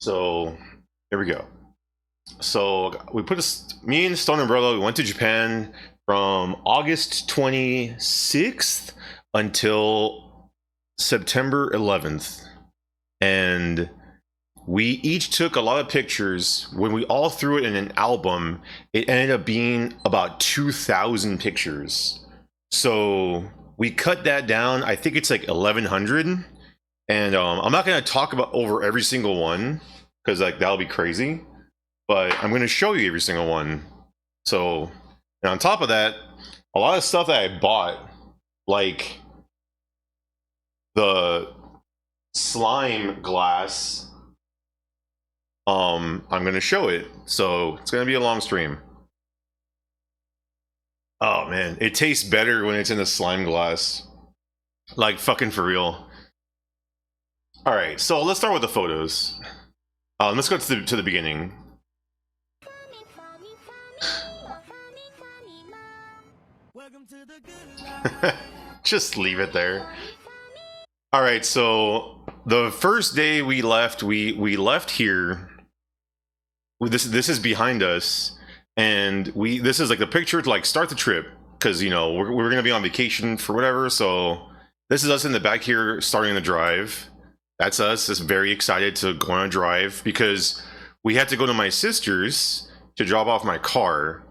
So here we go. So we put me and StoneUmbrella. We went to Japan from August 26th until September 11th, and we each took a lot of pictures. When we all threw it in an album, it ended up being about 2,000 pictures. So we cut that down. I think it's like 1,100. And I'm not going to talk about over every single one because like that'll be crazy, but I'm going to show you every single one. So, and on top of that, a lot of stuff that I bought, like the slime glass, I'm going to show it. So it's going to be a long stream. Oh man, it tastes better when it's in a slime glass. Like fucking for real. All right, so let's start with the photos. Let's go to the beginning. Just leave it there. All right, so the first day we left, we left here. This is behind us, and this is like the picture to like start the trip because you know we're gonna be on vacation for whatever. So this is us in the back here starting the drive. That's us, just very excited to go on a drive because we had to go to my sister's to drop off my car.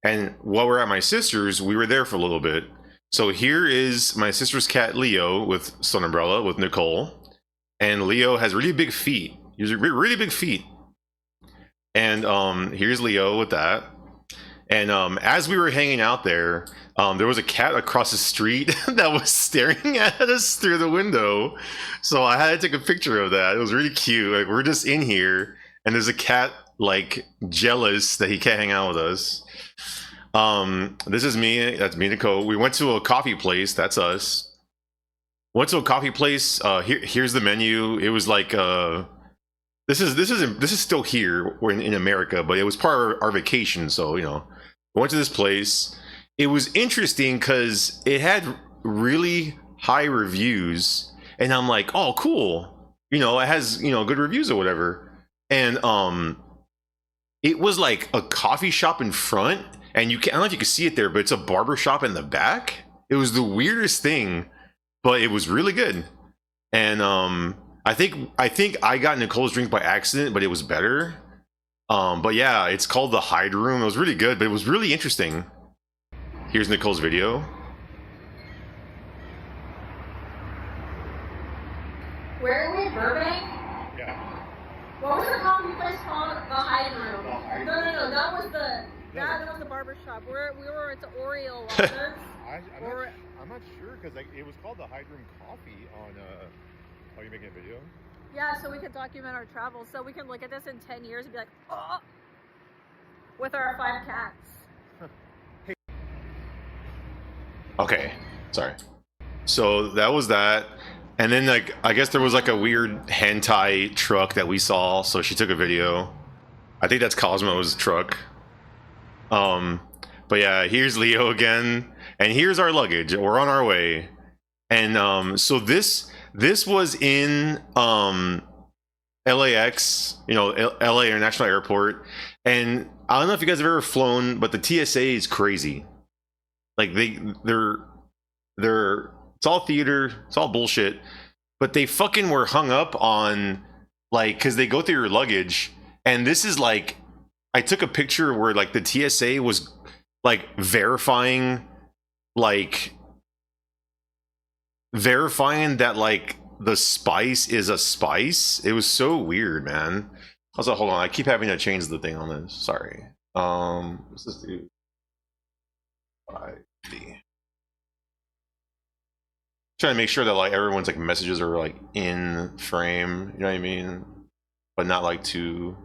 And while we're at my sister's, we were there for a little bit. So here is my sister's cat, Leo, with StoneUmbrella, with Nicole. And Leo has really big feet. He's really big feet. And here's Leo with that. And as we were hanging out there, there was a cat across the street that was staring at us through the window. So I had to take a picture of that. It was really cute. Like we're just in here, and there's a cat like jealous that he can't hang out with us. This is me. That's me and Nicole. We went to a coffee place. That's us. Went to a coffee place. Here's the menu. It was like this is still here. We're in America, but it was part of our vacation. So you know, we went to this place. It was interesting because it had really high reviews, and I'm like, oh, cool. You know, it has good reviews or whatever. And it was like a coffee shop in front, and I don't know if you can see it there, but it's a barber shop in the back. It was the weirdest thing, but it was really good. And I think I got Nicole's drink by accident, but it was better. But yeah, it's called the Hide Room. It was really good, but it was really interesting. Here's Nicole's video. Where are we? Burbank? Yeah. What was the coffee place called? The Hide Room. No. That was the barber shop. We were at the Oreo Waters. I'm not sure because it was called the Hide Room Coffee on. Are you making a video? Yeah, so we could document our travels. So we can look at this in 10 years and be like, oh, with our 5 cats. Okay, sorry. So that was that, and then like I guess there was like a weird hentai truck that we saw, so she took a video. I think that's Cosmo's truck. But yeah, here's Leo again, and here's our luggage. We're on our way, and so this was in LAX, LA International Airport, and I don't know if you guys have ever flown, but the TSA is crazy. Like they're it's all theater, it's all bullshit, but they fucking were hung up on like because they go through your luggage, and this is like I took a picture where like the TSA was like verifying that like the spice is a spice. It was so weird, man. Also, hold on, I keep having to change the thing on this. Sorry. What's this do? Trying to make sure that like everyone's like messages are like in frame, you know what I mean, but not like too.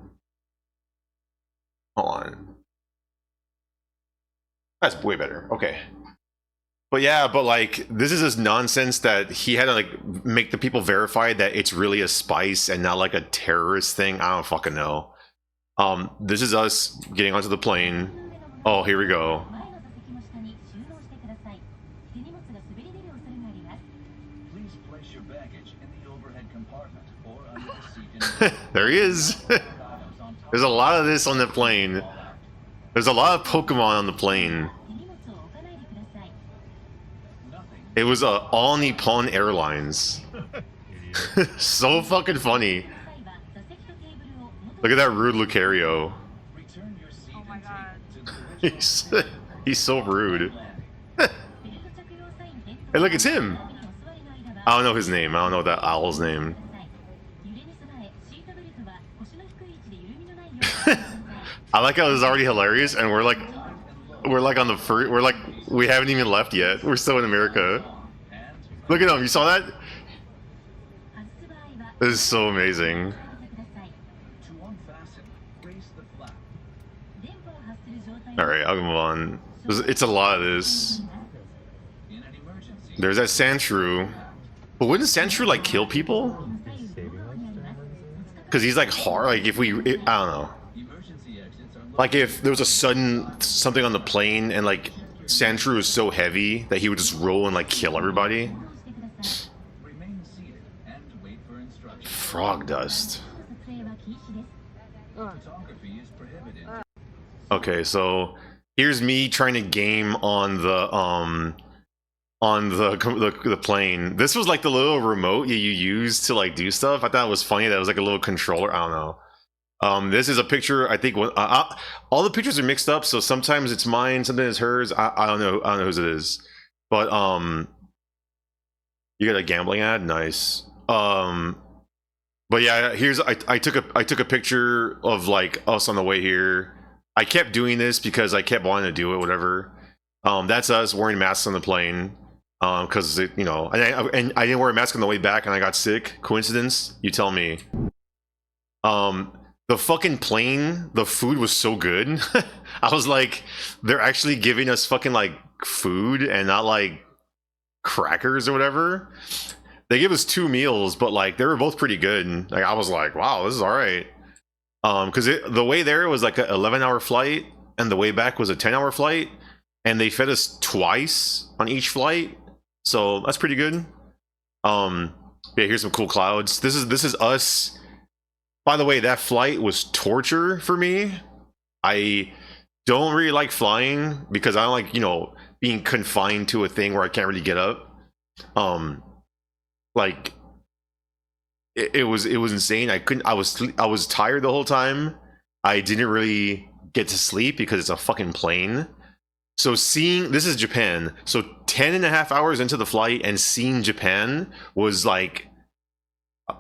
Hold on, that's way better. Okay, but yeah, but like this is this nonsense that he had to like make the people verify that it's really a spice and not like a terrorist thing. I don't fucking know. This is us getting onto the plane. Oh, here we go. There he is. There's a lot of this on the plane. There's a lot of Pokemon on the plane. It was All Nippon Airlines. So fucking funny. Look at that rude Lucario. Oh my god. He's so rude. Hey, look, it's him. I don't know his name. I don't know that owl's name. I like how it was already hilarious, and we're like on the first. We haven't even left yet. We're still in America. Look at him. You saw that? This is so amazing. All right, I'll move on. It's a lot of this. There's that Sandshrew. But wouldn't Sandshrew like kill people? Because he's like hard. Like if we, I don't know. Like if there was a sudden something on the plane and like Sandshrew is so heavy that he would just roll and like kill everybody. Frog dust. Okay, so here's me trying to game on the plane. This was like the little remote you use to like do stuff. I thought it was funny that it was like a little controller. I don't know. This is a picture. I think all the pictures are mixed up, so sometimes it's mine, sometimes it's hers. I don't know. I don't know whose it is. But you got a gambling ad, nice. But yeah, here's I took a picture of like us on the way here. I kept doing this because I kept wanting to do it. Whatever. That's us wearing masks on the plane. Because you know, and I didn't wear a mask on the way back, and I got sick. Coincidence? You tell me. The fucking plane, the food was so good. I was like, they're actually giving us fucking like food and not like crackers or whatever. They gave us 2 meals, but like they were both pretty good. Like I was like, wow, this is all right. Because the way there was like an 11-hour flight, and the way back was a 10-hour flight, and they fed us twice on each flight, so that's pretty good. Yeah, here's some cool clouds. This is us. By the way, that flight was torture for me. I don't really like flying because I don't like, you know, being confined to a thing where I can't really get up. Like it was insane. I was tired the whole time. I didn't really get to sleep because it's a fucking plane. So this is Japan. So 10.5 hours into the flight and seeing Japan was like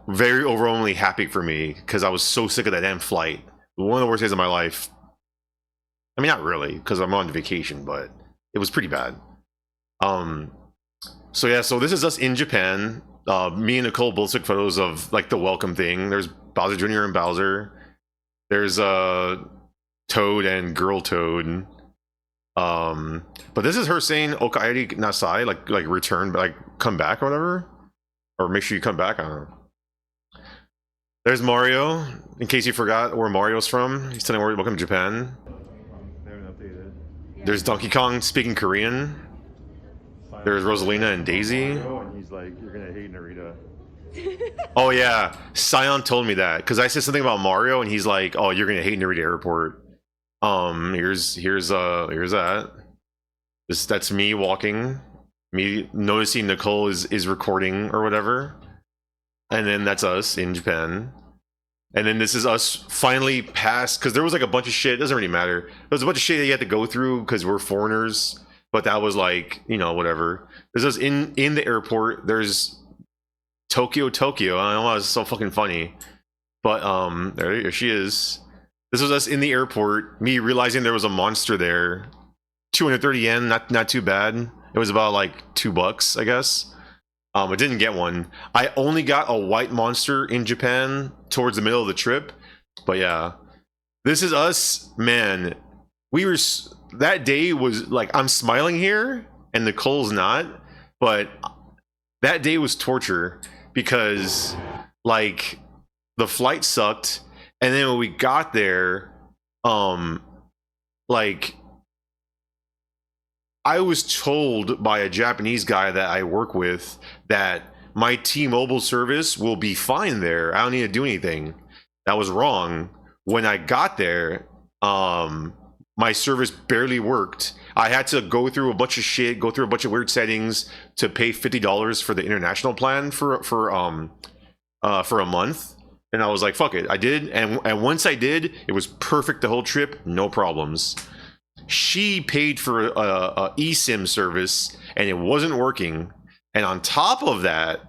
very overwhelmingly happy for me because I was so sick of that damn flight. One of the worst days of my life. I mean, not really, because I'm on vacation, but it was pretty bad. So yeah, so this is us in Japan. Me and Nicole both took photos of like the welcome thing. There's Bowser Jr. and Bowser. There's Toad and Girl Toad. But this is her saying "Okaeri nasai," like return, like come back or whatever, or make sure you come back. I don't know. There's Mario. In case you forgot where Mario's from, he's telling welcome to Japan. They haven't updated. There's Donkey Kong speaking Korean. There's Rosalina and Daisy. And he's like, "You're gonna hate Narita." Oh yeah, Sion told me that because I said something about Mario, and he's like, "Oh, you're gonna hate Narita Airport." Here's that. That's me walking, me noticing Nicole is recording or whatever, and then that's us in Japan, and then this is us finally past, because there was like a bunch of shit. It doesn't really matter. There was a bunch of shit that you had to go through because we're foreigners, but that was like, you know, whatever. This is in the airport. There's Tokyo. I don't know, it's so fucking funny, but there she is. This was us in the airport, me realizing there was a monster there. 230 yen, not too bad. It was about like $2, I guess. I didn't get one. I only got a white monster in Japan towards the middle of the trip. But yeah, this is us, man. That day was like, I'm smiling here and Nicole's not, but that day was torture because like the flight sucked. And then when we got there, like I was told by a Japanese guy that I work with that my T-Mobile service will be fine there. I don't need to do anything. That was wrong. When I got there, my service barely worked. I had to go through a bunch of shit, go through a bunch of weird settings to pay $50 for the international plan for a month. And I was like, fuck it. I did. And once I did, it was perfect the whole trip. No problems. She paid for a eSIM service and it wasn't working. And on top of that,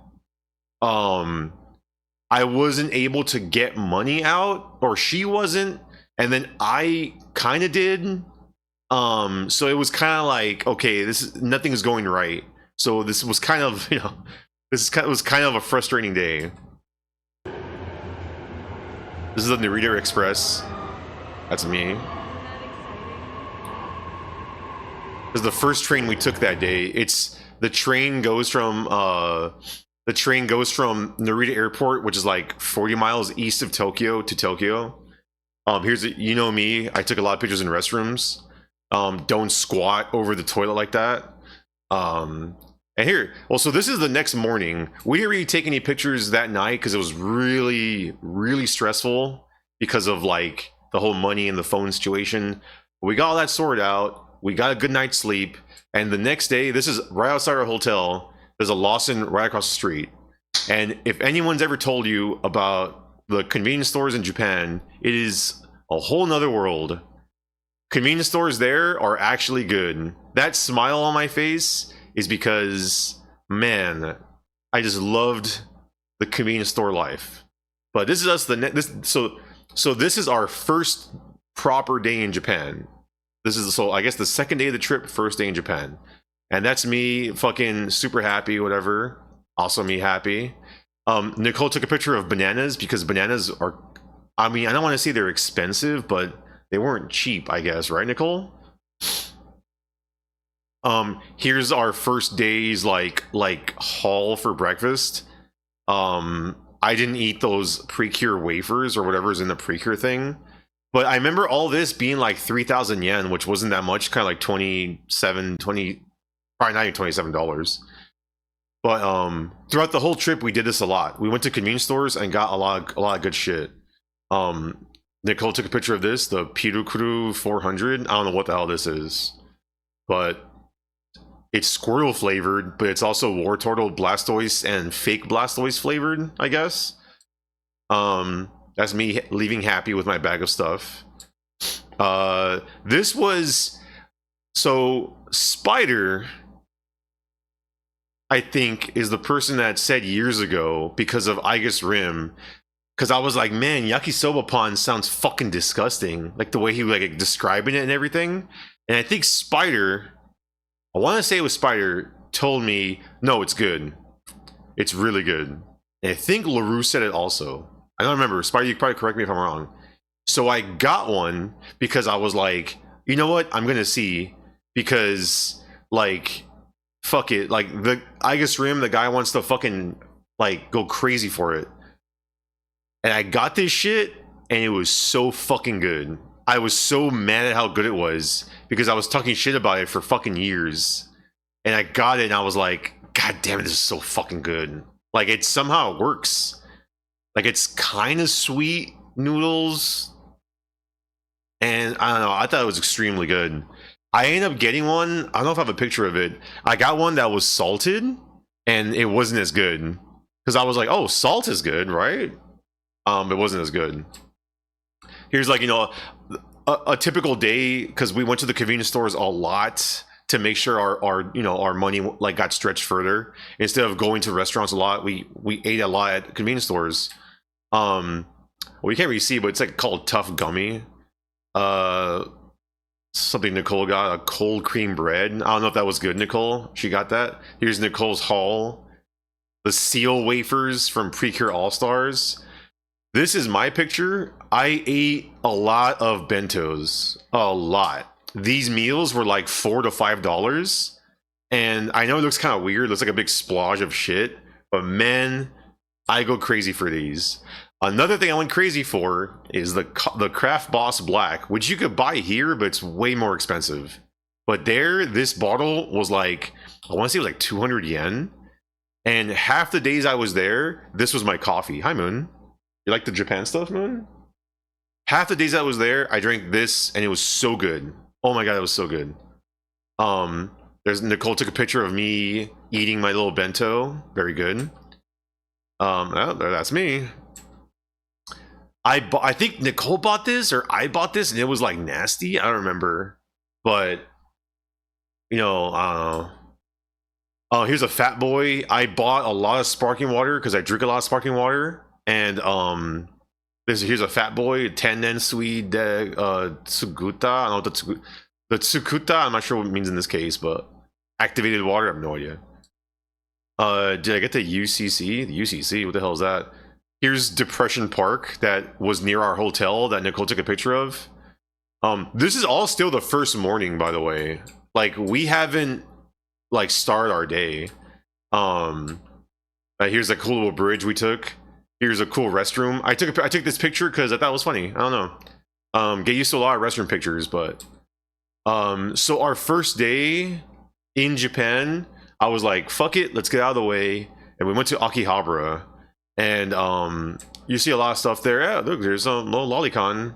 I wasn't able to get money out, or she wasn't. And then I kind of did. So it was kind of like, okay, nothing is going right. So this was kind of, was kind of a frustrating day. This is the Narita Express. That's me. This is the first train we took that day. The train goes from Narita Airport, which is like 40 miles east of Tokyo, to Tokyo. Here's you know me. I took a lot of pictures in restrooms. Don't squat over the toilet like that. And here, well, so this is the next morning. We didn't really take any pictures that night because it was really, really stressful because of like the whole money and the phone situation. We got all that sorted out. We got a good night's sleep. And the next day, this is right outside our hotel. There's a Lawson right across the street. And if anyone's ever told you about the convenience stores in Japan, it is a whole nother world. Convenience stores there are actually good. That smile on my face is because, man, I just loved the convenience store life. But this is us. So this is our first proper day in Japan. I guess the second day of the trip, first day in Japan, and that's me fucking super happy. Whatever. Also me happy. Nicole took a picture of bananas because bananas are. I mean, I don't want to say they're expensive, but they weren't cheap. I guess, right, Nicole? Here's our first day's like haul for breakfast. I didn't eat those Precure wafers or whatever's in the Precure thing, but I remember all this being like 3,000 yen, which wasn't that much, kind of like 20, probably not even $27. But throughout the whole trip, we did this a lot. We went to convenience stores and got a lot of good shit. Nicole took a picture of this, the Pirukuru 400. I don't know what the hell this is, but it's Squirtle flavored, but it's also War Turtle, Blastoise, and fake Blastoise flavored, I guess. That's me leaving happy with my bag of stuff. This was... So, Spider, I think, is the person that said years ago, because of Igus Rim, because I was like, man, Yakisoba Pond sounds fucking disgusting. Like, the way he was like, describing it and everything. And I think Spider... I want to say it was Spider, told me, no, it's good. It's really good. And I think LaRue said it also. I don't remember. Spider, you can probably correct me if I'm wrong. So I got one because I was like, you know what? I'm going to see. Because, like, fuck it. Like, the Igus Rim, the guy wants to fucking, like, go crazy for it. And I got this shit, and it was so fucking good. I was so mad at how good it was because I was talking shit about it for fucking years, and I got it and I was like, God damn it, this is so fucking good. Like, it somehow works. Like, it's kind of sweet noodles, and I don't know, I thought it was extremely good. I ended up getting one. I don't know if I have a picture of it. I got one that was salted, and it wasn't as good because I was like, oh, salt is good, right? It wasn't as good. Here's, like, you know, a typical day, because we went to the convenience stores a lot to make sure our money like got stretched further. Instead of going to restaurants a lot, we ate a lot at convenience stores. Well, you can't really see, but it's like called Tough Gummy. Something Nicole got, a cold cream bread. I don't know if that was good, Nicole. She got that. Here's Nicole's haul. The seal wafers from Precure All Stars. This is my picture. I ate a lot of bentos. A lot. These meals were like $4 to $5. And I know it looks kind of weird. It looks like a big splodge of shit. But man, I go crazy for these. Another thing I went crazy for is the Craft Boss Black, which you could buy here, but it's way more expensive. But there, this bottle was like, I want to say it was like 200 yen. And half the days I was there, this was my coffee. Hi, Moon. You like the Japan stuff, Moon? Half the days I was there, I drank this, and it was so good. Oh my god, it was so good. There's Nicole took a picture of me eating my little bento. Very good. Oh, that's me. I think Nicole bought this, or I bought this, and it was like nasty. I don't remember, but you know, I don't know. Oh, here's a fat boy. I bought a lot of sparkling water because I drink a lot of sparkling water, and here's a fat boy, Tennen Sui de Tsuguta. I don't know what the Tsukuta. I'm not sure what it means in this case, but activated water. I have no idea. Did I get the UCC? The UCC? What the hell is that? Here's Depression Park that was near our hotel that Nicole took a picture of. This is all still the first morning, by the way. Like, we haven't like started our day. Here's a cool little bridge we took. Here's a cool restroom. I took this picture because I thought it was funny. I don't know. Get used to a lot of restroom pictures, but so our first day in Japan, I was like, fuck it, let's get out of the way, and we went to Akihabara. And you see a lot of stuff there. Yeah, look, there's a little lolicon.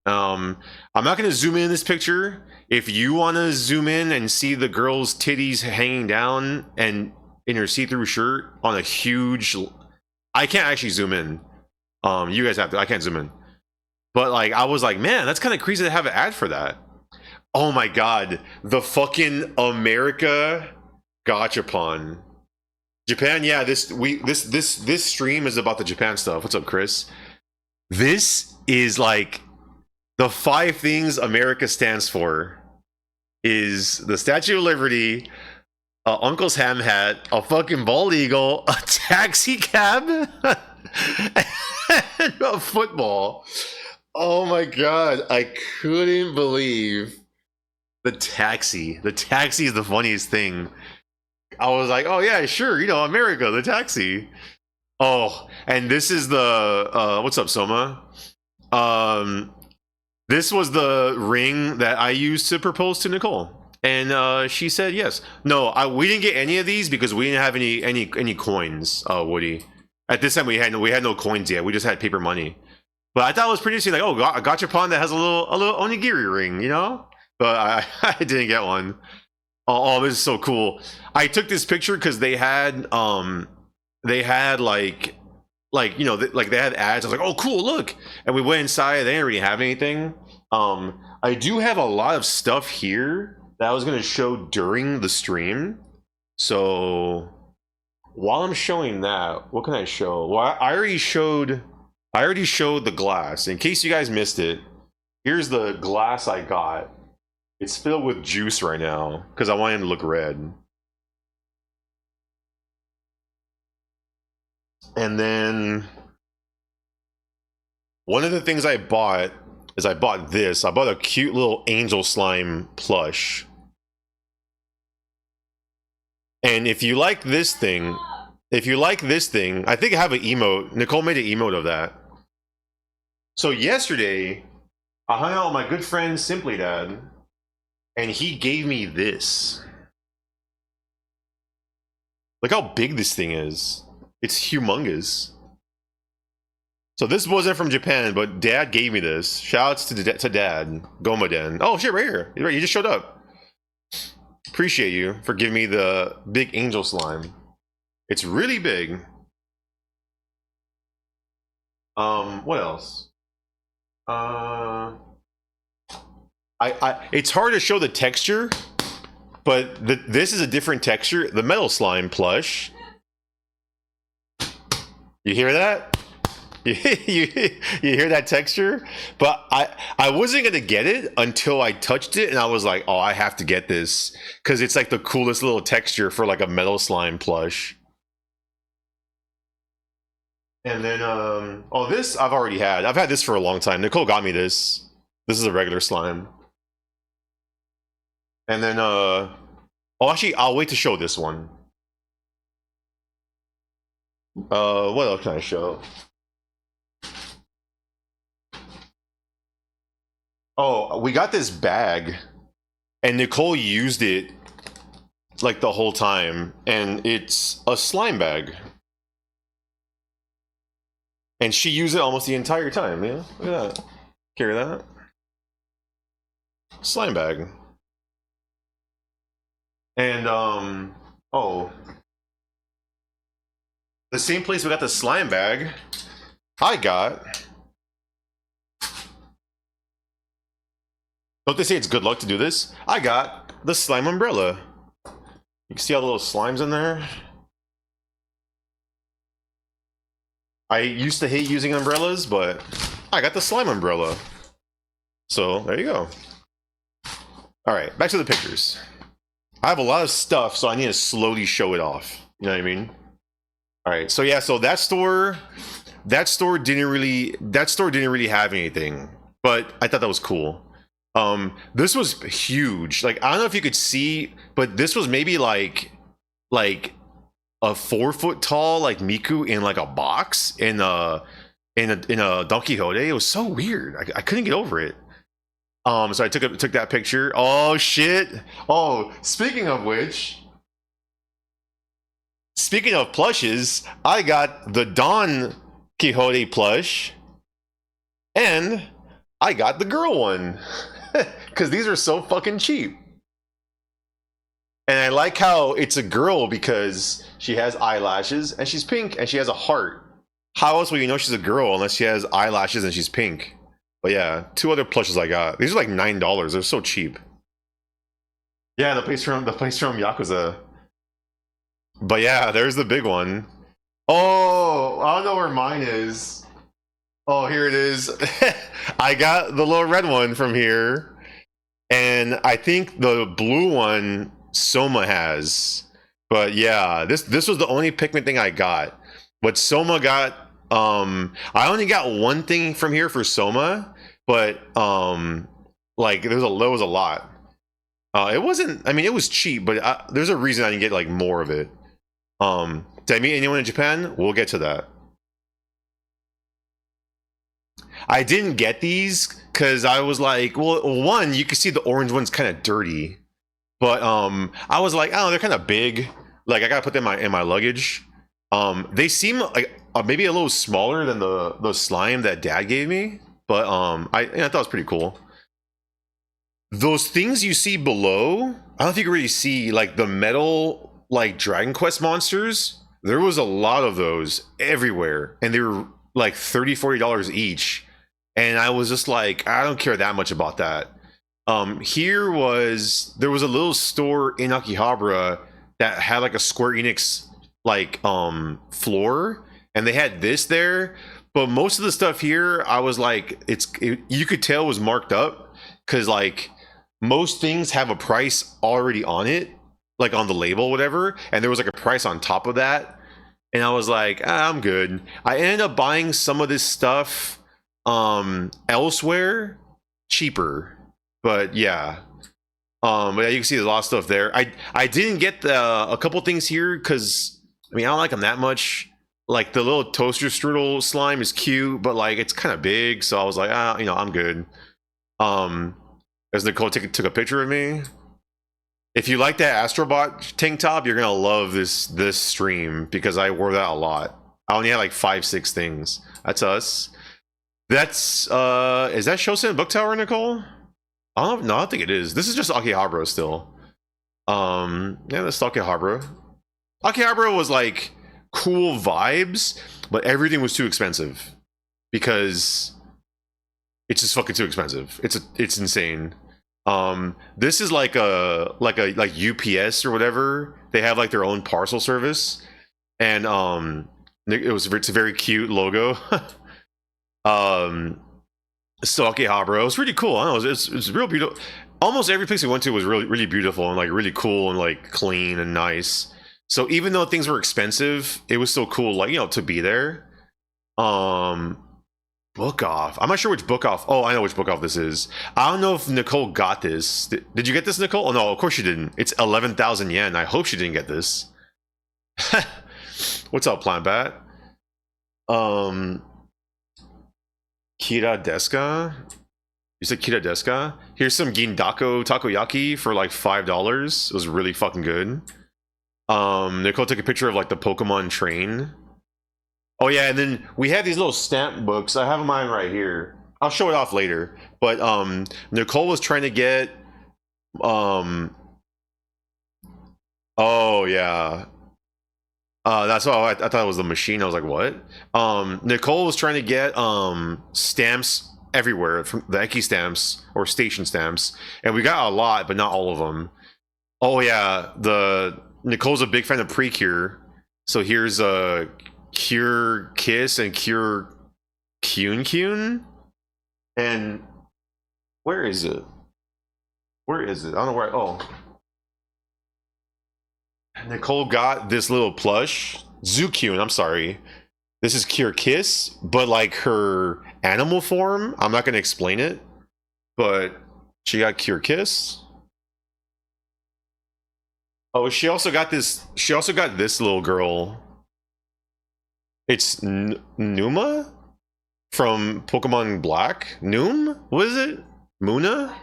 I'm not going to zoom in this picture. If you want to zoom in and see the girl's titties hanging down and in her see-through shirt on a huge... I can't actually zoom in. You guys have to. I can't zoom in. But like, I was like, man, that's kind of crazy to have an ad for that. Oh my god. The fucking America Gachapon. Japan, yeah, this stream is about the Japan stuff. What's up, Chris? This is like the 5 things America stands for is the Statue of Liberty, Uncle's ham hat, a fucking bald eagle, a taxi cab, and a football. Oh my god, I couldn't believe the taxi. The taxi is the funniest thing. I was like, oh yeah, sure, you know, America, the taxi. Oh, and this is the what's up, Soma? This was the ring that I used to propose to Nicole, and she said yes. No, we didn't get any of these because we didn't have any coins, Woody. At this time, we had no coins yet. We just had paper money. But I thought it was pretty interesting. Like, oh, a gachapon that has a little onigiri ring, you know? But I didn't get one. Oh, this is so cool. I took this picture because they had like you know, they had ads. I was like, oh cool, look. And we went inside, they didn't really have anything. I do have a lot of stuff here that I was gonna show during the stream. So while I'm showing that, what can I show? Well, I already showed the glass. In case you guys missed it, here's the glass I got. It's filled with juice right now because I want him to look red. And then one of the things I bought is I bought this. I bought a cute little angel slime plush. And if you like this thing, I think I have an emote. Nicole made an emote of that. So yesterday, I hung out with my good friend Simply Dad, and he gave me this. Look how big this thing is. It's humongous. So this wasn't from Japan, but Dad gave me this. Shoutouts to Dad. Gomaden. Oh shit, right here. You're right, you just showed up. Appreciate you for giving me the big angel slime. It's really big. What else? It's hard to show the texture, but this is a different texture. The metal slime plush. You hear that? You hear that texture? But I wasn't gonna get it until I touched it, and I was like, oh, I have to get this because it's like the coolest little texture for like a metal slime plush. And then oh, this I've already had. I've had this for a long time. Nicole got me this. This is a regular slime. And then oh, actually, I'll wait to show this one. What else can I show? Oh, we got this bag, and Nicole used it like the whole time, and it's a slime bag. And she used it almost the entire time, yeah? Look at that. Carry that. Slime bag. And, oh. The same place we got the slime bag, I got... Don't they say it's good luck to do this? I got the slime umbrella. You can see all the little slimes in there. I used to hate using umbrellas, but I got the slime umbrella. So, there you go. Alright, back to the pictures. I have a lot of stuff, so I need to slowly show it off. You know what I mean? Alright, so yeah, so that store didn't really have anything, but I thought that was cool. This was huge. Like, I don't know if you could see, but this was maybe like a 4 foot tall like Miku in like a box in a Don Quixote. It was so weird. I couldn't get over it. So I took that picture. Oh shit. Oh, speaking of which, speaking of plushes, I got the Don Quixote plush, and I got the girl one because these are so fucking cheap. And I like how it's a girl because she has eyelashes and she's pink and she has a heart. How else will you know she's a girl unless she has eyelashes and she's pink? But yeah, 2 other plushes I got. These are like $9. They're so cheap. Yeah, the place from Yakuza. But yeah, there's the big one. Oh, I don't know where mine is. Oh, here it is. I got the little red one from here. And I think the blue one Soma has. But yeah, this was the only Pikmin thing I got. What Soma got, I only got one thing from here for Soma, but like there was a lot. It wasn't, I mean, it was cheap, but there's a reason I didn't get like more of it. Did I meet anyone in Japan? We'll get to that. I didn't get these because I was like, well, one, you can see the orange one's kind of dirty, but I was like, oh, they're kind of big. Like I gotta put them in my luggage. They seem like maybe a little smaller than the slime that Dad gave me, but I thought it was pretty cool. Those things you see below, I don't know if you can really see like the metal like Dragon Quest monsters. There was a lot of those everywhere, and they were like $30-$40 each. And I was just like, I don't care that much about that. There was a little store in Akihabara that had like a Square Enix like floor, and they had this there. But most of the stuff here, I was like, you could tell was marked up because like most things have a price already on it, like on the label, whatever. And there was like a price on top of that. And I was like, I'm good. I ended up buying some of this stuff elsewhere cheaper, but yeah. But yeah, you can see there's a lot of stuff there. I didn't get a couple things here because I mean I don't like them that much. Like the little toaster strudel slime is cute, but like it's kind of big, so I was like, I'm good. As Nicole took a picture of me. If you like that Astrobot tank top, you're gonna love this stream because I wore that a lot. I only had like 5-6 things. That's us. That's is that Shosen Book Tower, Nicole? I don't think it is. This is just Akihabara still. Yeah, that's Akihabara. Akihabara was like cool vibes, but everything was too expensive because it's just fucking too expensive. It's insane. This is like UPS or whatever. They have like their own parcel service, and it's a very cute logo. So Akihabara, it was really cool. I don't know, it's real beautiful. Almost every place we went to was really, really beautiful and like really cool and like clean and nice. So even though things were expensive, it was still cool, like, to be there. Book Off. I'm not sure which Book Off. Oh, I know which Book Off this is. I don't know if Nicole got this. Did you get this, Nicole? Oh no, of course you didn't. It's 11,000 yen. I hope she didn't get this. What's up, Plant Bat? Kira Deska. You said Kita Deska? Here's some Gindako takoyaki for like $5. It was really fucking good. Nicole took a picture of like the Pokemon train. Oh yeah, and then we had these little stamp books. I have mine right here. I'll show it off later. But Nicole was trying to get oh yeah. That's why I thought it was the machine. I was like, what? Nicole was trying to get stamps everywhere from the Eki stamps or station stamps, and we got a lot, but not all of them. Oh yeah, Nicole's a big fan of Precure, so here's a Cure Kiss and Cure Kyun, and where is it? Where is it? I don't know where. Oh, Nicole got this little plush Zukyun. I'm sorry. This is Cure Kiss, but like her animal form. I'm not going to explain it, but she got Cure Kiss. Oh, she also got this. She also got this little girl. It's Numa from Pokemon Black. Noom? What is it? Muna?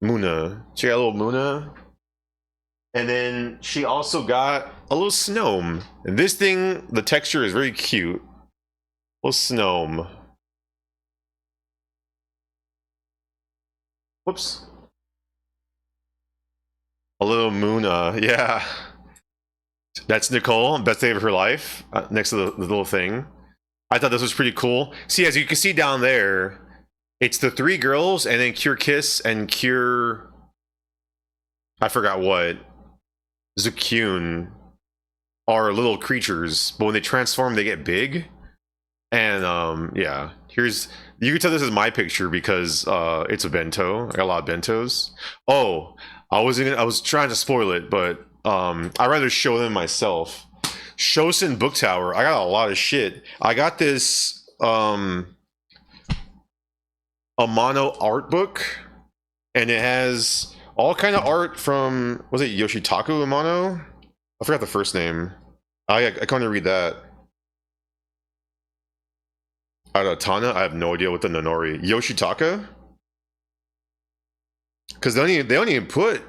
Muna. She got a little Muna. And then she also got a little Snome. And this thing, the texture is very cute. Little Snome. Whoops. A little Muna, yeah. That's Nicole, best day of her life, next to the little thing. I thought this was pretty cool. See, as you can see down there, it's the three girls, and then Cure Kiss and Cure... I forgot what. Zukyun are little creatures, but when they transform, they get big. And, yeah. Here's... You can tell this is my picture because it's a bento. I got a lot of bentos. Oh, I was trying to spoil it, but I'd rather show them myself. Shosen Book Tower. I got a lot of shit. I got this Amano art book, and it has all kind of art from, was it Yoshitaku Amano? I forgot the first name. I can't read that. Aratana? I have no idea what the Nonori. Yoshitaka? Because they don't even put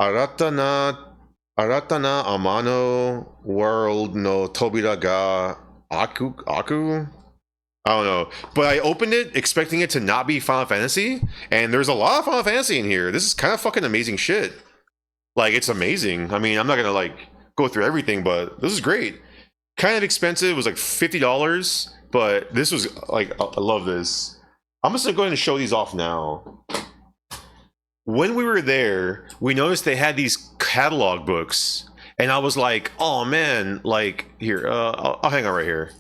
Aratana Amano World no Tobira ga Aku? I don't know. But I opened it expecting it to not be Final Fantasy, and there's a lot of Final Fantasy in here. This is kind of fucking amazing shit. Like, it's amazing. I mean, I'm not gonna like go through everything, but this is great. Kind of expensive. It was like $50, but this was like, I love this. I'm just gonna go ahead and show these off now. When we were there, we noticed they had these catalog books, and I was like, oh man, like, here, I'll hang on right here.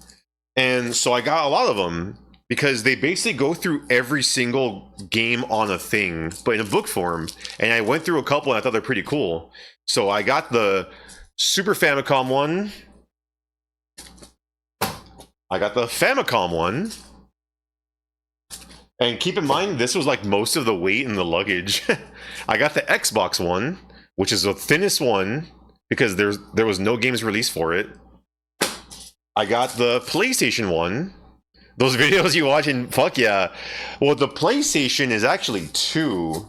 And so I got a lot of them because they basically go through every single game on a thing, but in a book form. And I went through a couple and I thought they're pretty cool. So I got the Super Famicom one. I got the Famicom one. And keep in mind, this was like most of the weight in the luggage. I got the Xbox one, which is the thinnest one because there was no games released for it. I got the PlayStation one. Those videos you watch in, fuck yeah. Well, the PlayStation is actually 2.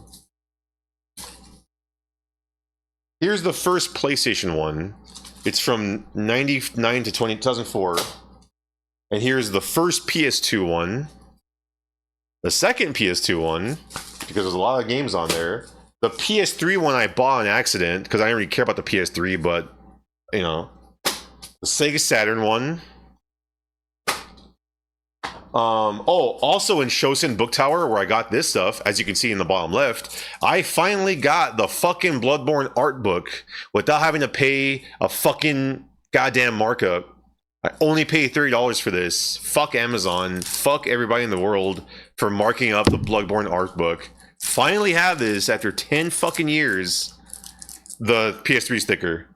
Here's the first PlayStation one. It's from 99 to 2004. And here's the first PS2 one. The second PS2 one, because there's a lot of games on there. The PS3 one I bought on accident, because I didn't really care about the PS3, but, you know. The Sega Saturn one. Also in Shosen Book Tower, where I got this stuff, as you can see in the bottom left, I finally got the fucking Bloodborne art book without having to pay a fucking goddamn markup. I only paid $30 for this. Fuck Amazon. Fuck everybody in the world for marking up the Bloodborne art book. Finally have this after 10 fucking years. The PS3 sticker.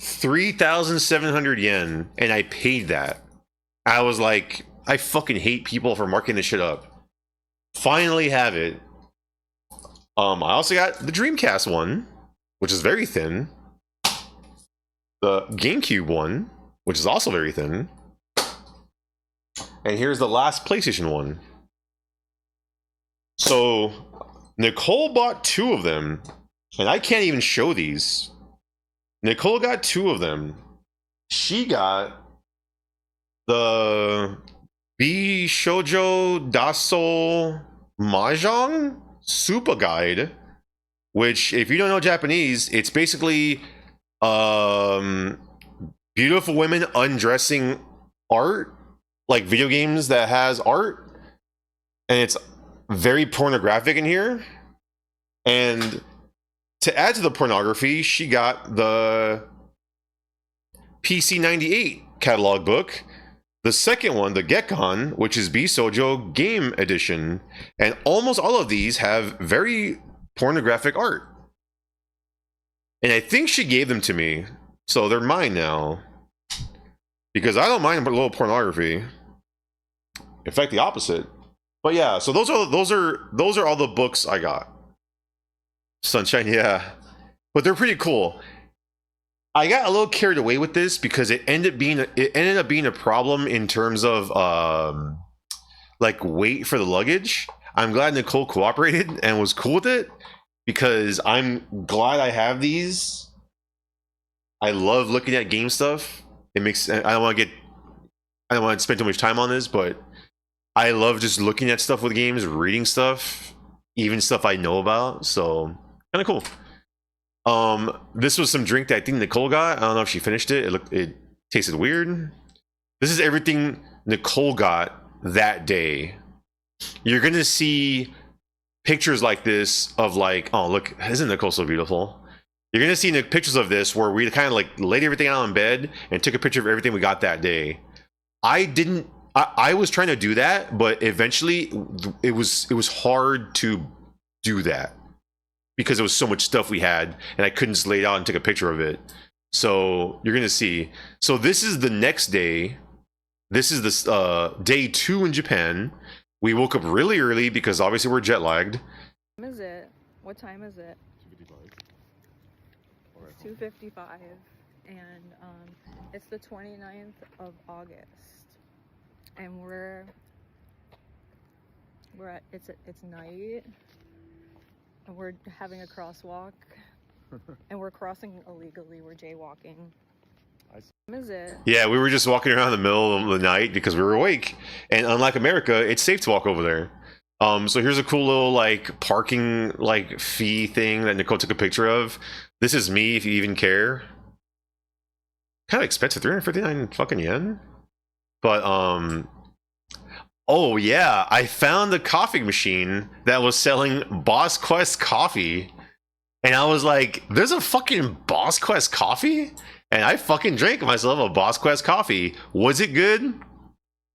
3,700 yen, and I paid that. I was like, I fucking hate people for marking this shit up. Finally have it. I also got the Dreamcast one, which is very thin. The GameCube one, which is also very thin. And here's the last PlayStation one. So Nicole bought 2 of them, and I can't even show these. Nicole got 2 of them. She got the B Shoujo Daso Mahjong Super Guide, which, if you don't know Japanese, it's basically beautiful women undressing art, like video games that has art, and it's very pornographic in here. And to add to the pornography, she got the PC98 catalog book, the second one, the Gekkan, which is Bisoujo Game Edition. And almost all of these have very pornographic art. And I think she gave them to me, so they're mine now. Because I don't mind a little pornography. In fact, the opposite. But yeah, so those are all the books I got. Sunshine, yeah. But they're pretty cool. I got a little carried away with this because it ended up being a problem in terms of like weight for the luggage. I'm glad Nicole cooperated and was cool with it, because I'm glad I have these. I love looking at game stuff. It makes, I don't want to spend too much time on this, but I love just looking at stuff with games, reading stuff, even stuff I know about. So kind of cool. This was some drink that I think Nicole got. I don't know if she finished it. It tasted weird. This is everything Nicole got that day. You're gonna see pictures like this of like, oh look, isn't Nicole so beautiful? You're gonna see pictures of this where we kind of like laid everything out in bed and took a picture of everything we got that day. I was trying to do that, but eventually it was hard to do that because there was so much stuff we had, and I couldn't just lay it out and take a picture of it. So you're gonna see. So this is the next day. This is this day 2 in Japan. We woke up really early because obviously we're jet lagged. What time is it? What time is it? 2:55, and it's the 29th of August, and we're at it's night, and we're having a crosswalk, and we're crossing illegally. We're jaywalking. What time is it? Yeah, we were just walking around in the middle of the night because we were awake, and unlike America, it's safe to walk over there. So here's a cool little like parking like fee thing that Nicole took a picture of. This is me, if you even care. Kind of expensive, 359 fucking yen. But oh yeah, I found the coffee machine that was selling Boss Quest coffee, and I was like, "There's a fucking Boss Quest coffee," and I fucking drank myself a Boss Quest coffee. Was it good?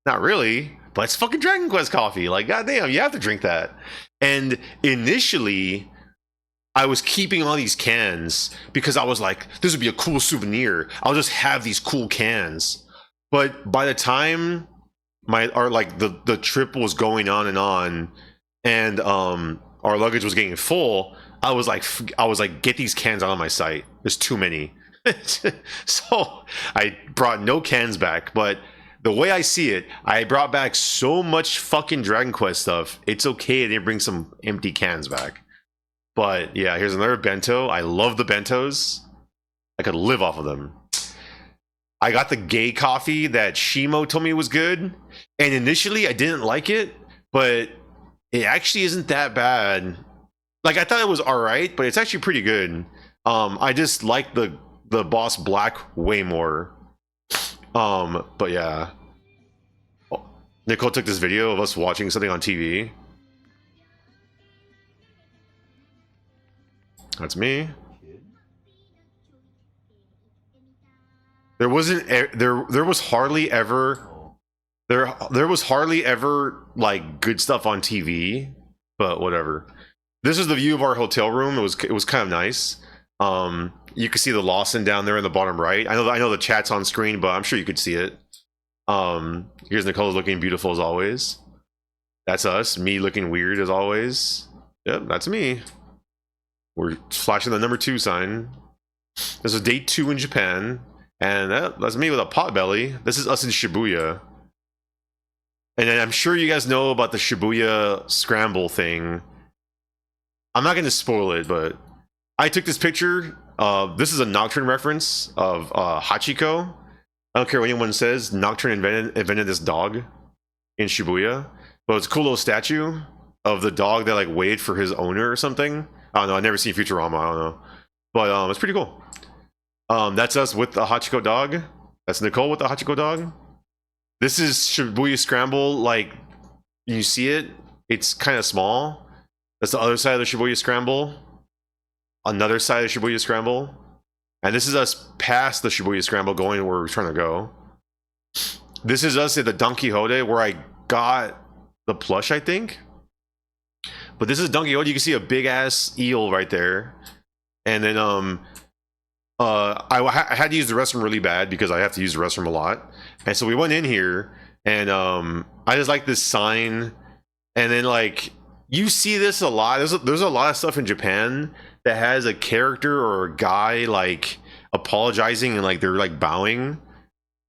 Not really. But it's fucking Dragon Quest coffee. Like, goddamn, you have to drink that. And initially, I was keeping all these cans because I was like, this would be a cool souvenir. I'll just have these cool cans. But by the time the trip was going on, and our luggage was getting full, I was like, get these cans out of my sight. There's too many. So I brought no cans back, but the way I see it, I brought back so much fucking Dragon Quest stuff. It's okay I didn't bring some empty cans back. But yeah, here's another bento. I love the bentos. I could live off of them. I got the gay coffee that Shimo told me was good. And initially I didn't like it, but it actually isn't that bad. Like, I thought it was alright, but it's actually pretty good. I just like the Boss Black way more. But yeah. Nicole took this video of us watching something on TV. That's me. There was hardly ever like good stuff on TV, but whatever. This is the view of our hotel room. It was kind of nice. You can see the Lawson down there in the bottom right. I know the chat's on screen, but I'm sure you could see it. Here's Nicole looking beautiful as always. That's us. Me looking weird as always. Yep, that's me. We're flashing the number 2 sign. This is day 2 in Japan, and that's me with a pot belly. This is us in Shibuya. And then I'm sure you guys know about the Shibuya Scramble thing. I'm not going to spoil it, but I took this picture. This is a Nocturne reference of Hachiko. I don't care what anyone says. Nocturne invented this dog in Shibuya. But it's a cool little statue of the dog that like waited for his owner or something. I don't know. I've never seen Futurama. I don't know. But it's pretty cool. That's us with the Hachiko dog. That's Nicole with the Hachiko dog. This is Shibuya Scramble. Like, you see it? It's kind of small. That's the other side of the Shibuya Scramble. Another side of the Shibuya Scramble. And this is us past the Shibuya Scramble going where we're trying to go. This is us at the Don Quixote where I got the plush, I think. But this is Don Quixote. You can see a big ass eel right there. And then I had to use the restroom really bad because I have to use the restroom a lot. And so we went in here and I just like this sign. And then like you see this a lot. There's a lot of stuff in Japan that has a character or a guy like apologizing and like they're like bowing.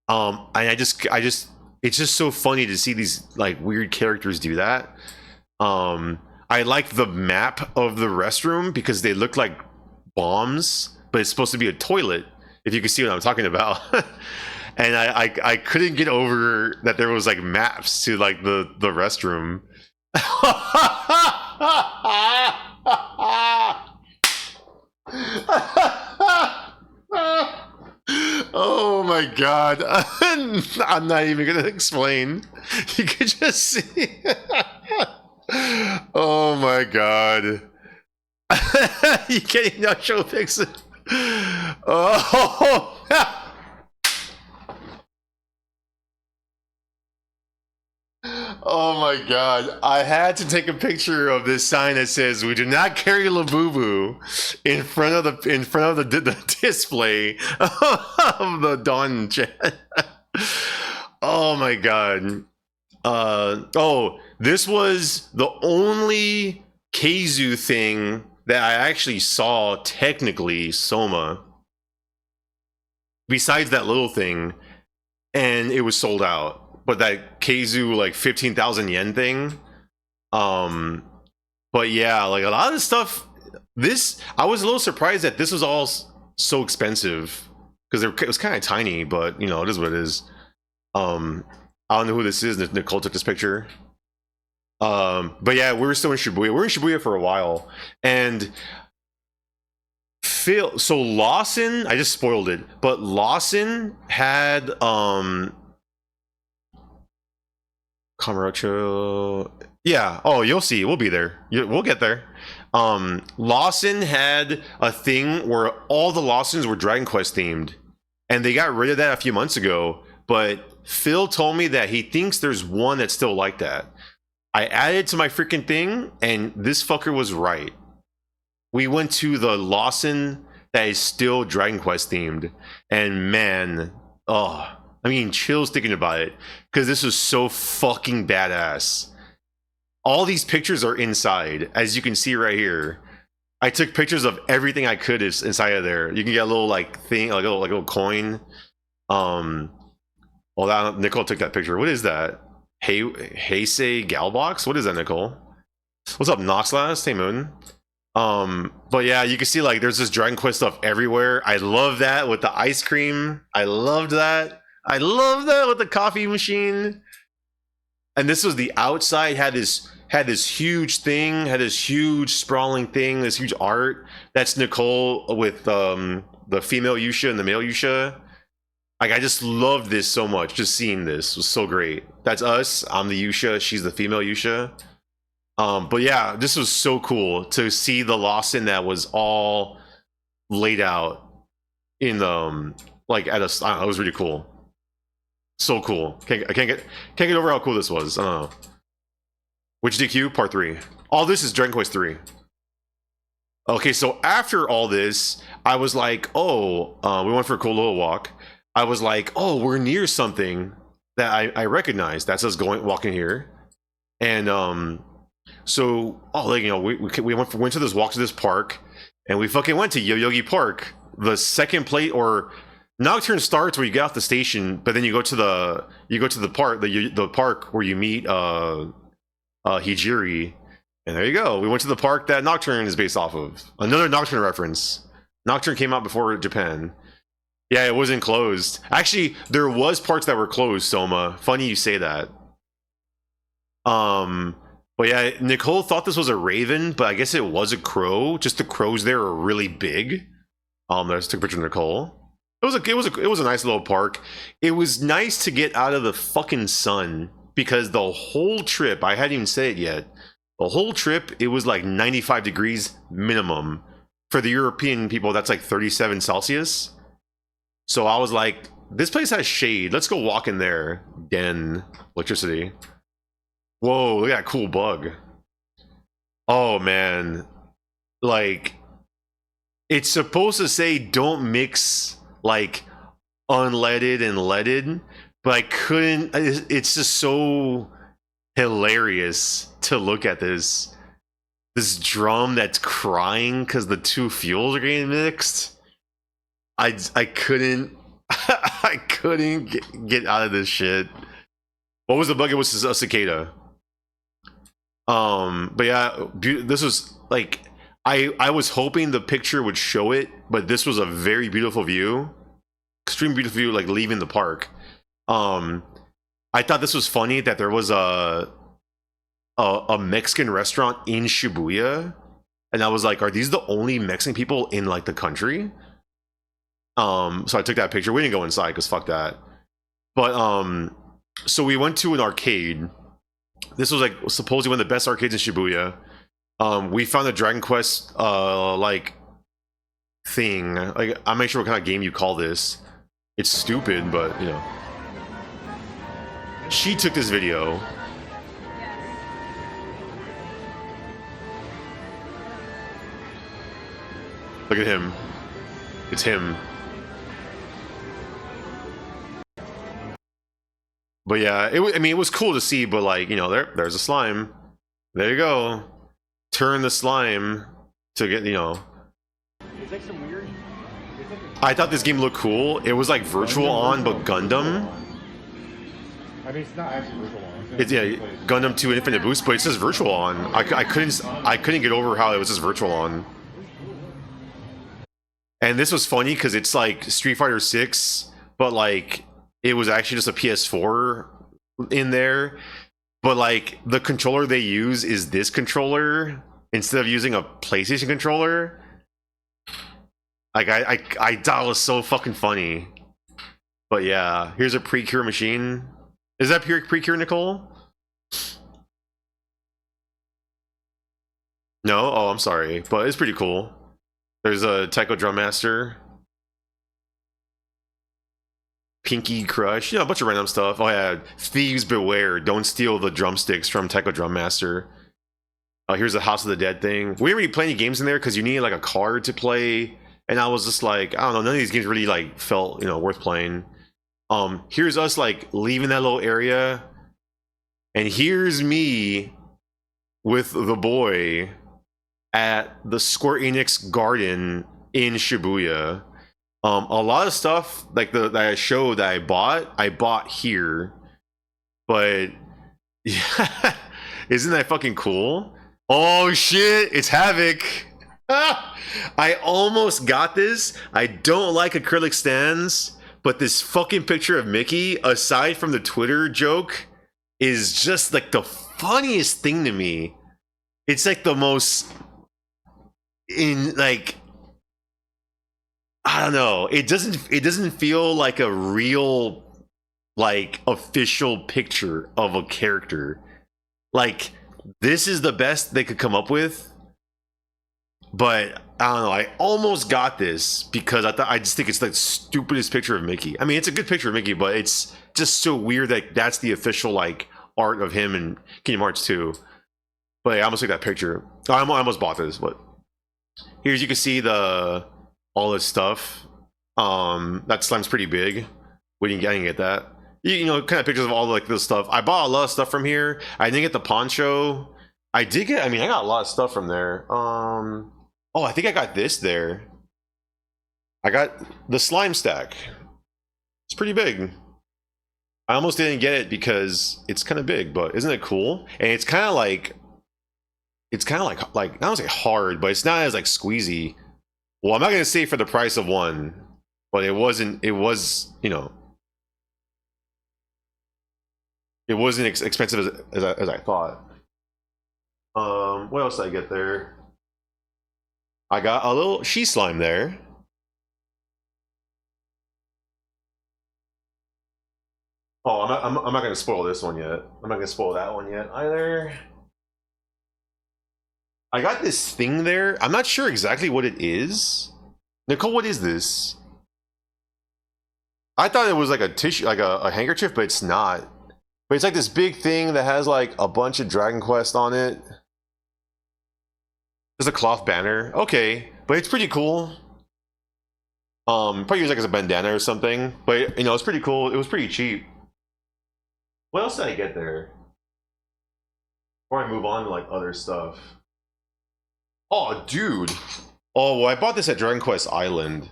And I just it's just so funny to see these like weird characters do that. I like the map of the restroom because they look like bombs, but it's supposed to be a toilet, if you can see what I'm talking about. And I couldn't get over that there was like maps to like the restroom. Oh my god. I'm not even gonna explain. You could just see. Oh my god. You can't even not show pics. Oh. Oh my god. I had to take a picture of this sign that says we do not carry Labubu in front of the display of the Dawn chat. Oh my god. Oh, this was the only Keizu thing that I actually saw technically, Soma. Besides that little thing, and it was sold out. But that Keizu like 15,000 yen thing, but yeah, like a lot of the stuff. I was a little surprised that this was all so expensive because it was kind of tiny, but you know it is what it is. I don't know who this is. Nicole took this picture. But yeah, we're still in Shibuya. We're in Shibuya for a while, and so Lawson. I just spoiled it, but Lawson had Kamurocho. Yeah. Oh, you'll see. We'll be there. We'll get there. Lawson had a thing where all the Lawsons were Dragon Quest themed, and they got rid of that a few months ago. But Phil told me that he thinks there's one that's still like that. I added to my freaking thing, and this fucker was right. We went to the Lawson that is still Dragon Quest themed, and man, oh. I mean, chills thinking about it because this was so fucking badass. All these pictures are inside, as you can see right here. I took pictures of everything I could inside of there. You can get a little like thing, like a little coin. Well, that Nicole took that picture. What is that? Heisei Galbox? What is that, Nicole? What's up, Noxlast? Hey, Moon. But yeah, you can see like there's this Dragon Quest stuff everywhere. I love that with the ice cream. I loved that. I love that with the coffee machine. And this was the outside, had this huge thing, had this huge sprawling thing, this huge art. That's Nicole with the female Yusha and the male Yusha. Like I just loved this so much. Just seeing this was so great. That's us. I'm the Yusha, she's the female Yusha. But yeah, this was so cool to see the Lawson that was all laid out in like at a. It was really cool. So cool. I can't get over how cool this was. I don't know. Which DQ? Part 3. All this is Dragon Quest 3. Okay, so after all this, I was like, oh, we went for a cool little walk. I was like, oh, we're near something that I recognize. That's us walking here. And so, oh, like, you know, we went to this walk to this park, and we fucking went to Yoyogi Park, the second place, or Nocturne starts where you get off the station, but then you go to the park where you meet Hijiri, and there you go. We went to the park that Nocturne is based off of. Another Nocturne reference. Nocturne came out before Japan. Yeah, it wasn't closed. Actually, there was parts that were closed, Soma. Funny you say that. But yeah, Nicole thought this was a raven, but I guess it was a crow. Just the crows there are really big. I just took a picture of Nicole. It was a nice little park. It was nice to get out of the fucking sun because the whole trip, I hadn't even said it yet. The whole trip, it was like 95 degrees minimum. For the European people, that's like 37 Celsius. So I was like, this place has shade. Let's go walk in there. Den. Electricity. Whoa, look at that cool bug. Oh, man. Like, it's supposed to say don't mix, like, unleaded and leaded. But I couldn't. It's just so hilarious to look at this drum that's crying because the two fuels are getting mixed. I couldn't I couldn't get out of this shit. What was the bug? It was a cicada. But yeah, this was like I was hoping the picture would show it, but this was a very beautiful view, extreme beautiful view, like leaving the park. I thought this was funny that there was a Mexican restaurant in Shibuya, and I was like, are these the only Mexican people in like the country? So I took that picture. We didn't go inside because fuck that. But so we went to an arcade. This was like supposedly one of the best arcades in Shibuya. We found a Dragon Quest like thing. Like I'm not sure what kind of game you call this. It's stupid, but you know. She took this video. Look at him. It's him. But yeah, I mean, it was cool to see, but like, you know, there's a slime. There you go. Turn the slime to get, you know. It's like some weird. I thought this game looked cool. It was like virtual on, but Gundam. I mean, it's not actually virtual on. It's yeah, Gundam 2 Infinite Boost, but it says virtual on. I couldn't get over how it was just virtual on. And this was funny because it's like Street Fighter 6, but like it was actually just a PS4 in there. But like the controller they use is this controller instead of using a PlayStation controller. Like I thought it was so fucking funny. But yeah, here's a Precure machine. Is that Precure, Nicole? No? Oh, I'm sorry. But it's pretty cool. There's a Taiko Drum Master. Pinky Crush. You know, a bunch of random stuff. Oh yeah, Thieves Beware. Don't steal the drumsticks from Taiko Drum Master. Here's a House of the Dead thing. We didn't really play any games in there because you needed like a card to play. And I was just like, I don't know, none of these games really like felt, you know, worth playing. Here's us like leaving that little area. And here's me with the boy at the Square Enix garden in Shibuya. A lot of stuff like that I showed that I bought here. But yeah, isn't that fucking cool? Oh shit, it's Havoc. I almost got this. I don't like acrylic stands, but this fucking picture of Mickey, aside from the Twitter joke, is just like the funniest thing to me. It's like the most in like I don't know. It doesn't feel like a real like official picture of a character. Like this is the best they could come up with. But I don't know. I almost got this because I just think it's the stupidest picture of Mickey. I mean, it's a good picture of Mickey, but it's just so weird that that's the official like art of him in Kingdom Hearts 2. But yeah, I almost took that picture. I almost bought this. But here's you can see all this stuff. That slime's pretty big. I didn't get that. You know, kind of pictures of all like this stuff. I bought a lot of stuff from here. I didn't get the poncho. I got a lot of stuff from there. Oh, I think I got this there. I got the slime stack. It's pretty big. I almost didn't get it because it's kind of big, but isn't it cool? And it's kind of like I don't say hard, but it's not as like squeezy. Well, I'm not gonna say for the price of one, but it wasn't. It was, you know, it wasn't expensive as I thought. What else did I get there? I got a little she slime there. Oh, I'm not gonna spoil this one yet. I'm not gonna spoil that one yet either. I got this thing there. I'm not sure exactly what it is. Nicole, what is this? I thought it was like a tissue, like a handkerchief, but it's not. But it's like this big thing that has like a bunch of Dragon Quest on it. There's a cloth banner. Okay, but it's pretty cool. Probably use like as a bandana or something. But you know, it's pretty cool. It was pretty cheap. What else did I get there? Before I move on to like other stuff. Oh, dude. Oh, well, I bought this at Dragon Quest Island.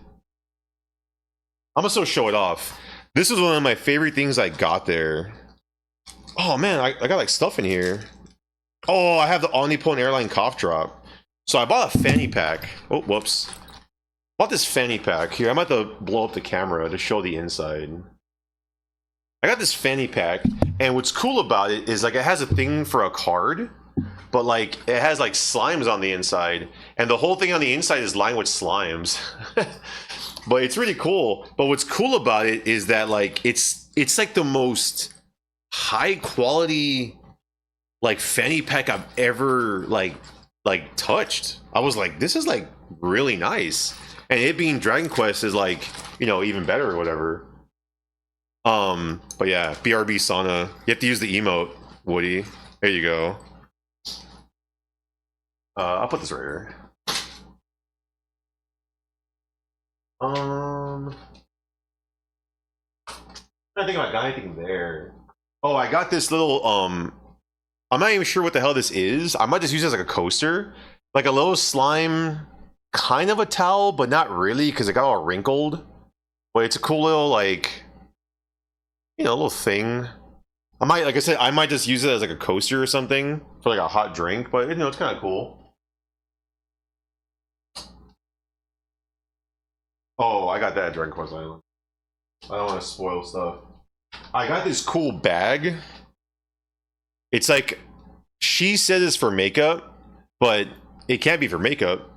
I'm gonna still show it off. This was one of my favorite things I got there. Oh man, I got like stuff in here. Oh, I have the Omnipone Airline cough drop. So I bought a fanny pack. Oh, whoops. Bought this fanny pack here. I'm about to blow up the camera to show the inside. I got this fanny pack, and what's cool about it is like it has a thing for a card, but like it has like slimes on the inside, and the whole thing on the inside is lined with slimes. But it's really cool. But what's cool about it is that like it's like the most high quality like fanny pack I've ever like touched. I was like, this is like really nice. And it being Dragon Quest is like, you know, even better or whatever. But yeah, BRB sauna. You have to use the emote, Woody. There you go. I'll put this right here. I don't think I got anything there. Oh, I got this little I'm not even sure what the hell this is. I might just use it as like a coaster. Like a little slime kind of a towel, but not really because it got all wrinkled. But it's a cool little like, you know, little thing. I might, like I said, I might just use it as like a coaster or something for like a hot drink, but you know, it's kind of cool. Oh, I got that at Dragon Quest Island. I don't want to spoil stuff. I got this cool bag. It's like, she says it's for makeup, but it can't be for makeup.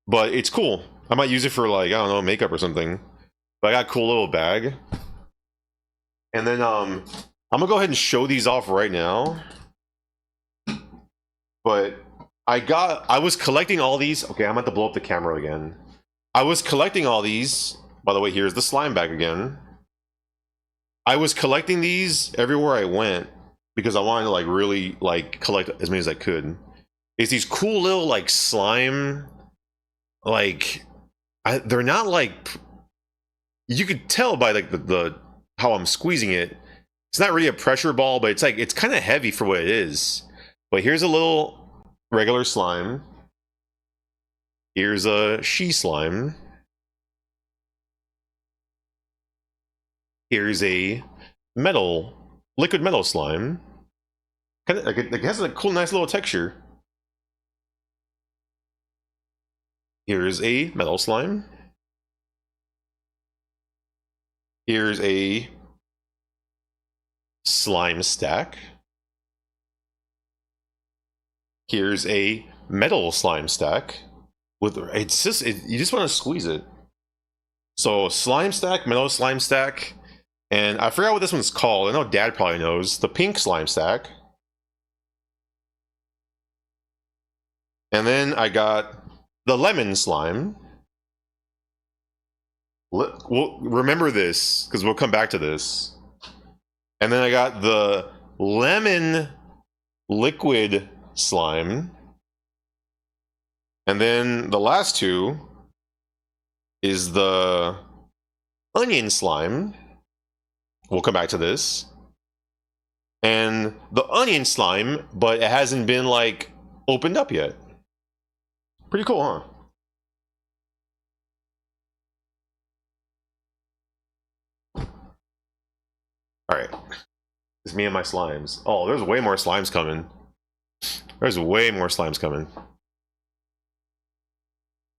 But it's cool. I might use it for like, I don't know, makeup or something. But I got a cool little bag. And then I'm gonna go ahead and show these off right now. But I was collecting all these. Okay, I'm about to blow up the camera again. I was collecting all these. By the way, here's the slime bag again. I was collecting these everywhere I went because I wanted to like really like collect as many as I could. It's these cool little like slime, like they're not like, you could tell by like the how I'm squeezing it. It's not really a pressure ball, but it's like it's kind of heavy for what it is. But here's a little regular slime. Here's a she slime. Here's a liquid metal slime. Kind of like it has a cool, nice little texture. Here's a metal slime. Here's a slime stack. Here's a metal slime stack. With it's just you just want to squeeze it. So slime stack, metal slime stack, and I forgot what this one's called. I know Dad probably knows. The pink slime stack. And then I got the lemon slime. We'll remember this because we'll come back to this. And then I got the lemon liquid slime. And then the last two is the onion slime. We'll come back to this. And the onion slime, but it hasn't been like opened up yet. Pretty cool, huh? It's me and my slimes. Oh, there's way more slimes coming. There's way more slimes coming.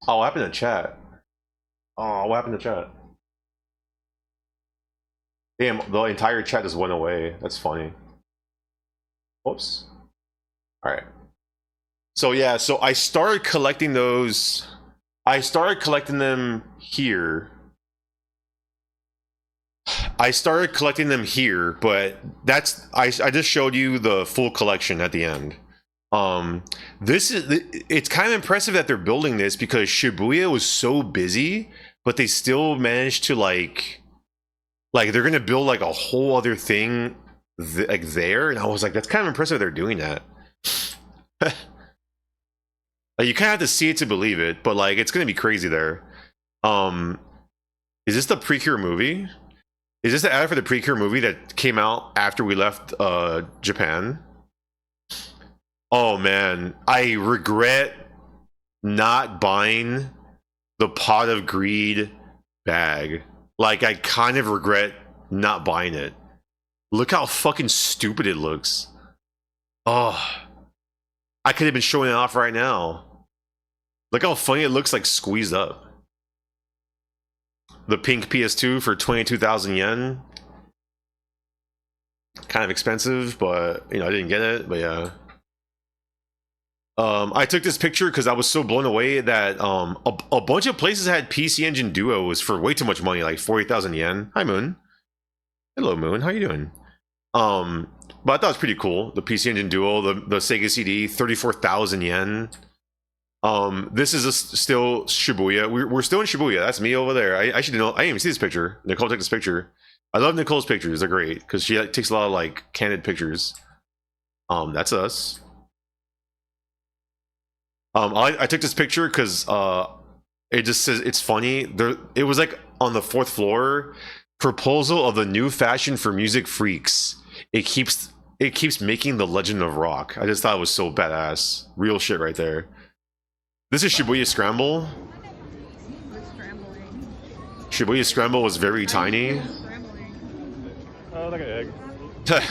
Oh, what happened to chat? Oh, what happened to chat? Damn, the entire chat just went away. That's funny. Whoops. Alright. So yeah, so I started collecting those. I started collecting them here. But that's I just showed you the full collection at the end. It's kind of impressive that they're building this because Shibuya was so busy, but they still managed to like they're gonna build like a whole other thing like there, and I was like, that's kind of impressive they're doing that. Like, you kind of have to see it to believe it, but like it's gonna be crazy there. Is this the Precure movie? Is this the ad for the Precure movie that came out after we left Japan? Oh man, I regret not buying the Pot of Greed bag. Like, I kind of regret not buying it. Look how fucking stupid it looks. Oh, I could have been showing it off right now. Look how funny it looks, like squeezed up. The pink PS2 for 22,000 yen. Kind of expensive, but you know, I didn't get it, but yeah. I took this picture because I was so blown away that a bunch of places had PC Engine Duos for way too much money, like 40,000 yen. Hi Moon. Hello Moon, how you doing? But I thought it was pretty cool. The PC Engine Duo, the Sega CD, 34,000 yen. This is still Shibuya. We're still in Shibuya. That's me over there. I should know. I didn't even see this picture. Nicole took this picture. I love Nicole's pictures. They're great because she takes a lot of like candid pictures. That's us. I took this picture because it just says it's funny. It was like on the 4th floor. Proposal of the new fashion for music freaks. It keeps making the Legend of Rock. I just thought it was so badass. Real shit right there. This is Shibuya Scramble. Shibuya Scramble was very tiny. Oh, like an egg.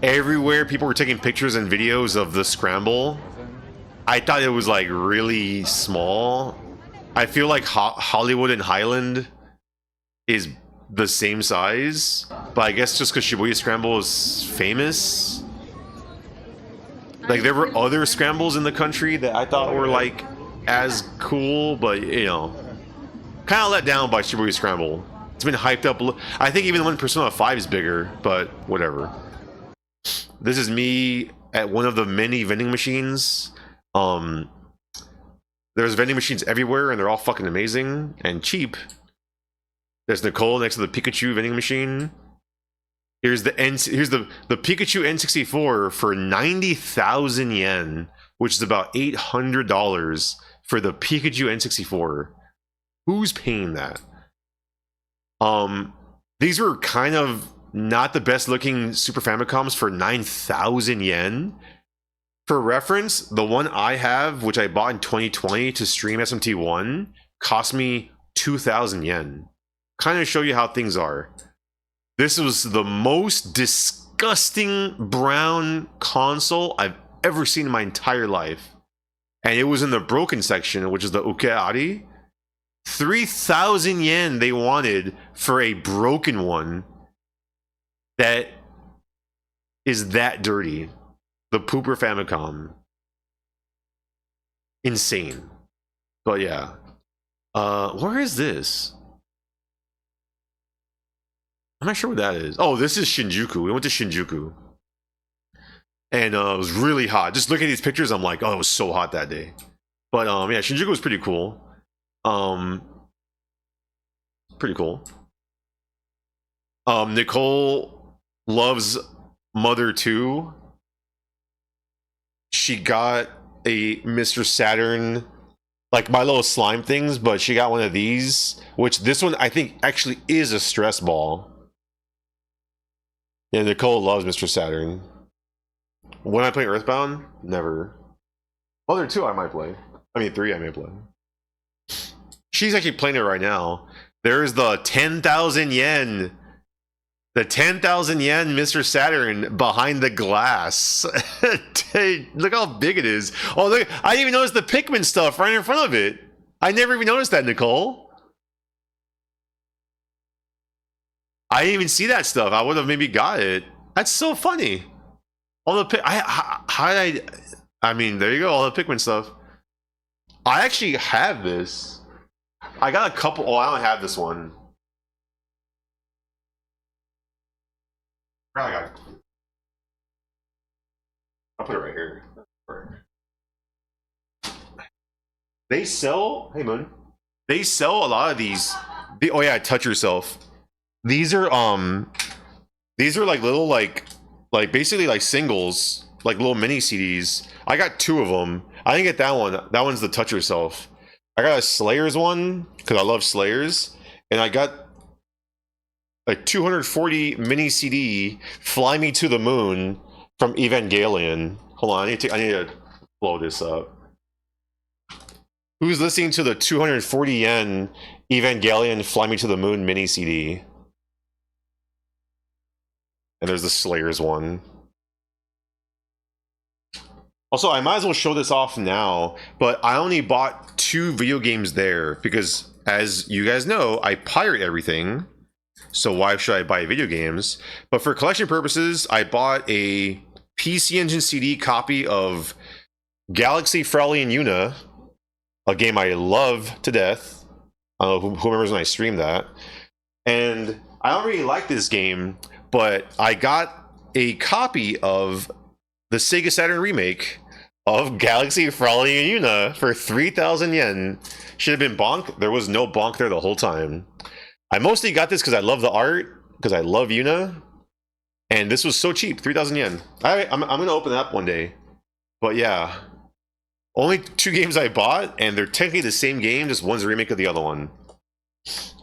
Everywhere people were taking pictures and videos of the Scramble. I thought it was like really small. I feel like Hollywood and Highland is the same size, but I guess just because Shibuya Scramble is famous. Like, there were other scrambles in the country that I thought were like as cool, but you know, kind of let down by Shibuya Scramble. It's been hyped up. I think even when Persona 5 is bigger, but whatever. This is me at one of the many vending machines. There's vending machines everywhere, and they're all fucking amazing and cheap. There's Nicole next to the Pikachu vending machine. Here's the Pikachu N64 for 90,000 yen, which is about $800 for the Pikachu N64. Who's paying that? These were kind of not the best looking Super Famicoms for 9,000 yen. For reference, the one I have, which I bought in 2020 to stream SMT1, cost me 2,000 yen. Kind of show you how things are. This was the most disgusting brown console I've ever seen in my entire life. And it was in the broken section, which is the Ukeari. 3,000 yen they wanted for a broken one that is that dirty. The Pooper Famicom. Insane. But yeah. Where is this? I'm not sure what that is. Oh, this is Shinjuku. We went to Shinjuku. And it was really hot. Just looking at these pictures, I'm like, oh, it was so hot that day. But yeah, Shinjuku was pretty cool. Pretty cool. Nicole loves Mother 2. She got a Mr. Saturn, like my little slime things, but she got one of these, which this one I think actually is a stress ball. Yeah, Nicole loves Mr. Saturn. When I play Earthbound, never. Mother 2 I might play. I mean 3 I may play. She's actually playing it right now. There's the 10,000 yen The 10,000 yen Mr. Saturn behind the glass. Dude, look how big it is. Oh, look. I didn't even notice the Pikmin stuff right in front of it. I never even noticed that, Nicole. I didn't even see that stuff. I would have maybe got it. That's so funny. All the how did I mean, there you go. All the Pikmin stuff. I actually have this. I got a couple. Oh, I don't have this one. I got it. I'll put it right here. They sell. Hey, Moon. They sell a lot of these. Oh yeah, touch yourself. These are like little like basically like singles, like little mini CDs. I got 2 of them. I didn't get that one. That one's the touch yourself. I got a Slayers one because I love Slayers, and I got a 240 mini CD, "Fly Me to the Moon" from Evangelion. Hold on, I need to blow this up. Who's listening to the 240 yen Evangelion "Fly Me to the Moon" mini CD? And there's the Slayers one. Also, I might as well show this off now, but I only bought 2 video games there because, as you guys know, I pirate everything. So why should I buy video games? But for collection purposes, I bought a PC Engine CD copy of Galaxy Frelly and Yuna, a game I love to death. I don't know who remembers when I streamed that. And I don't really like this game, but I got a copy of the Sega Saturn remake of Galaxy Frelly and Yuna for 3,000 yen. Should have been bonk. There was no bonk there the whole time. I mostly got this because I love the art, because I love Yuna, and this was so cheap, 3,000 yen. I'm going to open it up one day. But yeah, only 2 games I bought, and they're technically the same game, just one's a remake of the other one.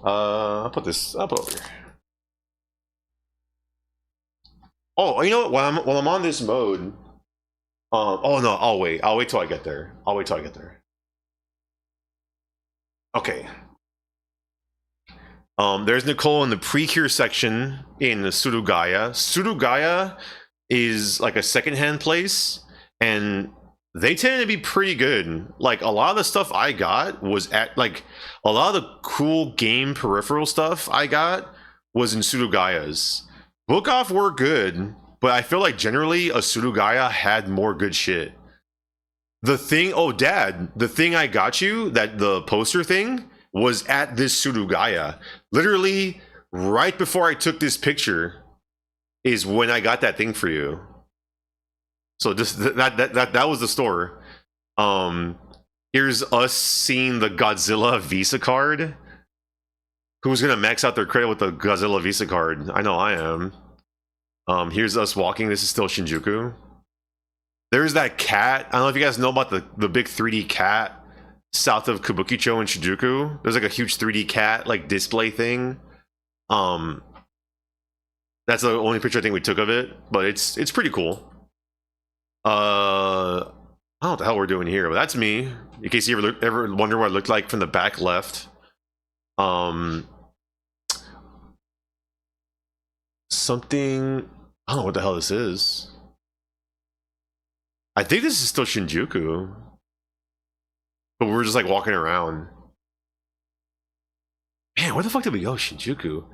I'll put it over here. Oh, you know what? While I'm on this mode, oh no, I'll wait till I get there. Okay. There's Nicole in the Precure section in Surugaya. Surugaya is like a secondhand place, and they tend to be pretty good. Like, a lot of the stuff I got was at, like, a lot of the cool game peripheral stuff I got was in Surugaya's. Book Off were good, but I feel like generally a Surugaya had more good shit. The thing, oh Dad, the thing I got you, that the poster thing, was at this Surugaya. Literally, right before I took this picture is when I got that thing for you. So just that was the store. Here's us seeing the Godzilla Visa card. Who's gonna max out their credit with the Godzilla Visa card? I know I am. Here's us walking. This is still Shinjuku. There's that cat. I don't know if you guys know about the big 3D cat south of Kabukicho in Shinjuku. There's like a huge 3D cat like display thing. That's the only picture I think we took of it, but it's pretty cool. I don't know what the hell we're doing here, but that's me. In case you ever wonder what I looked like from the back left. Something, I don't know what the hell this is. I think this is still Shinjuku, but we're just like walking around. Man, where the fuck did we go, Shinjuku?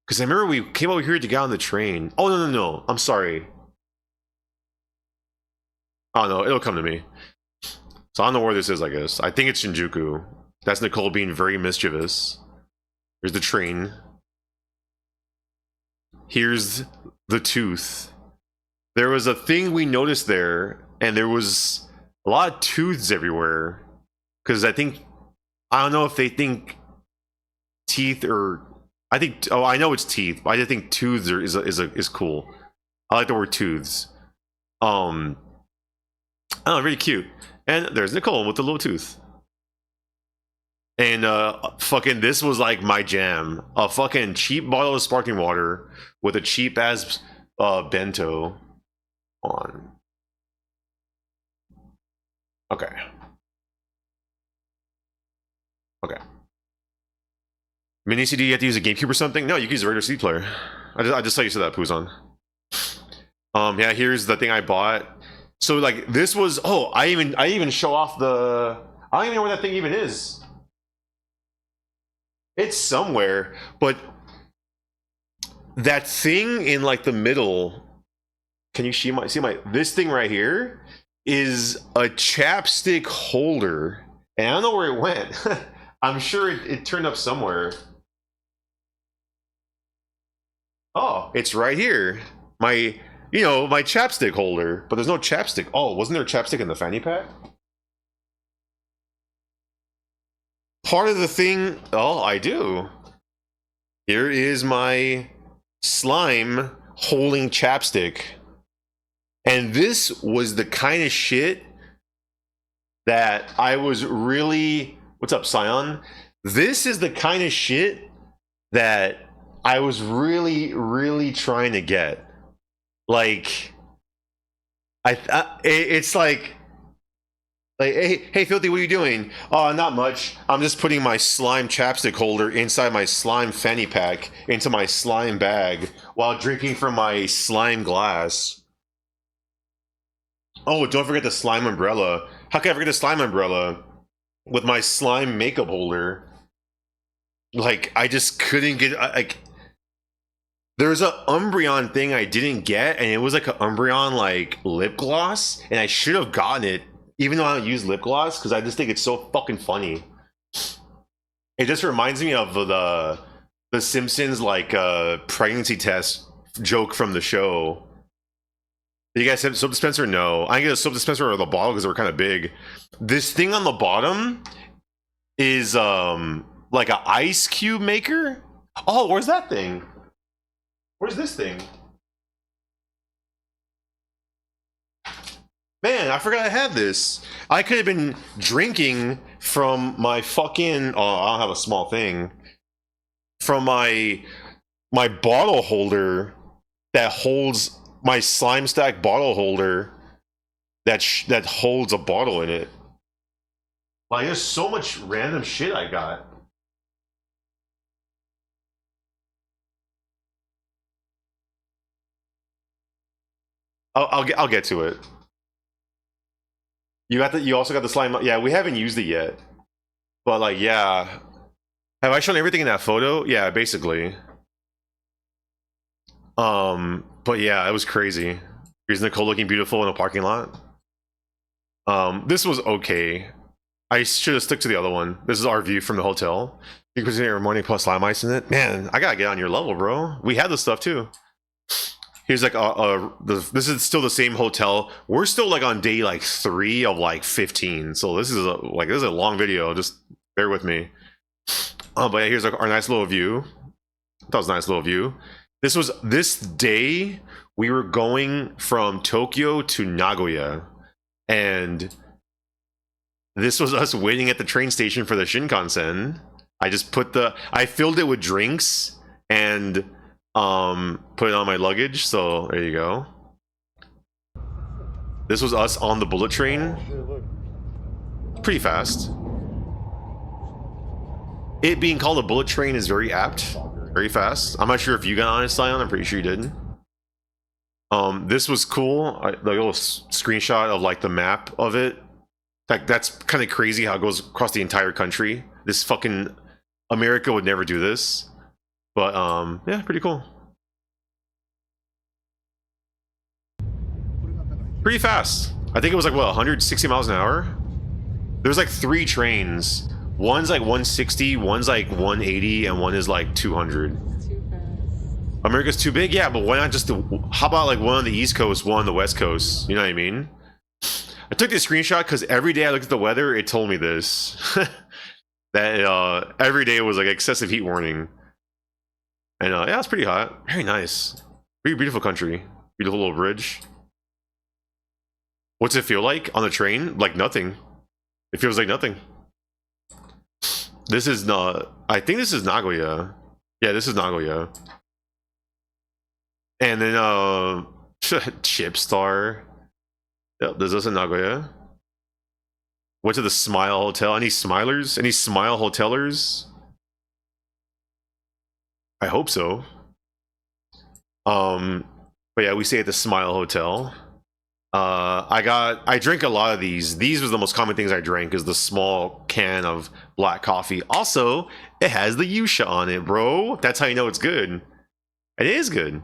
Because I remember we came over here to get on the train. Oh, no. I'm sorry. Oh, no, it'll come to me. So I don't know where this is, I guess. I think it's Shinjuku. That's Nicole being very mischievous. Here's the train. Here's the tooth. There was a thing we noticed there, and there was a lot of tooths everywhere. Because I don't know if they think teeth or... I know it's teeth, but I just think tooths is cool. I like the word tooths. Oh, really cute. And there's Nicole with the little tooth. And fucking this was like my jam. A fucking cheap bottle of sparkling water with a cheap ass bento on. Okay. Mini CD, you have to use a GameCube or something? No, you can use a regular CD player. I just saw you said that, Puzon. Yeah, here's the thing I bought. So like this was, oh, I even show off the, I don't even know where that thing even is. It's somewhere, but that thing in like the middle, can you see my this thing right here is a chapstick holder, and I don't know where it went. I'm sure it turned up somewhere. Oh, it's right here. My, you know, my chapstick holder, but there's no chapstick. Oh, wasn't there chapstick in the fanny pack? Part of the thing, oh, I do. Here is my slime holding chapstick. And this was the kind of shit that I was really, what's up, Scion? This is the kind of shit that I was really trying to get. Like, it's like, hey, Filthy, what are you doing? Oh, not much. I'm just putting my slime chapstick holder inside my slime fanny pack into my slime bag while drinking from my slime glass. Oh, don't forget the slime umbrella. How can I forget the slime umbrella with my slime makeup holder? Like, I just couldn't get, like, there's a Umbreon thing I didn't get, and it was like an Umbreon like lip gloss, and I should have gotten it, even though I don't use lip gloss, because I just think it's so fucking funny. It just reminds me of the Simpsons like pregnancy test joke from the show. Did you guys have soap dispenser? No, I get a soap dispenser or the bottle because they were kind of big. This thing on the bottom is like an ice cube maker. Oh, where's that thing? Where's this thing? Man, I forgot I had this. I could have been drinking from my fucking, oh, I don't have a small thing. From my bottle holder that holds my slime stack bottle holder that holds a bottle in it. Like, there's so much random shit I got. I'll get to it. You also got the slime. Yeah, we haven't used it yet. But like, yeah. Have I shown everything in that photo? Yeah, basically. But yeah, it was crazy. Here's Nicole looking beautiful in a parking lot. This was okay. I should have stuck to the other one. This is our view from the hotel. Because your morning plus slime ice in it. Man, I gotta get on your level, bro. We had this stuff too. Here's like this is still the same hotel. We're still like on day like 3 of like 15. So this is a long video. Just bear with me. But yeah, here's like our nice little view. That was a nice little view. This day we were going from Tokyo to Nagoya, and this was us waiting at the train station for the Shinkansen. I filled it with drinks and put it on my luggage, so there you go. This was us on the bullet train. Pretty fast. It being called a bullet train is very apt. Very fast. I'm not sure if you got on it, Scion. I'm pretty sure you didn't. This was cool. The little screenshot of like the map of it. Like, that's kind of crazy how it goes across the entire country. This fucking America would never do this. But yeah, pretty cool. Pretty fast. I think it was like, what, 160 miles an hour? There's like 3 trains. One's like 160, one's like 180, and one is like 200. Too fast. America's too big? Yeah, but why not just how about like one on the East Coast, one on the West Coast? You know what I mean? I took this screenshot because every day I looked at the weather, it told me this. That every day was like excessive heat warning. And yeah, it's pretty hot. Very nice. Very beautiful country. Beautiful little bridge. What's it feel like on the train? Like nothing. It feels like nothing. This is not, I think this is Nagoya. Yeah, this is Nagoya. And then Chipstar. Yep, there's us in Nagoya. Went to the Smile Hotel. Any smilers? Any Smile Hotelers? I hope so. But yeah, we stay at the Smile Hotel. I drink a lot of these. These was the most common things I drank, is the small can of black coffee. Also, it has the Yusha on it, bro. That's how you know it's good. It is good.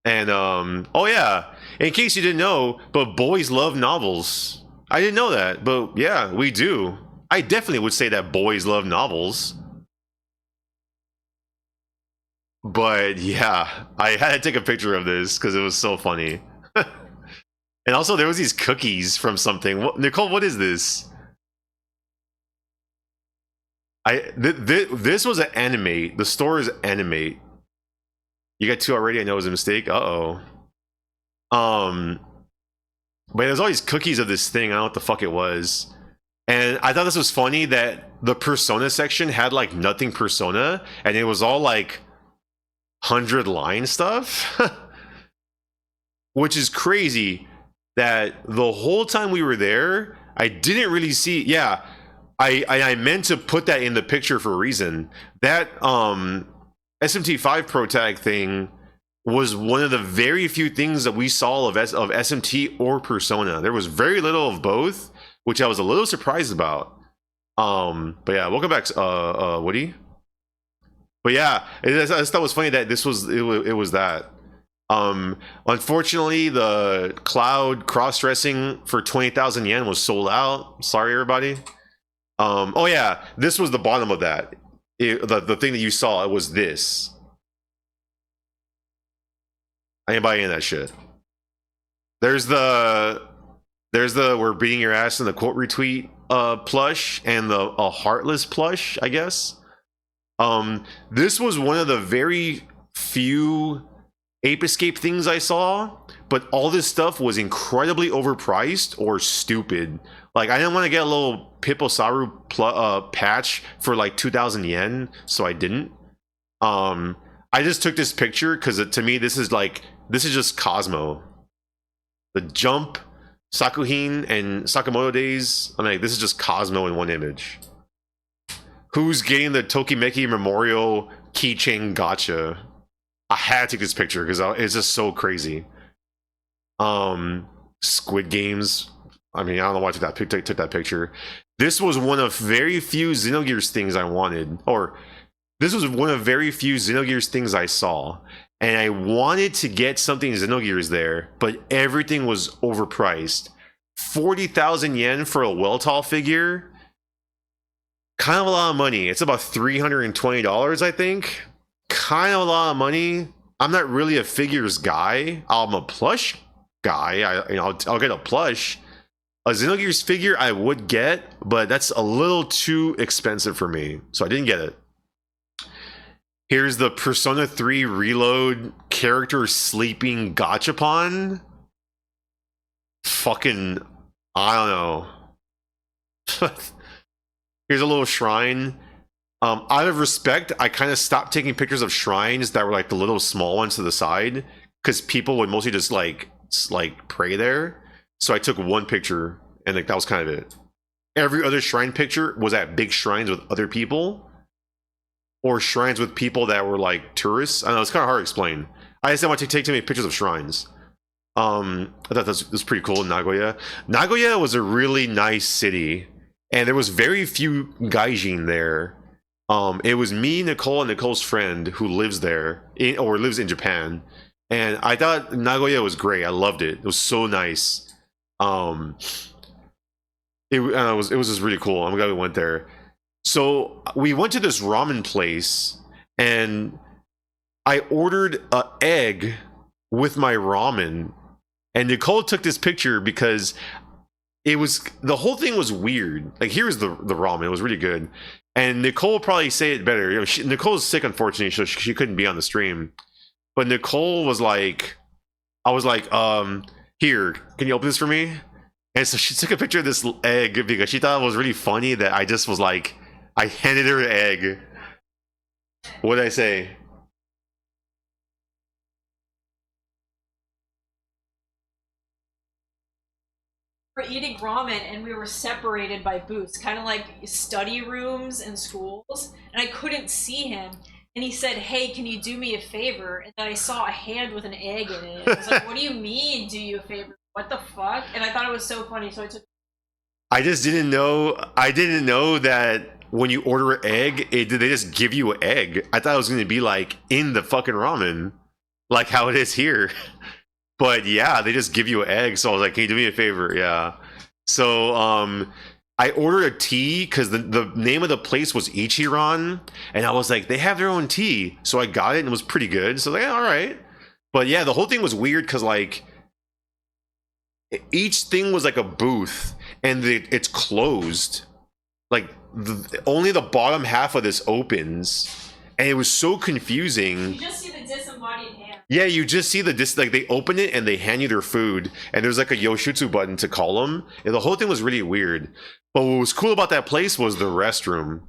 And oh yeah, in case you didn't know, but boys love novels. I didn't know that, but yeah, we do. I definitely would say that boys love novels. But yeah, I had to take a picture of this because it was so funny. And also, there was these cookies from something. Nicole, what is this? This was an Animate. The store is Animate. You got two already. I know it was a mistake. Uh-oh. But there's all these cookies of this thing. I don't know what the fuck it was. And I thought this was funny that the Persona section had like nothing Persona, and it was all like 100-line stuff. Which is crazy that the whole time we were there, I didn't really see. Yeah, I meant to put that in the picture for a reason. That SMT5 Pro Tag thing was one of the very few things that we saw of SMT or Persona. There was very little of both, which I was a little surprised about. But yeah, welcome back, Woody. But yeah, I just thought it was funny that this was it was that. Unfortunately, the Cloud cross-dressing for 20,000 yen was sold out. Sorry, everybody. Oh yeah, this was the bottom of that. The thing that you saw, it was this. I ain't buying that shit. There's the we're beating your ass in the quote retweet plush, and the a heartless plush, I guess. This was one of the very few Ape Escape things I saw, but all this stuff was incredibly overpriced or stupid. Like, I didn't want to get a little Pipposaru patch for like 2,000 yen, so I didn't. I just took this picture because to me this is just Cosmo. The Jump, Sakuhin, and Sakamoto days. I'm like, this is just Cosmo in one image. Who's getting the Tokimeki Memorial keychain gotcha? I had to take this picture because it's just so crazy. Squid Games. I mean, I don't know why I took that picture. This was one of very few Xenogears things I wanted, or this was one of very few Xenogears things I saw, and I wanted to get something Xenogears there, but everything was overpriced. 40,000 yen for a Weltall figure. Kind of a lot of money. It's about $320, I think. Kind of a lot of money. I'm not really a figures guy. I'm a plush guy. I'll get a plush. A Xenogears figure I would get, but that's a little too expensive for me, so I didn't get it. Here's the Persona 3 Reload character sleeping gachapon. Fucking, I don't know. Here's a little shrine. Out of respect, I kind of stopped taking pictures of shrines that were like the little small ones to the side, because people would mostly just like pray there. So I took one picture, and like that was kind of it. Every other shrine picture was at big shrines with other people, or shrines with people that were like tourists. I don't know, it's kind of hard to explain. I just didn't want to take too many pictures of shrines. I thought that was pretty cool in Nagoya. Nagoya was a really nice city, and there was very few gaijin there. It was me, Nicole, and Nicole's friend who lives there, or lives in Japan. And I thought Nagoya was great. I loved it. It was so nice. It was just really cool. I'm glad we went there. So we went to this ramen place, and I ordered an egg with my ramen. And Nicole took this picture because the whole thing was weird. Like, here's the ramen. It was really good. And Nicole will probably say it better. Nicole's sick, unfortunately, so she couldn't be on the stream. But Nicole was like, I was like, here, can you open this for me? And so she took a picture of this egg because she thought it was really funny that I just was like, I handed her an egg. What did I say? We're eating ramen and we were separated by booths, kind of like study rooms in schools, and I couldn't see him. and he said, "Hey, can you do me a favor?" And then I saw a hand with an egg in it. I was like, "What do you mean, do you a favor? What the fuck?" And I thought it was so funny, so I took. I just didn't know. I didn't know that when you order an egg, they just give you an egg. I thought it was going to be like in the fucking ramen, like how it is here. But yeah, they just give you an egg. So I was like, "Can you do me a favor?" Yeah. So I ordered a tea because the name of the place was Ichiran, and I was like, they have their own tea. So I got it and it was pretty good. So like, yeah, all right. But yeah, the whole thing was weird because like each thing was like a booth, and it's closed. Like only the bottom half of this opens, and it was so confusing. You just see the disembodied hand. Yeah, you just see like they open it and they hand you their food, and there's like a Yoshitsu button to call them. And the whole thing was really weird. But what was cool about that place was the restroom.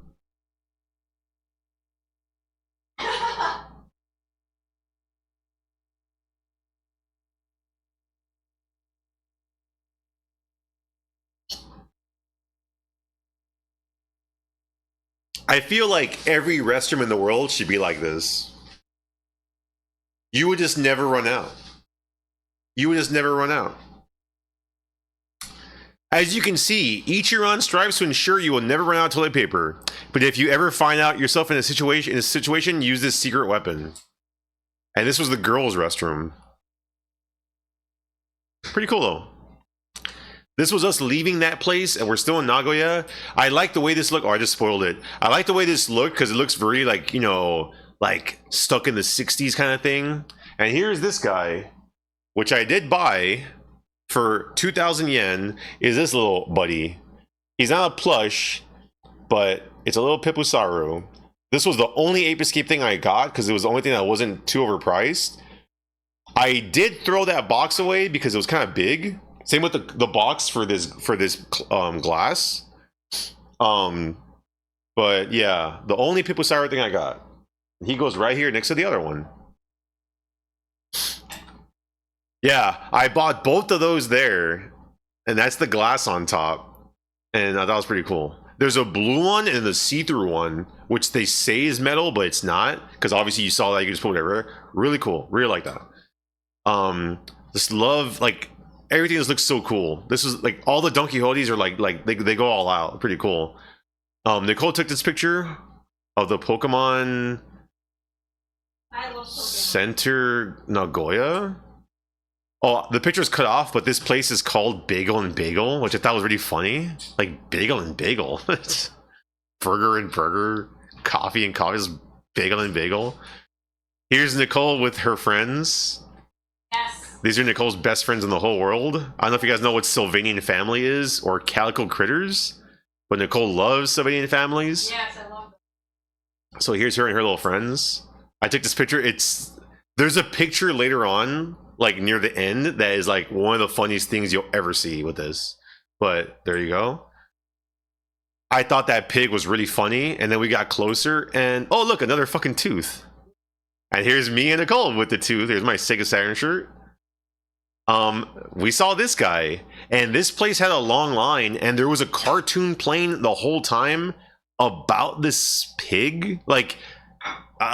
I feel like every restroom in the world should be like this. You would just never run out. You would just never run out. As you can see, Ichiran strives to ensure you will never run out of toilet paper. But if you ever find out yourself in a situation, use this secret weapon. And this was the girls' restroom. Pretty cool though. This was us leaving that place, and we're still in Nagoya. I like the way this looked. Oh, I just spoiled it. I like the way this looked because it looks very like, you know, like stuck in the 60s kind of thing. And here's this guy, which I did buy for 2,000 yen, is this little buddy. He's not a plush, but it's a little Pippusaru. This was the only Ape Escape thing I got because it was the only thing that wasn't too overpriced. I did throw that box away because it was kind of big. Same with the box for this glass. But yeah, the only Pippusaru thing I got. He goes right here next to the other one. Yeah, I bought both of those there, and that's the glass on top, and I thought it was pretty cool. There's a blue one and a see-through one, which they say is metal, but it's not, because obviously you saw that you can just put whatever. Really cool, really like that. Just love, like, everything just looks so cool. This is like all the Don Quixotes are like they go all out. Pretty cool. Nicole took this picture of the Pokemon Center Nagoya. Oh, the picture's cut off, but this place is called Bagel and Bagel, which I thought was really funny. Like Bagel and Bagel. Burger and burger, coffee and coffee, is Bagel and Bagel. Here's Nicole with her friends. Yes. These are Nicole's best friends in the whole world. I don't know if you guys know what Sylvanian family is or Calico Critters, but Nicole loves Sylvanian families. Yes, I love it. So here's her and her little friends. I took this picture. There's a picture later on, like near the end, that is like one of the funniest things you'll ever see with this. But there you go. I thought that pig was really funny, and then we got closer, and oh look, another fucking tooth. And here's me and Nicole with the tooth. Here's my Sega Saturn shirt. We saw this guy, and this place had a long line, and there was a cartoon playing the whole time about this pig. Like,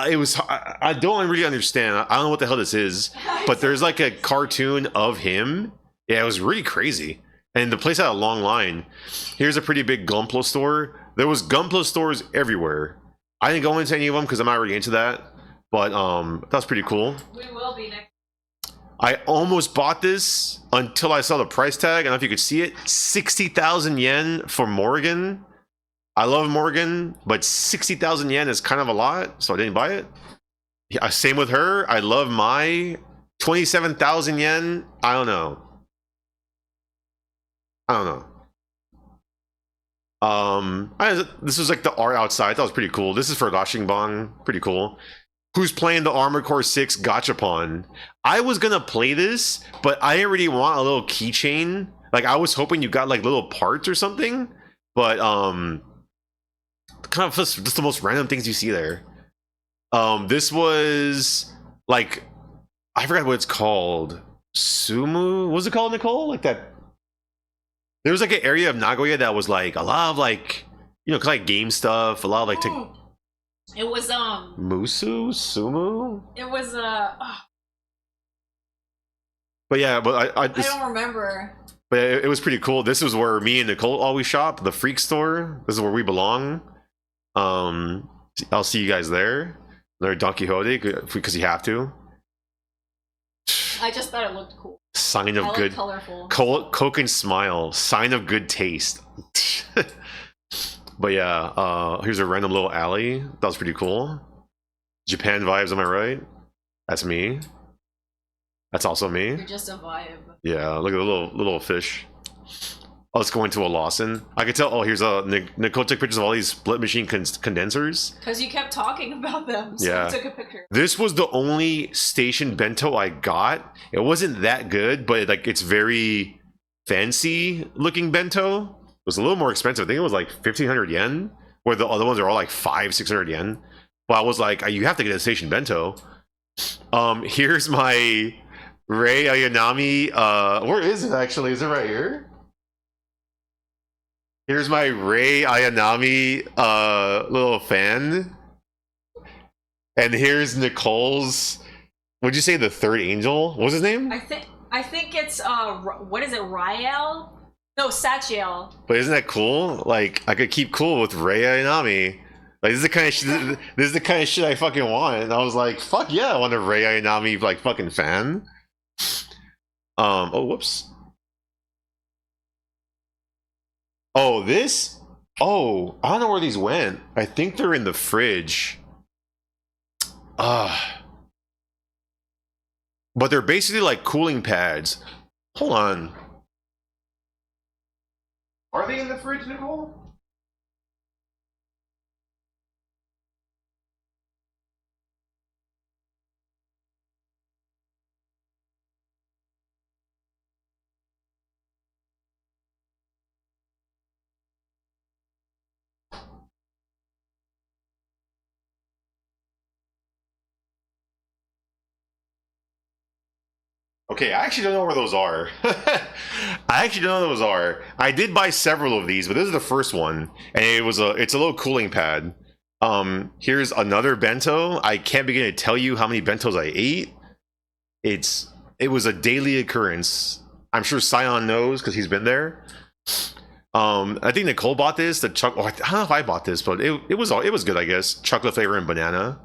it was, I don't really understand. I don't know what the hell this is, but there's like a cartoon of him. Yeah, it was really crazy. And the place had a long line. Here's a pretty big Gunpla store. There was Gunpla stores everywhere. I didn't go into any of them because I'm not really into that. But that's pretty cool. We will be next. I almost bought this until I saw the price tag. I don't know if you could see it. 60,000 yen for Morgan. I love Morgan, but 60,000 yen is kind of a lot, so I didn't buy it. Yeah, same with her. I love my 27,000 yen. I don't know. This was like the art outside. That was pretty cool. This is for Rashingbang. Pretty cool. Who's playing the Armored Core 6 Gachapon? I was gonna play this, but I didn't really want a little keychain. Like, I was hoping you got like little parts or something, but kind of just the most random things you see there. This was like, I forgot what it's called. Sumu? What's it called, Nicole? Like that. There was like an area of Nagoya that was like a lot of like, you know, like game stuff, a lot of like It was Musu? Sumu? It was But yeah, but I don't remember. But it was pretty cool. This is where me and Nicole always shop, the Freak Store. This is where we belong. I'll see you guys there. They're Don Quixote because you have to. I just thought it looked cool. Sign of good, colorful. Coke and smile. Sign of good taste. But yeah, here's a random little alley. That was pretty cool. Japan vibes, am I right? That's me. That's also me. You're just a vibe. Yeah, look at the little fish. Oh, it's going to a Lawson. I could tell. Oh, here's Nicole took pictures of all these split machine condensers. Because you kept talking about them, so Yeah. I took a picture. This was the only station bento I got. It wasn't that good, but like it's very fancy looking bento. It was a little more expensive. I think it was like 1,500 yen, where the other ones are all like 500-600 yen. But I was like, you have to get a station bento. Here's my Rei Ayanami. Where is it actually? Is it right here? Here's my Rei Ayanami little fan. And here's Nicole's. Would you say the third angel? What was his name? I think it's what is it, Rael? No, Sachiel. But isn't that cool? Like I could keep cool with Rei Ayanami. Like this is the kind of shit. This is the kind of shit I fucking want. And I was like, fuck yeah, I want a Rei Ayanami like fucking fan. Oh whoops. Oh, this? Oh, I don't know where these went. I think they're in the fridge. But they're basically like cooling pads. Hold on. Are they in the fridge, Nicole? Okay, I actually don't know where those are. I actually don't know where those are. I did buy several of these, but this is the first one, and it's a little cooling pad. Here's another bento. I can't begin to tell you how many bentos I ate. It was a daily occurrence. I'm sure Sion knows because he's been there. I think Nicole bought this. I don't know if I bought this, but it was good, I guess. Chocolate flavor and banana.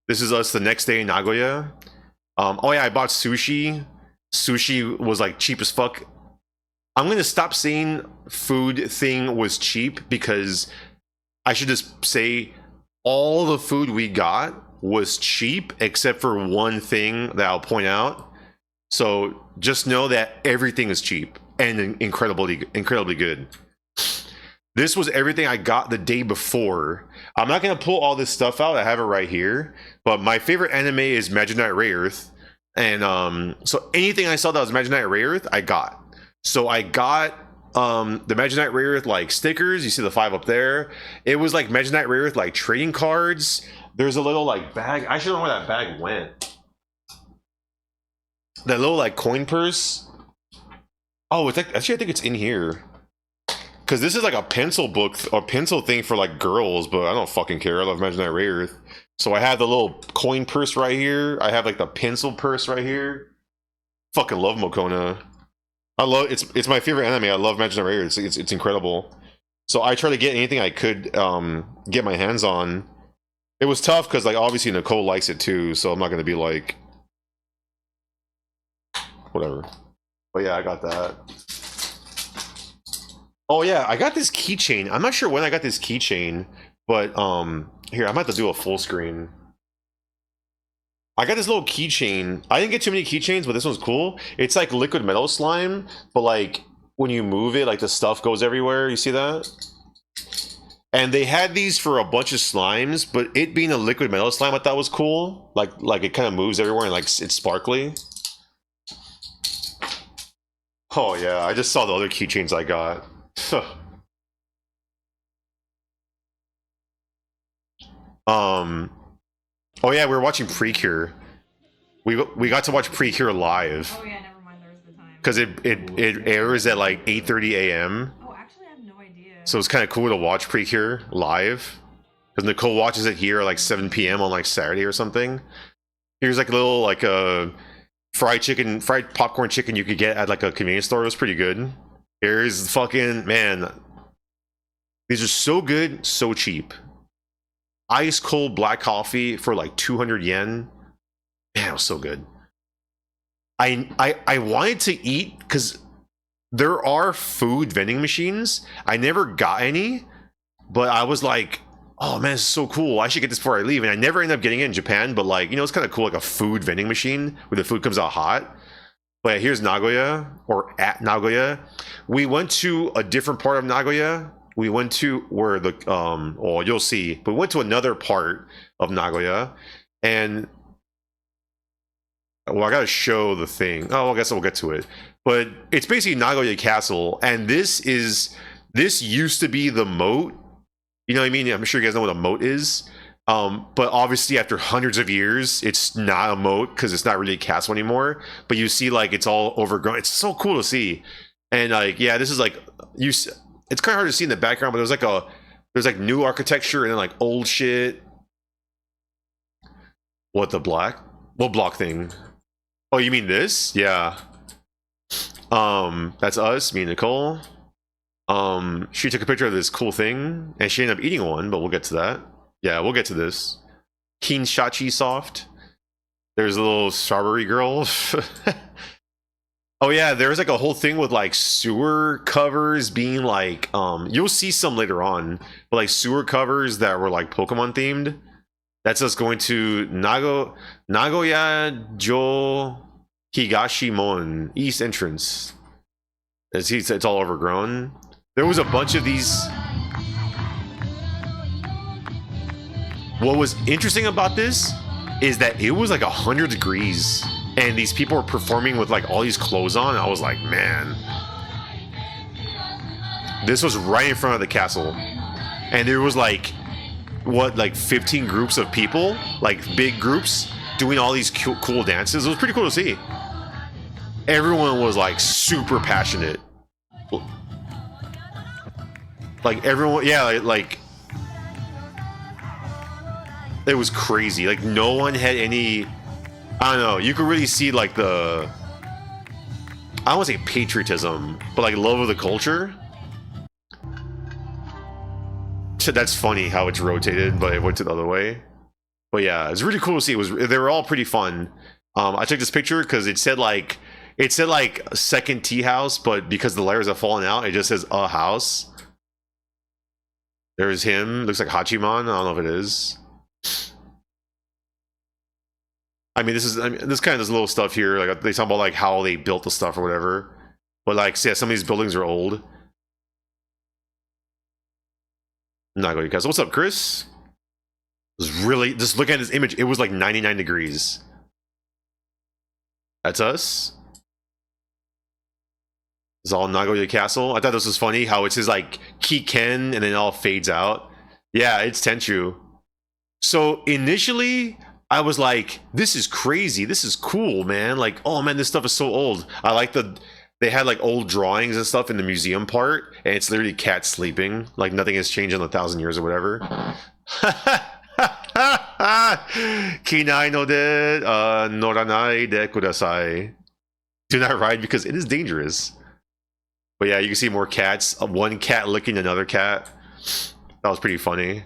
This is us the next day in Nagoya. Oh yeah, I bought sushi. Sushi was like cheap as fuck. I'm gonna stop saying food thing was cheap because I should just say all the food we got was cheap except for one thing that I'll point out. So just know that everything is cheap and incredibly good. This was everything I got the day before. I'm not gonna pull all this stuff out. I have it right here. But my favorite anime is Magic Knight Ray Earth. And so anything I saw that was Magic Knight Ray Earth, I got. So I got the Magic Knight Ray Earth like stickers. You see the 5 up there. It was like Magic Knight Ray Earth like trading cards. There's a little like bag. I should know where that bag went. That little like coin purse. Oh, it's like, actually I think it's in here. Cause this is like a pencil book or pencil thing for like girls, but I don't fucking care. I love Magic Knight Ray Earth. So I have the little coin purse right here. I have like the pencil purse right here. Fucking love Mokona. I love it's my favorite anime. I love Magic Knight Ray Earth. It's incredible. So I try to get anything I could get my hands on. It was tough because like obviously Nicole likes it too, so I'm not gonna be like whatever. But yeah, I got that. Oh yeah, I got this keychain. I'm not sure when I got this keychain, but here, I'm about to do a full screen. I got this little keychain. I didn't get too many keychains, but this one's cool. It's like liquid metal slime, but like when you move it, like the stuff goes everywhere. You see that? And they had these for a bunch of slimes, but it being a liquid metal slime, I thought was cool. Like it kind of moves everywhere and like it's sparkly. Oh yeah, I just saw the other keychains I got. Oh yeah, we were watching Precure. We got to watch Precure live. Oh yeah, never mind. There's the time. Because it airs at like 8:30 a.m. Oh, actually, I have no idea. So it's kind of cool to watch Precure live. because Nicole watches it here at like 7 p.m. on like Saturday or something. Here's like a little like a fried popcorn chicken you could get at like a convenience store. It was pretty good. Here's fucking, man, these are so good, so cheap. Ice cold black coffee for like 200 yen. Man, it was so good. I wanted to eat because there are food vending machines. I never got any, but I was like, oh man, this is so cool. I should get this before I leave. And I never ended up getting it in Japan, but like, you know, it's kind of cool, like a food vending machine where the food comes out hot. But yeah, here's Nagoya, or at Nagoya. We went to a different part of Nagoya. We went to where the, oh, you'll see, but we went to another part of Nagoya, and well, I gotta show the thing. Oh, I guess we'll get to it. But it's basically Nagoya Castle, and this used to be the moat. You know what I mean? I'm sure you guys know what a moat is. But obviously after hundreds of years, it's not a moat because it's not really a castle anymore. But you see, like, it's all overgrown. It's so cool to see. And like, yeah, this is like, it's kind of hard to see in the background, but there's like new architecture and then like old shit. What block thing? Oh, you mean this? Yeah. That's us, me and Nicole. She took a picture of this cool thing and she ended up eating one, but we'll get to that. Yeah, we'll get to this. Kinshachi soft. There's a little strawberry girl. Oh yeah, there's like a whole thing with like sewer covers being like, you'll see some later on, but like sewer covers that were like Pokemon themed. That's us going to Nagoya Jo Higashimon East entrance. It's all overgrown. There was a bunch of these. What was interesting about this is that it was like 100 degrees and these people were performing with like all these clothes on. I was like, man, this was right in front of the castle, and there was like, what, like 15 groups of people, like big groups, doing all these cool dances. It was pretty cool to see. Everyone was like super passionate. Like everyone, yeah, like it was crazy. Like no one had any, I don't know, you could really see like the, I don't want to say patriotism, but like love of the culture. That's funny how it's rotated, but it went to the other way. But yeah, it's really cool to see. They were all pretty fun. I took this picture because it said like second tea house, but because the layers have fallen out, it just says a house. There's him. Looks like Hachiman. I don't know if it is. I mean, this kind of this little stuff here. Like they talk about like how they built the stuff or whatever. But like, yeah, some of these buildings are old. Nagoya Castle. What's up, Chris? It was really, just look at this image. It was like 99 degrees. That's us. It's all Nagoya Castle. I thought this was funny how it says like Kiken and then it all fades out. Yeah, it's Tenchu. So initially I was like, this is crazy. This is cool, man. Like, oh man, this stuff is so old. I like they had like old drawings and stuff in the museum part, and it's literally cats sleeping. Like nothing has changed in 1,000 years or whatever. Kinai no de noranai de kudasai. Do not ride because it is dangerous. But yeah, you can see more cats. One cat licking another cat. That was pretty funny.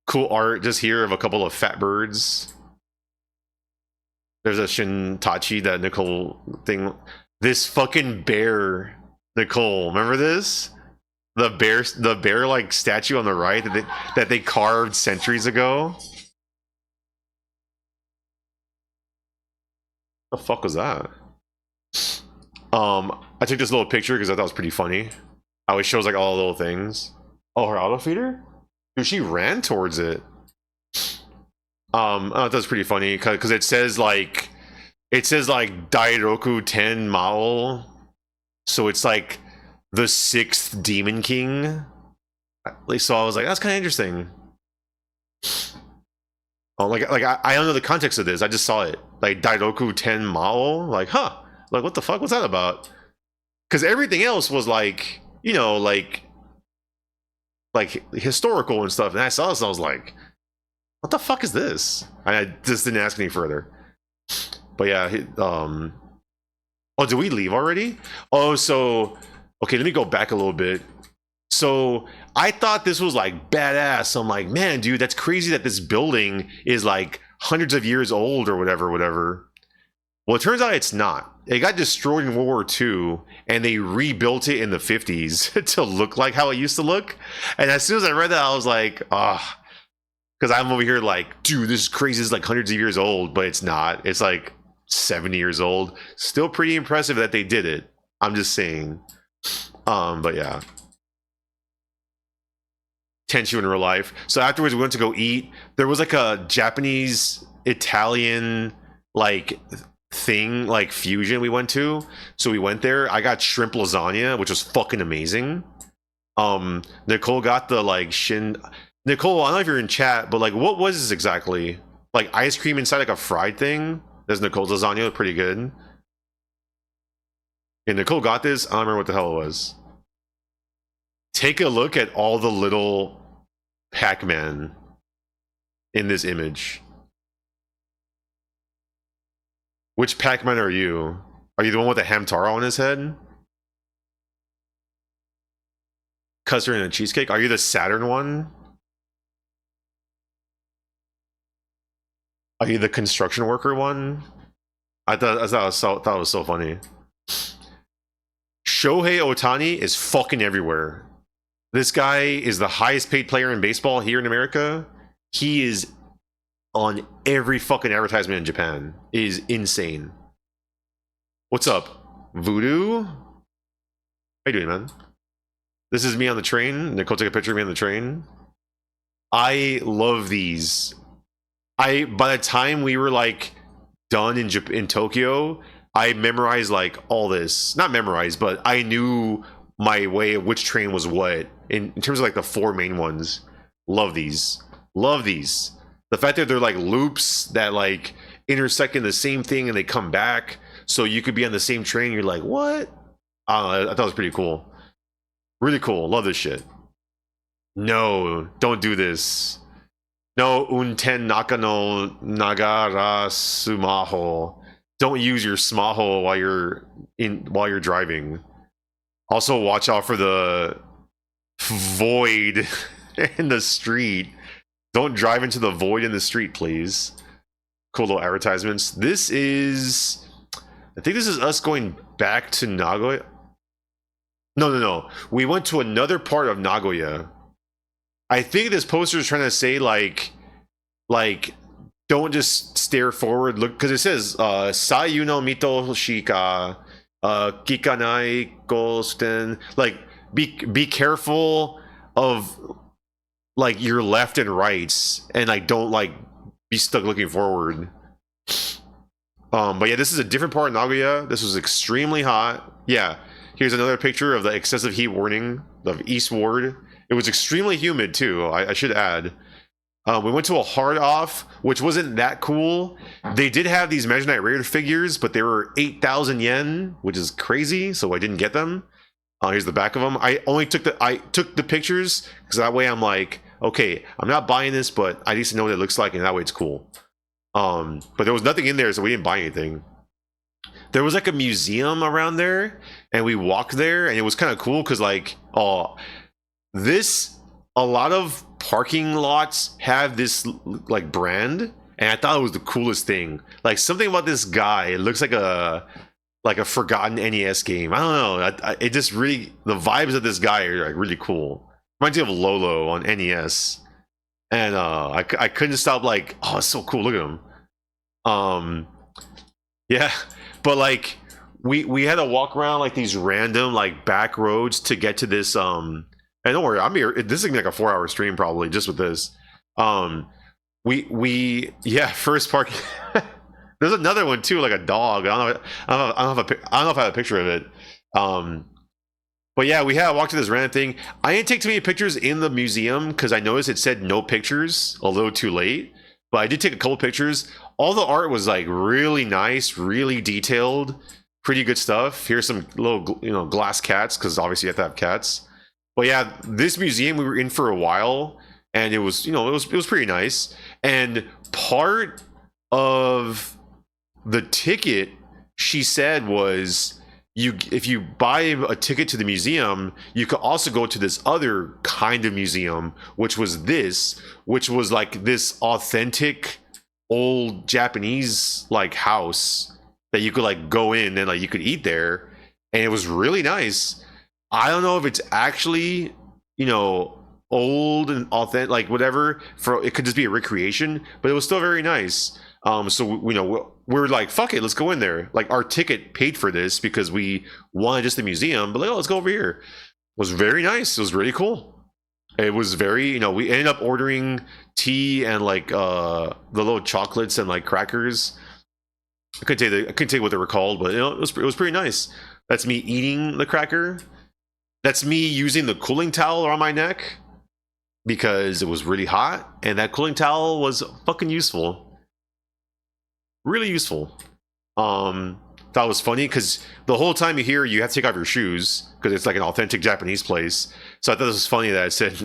Cool art just here of a couple of fat birds. There's a Shintachi, that Nicole thing. This fucking bear, Nicole, remember this? The bear like statue on the right that they carved centuries ago. The fuck was that? I took this little picture because I thought it was pretty funny. How it shows like all the little things. Oh, her auto feeder? Dude, she ran towards it. That's pretty funny because it says like Dairoku Ten Mao, so it's like the 6th Demon King. So I was like, that's kind of interesting. Oh, like I don't know the context of this. I just saw it like Dairoku Ten Mao. Like, huh? Like, what the fuck was that about? Because everything else was like, you know, like like historical and stuff. And I saw this, and I was like, "What the fuck is this?" And I just didn't ask any further. But yeah, oh, did we leave already? Oh, so okay, let me go back a little bit. So I thought this was like badass. I'm like, man, dude, that's crazy that this building is like hundreds of years old or whatever. Well, it turns out it's not. It got destroyed in World War II, and they rebuilt it in the 50s to look like how it used to look. And as soon as I read that, I was like, ah, because I'm over here like, dude, this is crazy. This is like hundreds of years old, but it's not. It's like 70 years old. Still pretty impressive that they did it. I'm just saying. But yeah. Tension in real life. So afterwards we went to go eat. There was like a Japanese Italian like thing, like fusion we went to. So we went there. I got shrimp lasagna, which was fucking amazing. Nicole got the like Nicole, I don't know if you're in chat, but like what was this exactly? Like ice cream inside like a fried thing? There's Nicole's lasagna, pretty good. And Nicole got this. I don't remember what the hell it was. Take a look at all the little Pac-Man in this image. Which Pac-Man are you? Are you the one with the Hamtaro on his head? Custard and a cheesecake? Are you the Saturn one? Are you the construction worker one? I thought it was so funny. Shohei Ohtani is fucking everywhere. This guy is the highest paid player in baseball here in America. He is on every fucking advertisement in Japan. It is insane. What's up, Voodoo? How you doing, man? This is me on the train. Nicole took a picture of me on the train. I love these. By the time we were like done in Tokyo, I memorized like all this. Not memorized, but I knew my way of which train was what in terms of like the 4 main ones. Love these. Love these. The fact that they're like loops that like intersect in the same thing and they come back, so you could be on the same train. You're like, what? I don't know, I thought it was pretty cool. Really cool. Love this shit. No, don't do this. No unten nakano nagara sumaho. Don't use your smaho while you're driving. Also, watch out for the void in the street. Don't drive into the void in the street, please. Cool little advertisements. This is... I think this is us going back to Nagoya. No. We went to another part of Nagoya. I think this poster is trying to say, like, don't just stare forward. Look, because it says, Sayu no mito shika... kikanai gosten, like be careful of like your left and rights, and like don't like be stuck looking forward. But yeah, this is a different part of Nagoya. This was extremely hot. Yeah, here's another picture of the excessive heat warning of East Ward. It was extremely humid too, I should add. We went to a hard off, which wasn't that cool. They did have these Imaginite Raider figures, but they were 8,000 yen, which is crazy, so I didn't get them. Here's the back of them. I took the pictures because that way I'm like, okay, I'm not buying this, but I need to know what it looks like, and that way it's cool. But there was nothing in there, so we didn't buy anything. There was like a museum around there, and we walked there, and it was kind of cool because like, a lot of parking lots have this like brand, and I thought it was the coolest thing. Like something about this guy, it looks like a forgotten NES game. I don't know. It just really, the vibes of this guy are like really cool. Reminds me of Lolo on NES, and I couldn't stop like, oh, it's so cool. Look at him. Yeah, but like we had to walk around like these random like back roads to get to this and don't worry, I'm here. This is gonna be like a 4-hour stream probably just with this. Yeah, first park. There's another one too, like a dog. I don't know if I have a picture of it. But yeah, we had to walk to this random thing. I didn't take too many pictures in the museum because I noticed it said no pictures a little too late. But I did take a couple pictures. All the art was like really nice, really detailed, pretty good stuff. Here's some little glass cats because obviously you have to have cats. But yeah, this museum we were in for a while, and it was, it was pretty nice. And part of the ticket, she said, was if you buy a ticket to the museum, you could also go to this other kind of museum, which was like this authentic old Japanese like house that you could like go in and like you could eat there, and it was really nice. I don't know if it's actually, old and authentic, like whatever. For it could just be a recreation, but it was still very nice. So we're like, fuck it, let's go in there. Like our ticket paid for this because we wanted just the museum, but like, oh, let's go over here. It was very nice. It was really cool. It was very, we ended up ordering tea and like the little chocolates and like crackers. I couldn't tell you what they were called, but it was pretty nice. That's me eating the cracker. That's me using the cooling towel around my neck because it was really hot, and that cooling towel was fucking useful. Really useful. That was funny because the whole time you're here, you have to take off your shoes because it's like an authentic Japanese place. So I thought this was funny that I said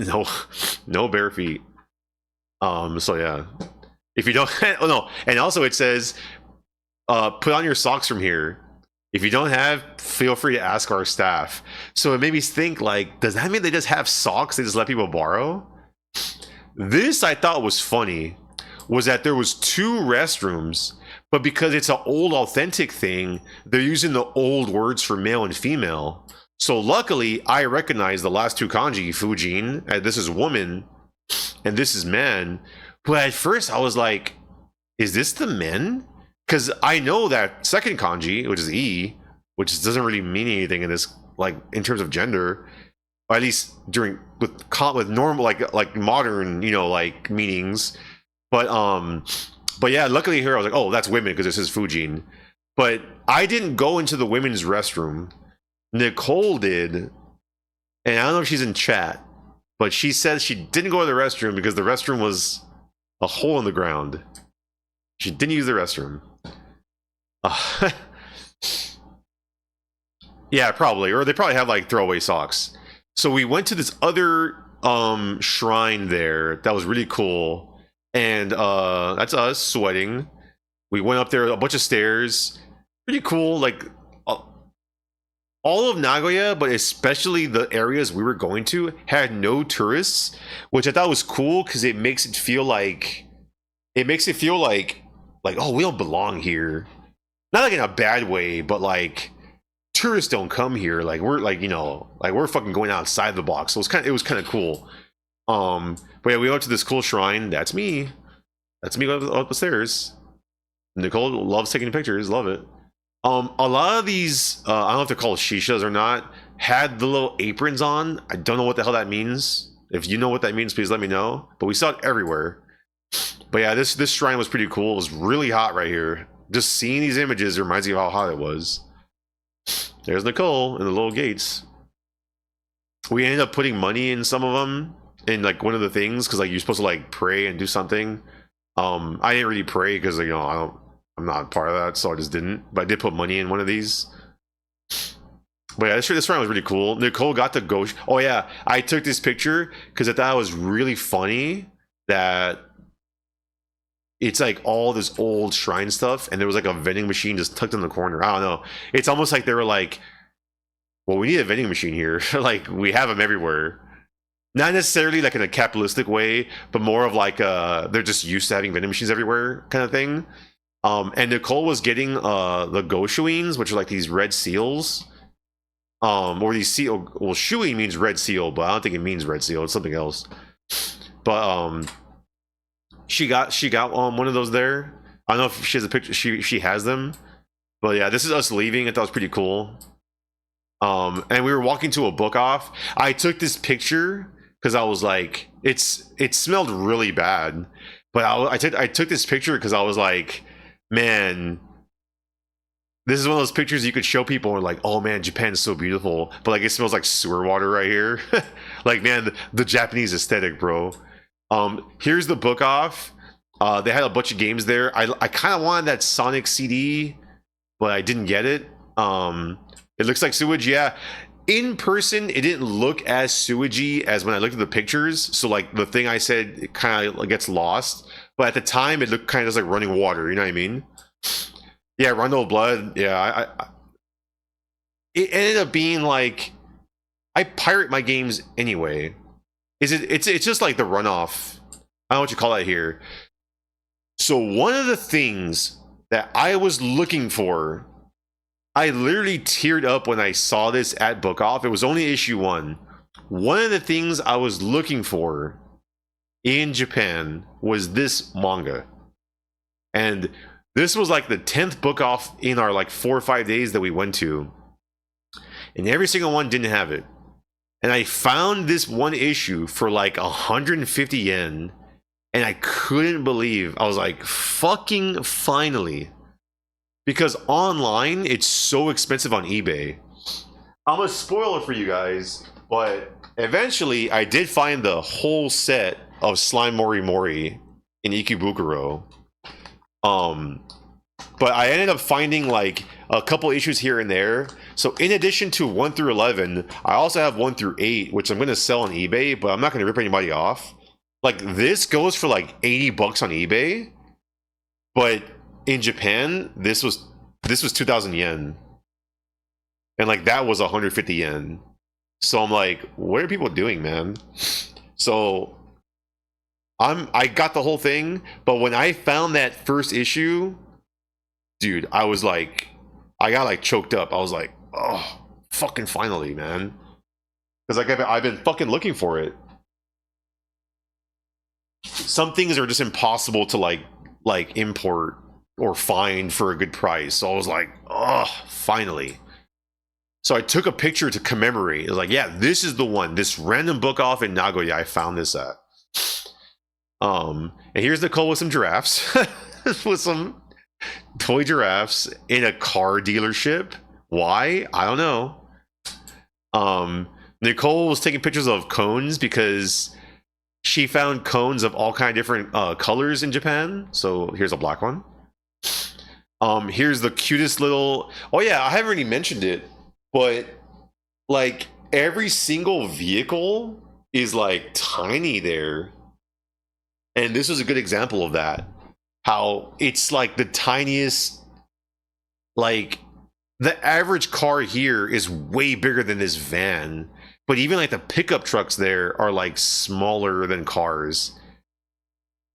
no bare feet. So yeah, if you don't, oh no, and also it says, put on your socks from here. If you don't have, feel free to ask our staff. So it made me think, like, does that mean they just have socks they just let people borrow? This I thought was funny, was that there was 2 restrooms, but because it's an old authentic thing, they're using the old words for male and female. So luckily, I recognize the last 2 kanji, Fujin, and this is woman, and this is man. But at first I was like, is this the men? Because I know that second kanji, which is E, which doesn't really mean anything in this, like in terms of gender, or at least with normal like modern, like meanings. But yeah, luckily here I was like, oh, that's women because this is Fujin. But I didn't go into the women's restroom. Nicole did, and I don't know if she's in chat, but she says she didn't go to the restroom because the restroom was a hole in the ground. She didn't use the restroom. Yeah, probably, or they probably have like throwaway socks. So we went to this other shrine there that was really cool, and that's us sweating. We went up there a bunch of stairs, pretty cool. Like all of Nagoya, but especially the areas we were going to, had no tourists, which I thought was cool because it makes it feel like oh, we don't belong here. Not like in a bad way, but like tourists don't come here. Like we're like, like we're fucking going outside the box. So it was kind of cool. But yeah, we went to this cool shrine. That's me up the stairs. Nicole loves taking pictures. Love it. A lot of these, I don't know if they're called shishas or not, had the little aprons on. I don't know what the hell that means. If you know what that means, please let me know. But we saw it everywhere. But yeah, this shrine was pretty cool. It was really hot right here. Just seeing these images reminds me of how hot it was. There's Nicole in the little gates. We ended up putting money in some of them in like one of the things because like you're supposed to like pray and do something. I didn't really pray because I'm not part of that, so I just didn't. But I did put money in one of these. But yeah, this shrine was really cool. Nicole got to go. Oh yeah, I took this picture because I thought it was really funny that it's like all this old shrine stuff, and there was like a vending machine just tucked in the corner. I don't know. It's almost like they were like, well, we need a vending machine here. Like we have them everywhere. Not necessarily like in a capitalistic way, but more of like they're just used to having vending machines everywhere kind of thing. And Nicole was getting the goshuins, which are like these red seals. Or these seal. Well, shui means red seal, but I don't think it means red seal. It's something else. But she got one of those there. I don't know if she has a picture. She has them. But yeah, this is us leaving. I thought it was pretty cool. And we were walking to a book off. I took this picture because I was like, it smelled really bad. But I took this picture because I was like, man, this is one of those pictures you could show people and like, oh man, Japan's so beautiful, but like it smells like sewer water right here. Like, man, the Japanese aesthetic, bro. Here's the book off. They had a bunch of games there. I kind of wanted that Sonic CD, but I didn't get it. It looks like sewage. Yeah, in person, it didn't look as sewagey as when I looked at the pictures. So like the thing I said, it kind of gets lost. But at the time, it looked kind of just like running water. You know what I mean? Yeah, Rondo of Blood. Yeah, it ended up being like I pirate my games anyway. It's just like the runoff. I don't know what you call that here. So one of the things that I was looking for, I literally teared up when I saw this at Book Off. It was only issue 1. One of the things I was looking for in Japan was this manga. And this was like the 10th Book Off in our like 4 or 5 days that we went to. And every single one didn't have it. And I found this one issue for like 150 yen. And I couldn't believe. I was like, fucking finally. Because online, it's so expensive on eBay. I'm a spoiler for you guys, but eventually I did find the whole set of Slime Mori Mori in Ikebukuro. But I ended up finding like a couple issues here and there. So in addition to 1 through 11, I also have 1 through 8, which I'm going to sell on eBay, but I'm not going to rip anybody off. Like this goes for like 80 bucks on eBay, but in Japan, this was 2,000 yen. And like that was 150 yen. So I'm like, what are people doing, man? So I got the whole thing, but when I found that first issue, dude, I was like, I got like choked up. I was like, oh, fucking finally, man. Because like I've been fucking looking for it. Some things are just impossible to like import or find for a good price. So I was like, oh, finally. So I took a picture to commemorate. It was like, yeah, this is the one. This random Book Off in Nagoya I found this at. And here's Nicole with some giraffes. With some toy giraffes in a car dealership. Why? I don't know. Nicole was taking pictures of cones because she found cones of all kind of different colors in Japan. So here's a black one. Here's the cutest little... Oh yeah, I haven't already mentioned it, but like every single vehicle is like tiny there. And this was a good example of that. How it's like the tiniest, like the average car here is way bigger than this van. But even like the pickup trucks there are like smaller than cars.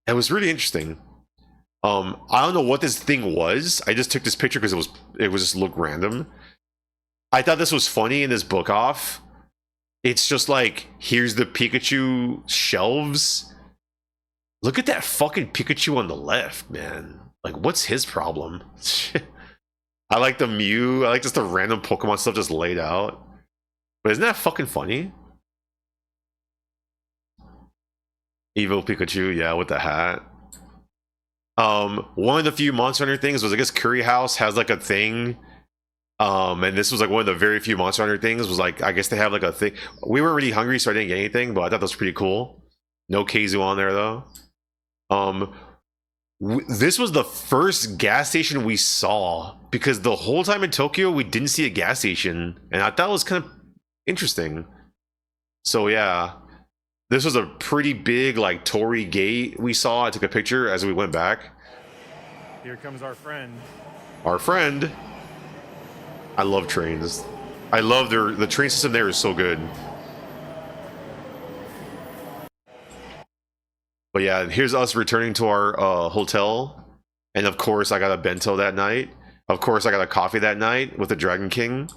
It was really interesting. I don't know what this thing was. I just took this picture because it was just look random. I thought this was funny in this Book Off. It's just like, here's the Pikachu shelves. Look at that fucking Pikachu on the left, man. Like, what's his problem? I like the Mew. I like just the random Pokemon stuff just laid out. But isn't that fucking funny? Evil Pikachu, yeah, with the hat. One of the few Monster Hunter things was, I guess Curry House has like a thing. And this was like one of the very few Monster Hunter things was like, I guess they have like a thing. We weren't really hungry, so I didn't get anything, but I thought that was pretty cool. No Keizu on there though. This was the first gas station we saw because the whole time in Tokyo we didn't see a gas station, and I thought it was kind of interesting. So yeah, this was a pretty big like torii gate we saw. I took a picture as we went back. Here comes our friend. Our friend. I love trains. I love the train system there is so good. But yeah, here's us returning to our hotel. And of course, I got a bento that night. Of course, I got a coffee that night with the Dragon King.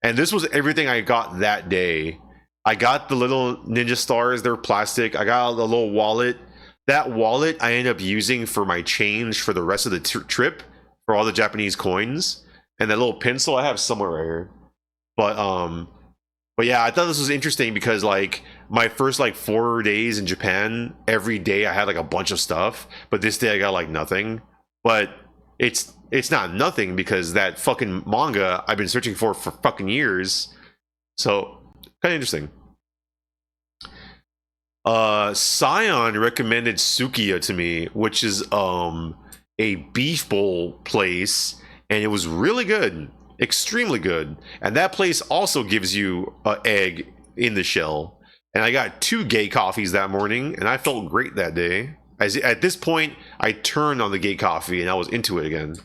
And this was everything I got that day. I got the little ninja stars. They're plastic. I got a little wallet. That wallet I ended up using for my change for the rest of the trip for all the Japanese coins. And that little pencil I have somewhere right here. But yeah, I thought this was interesting because like my first like 4 days in Japan, every day I had like a bunch of stuff, but this day I got like nothing. But it's not nothing because that fucking manga I've been searching for fucking years. So kind of interesting. Scion recommended Sukiya to me, which is a beef bowl place, and it was really good. extremely good. And that place also gives you an egg in the shell. And I got 2 gay coffees that morning, and I felt great that day. At this point, I turned on the gay coffee, and I was into it again.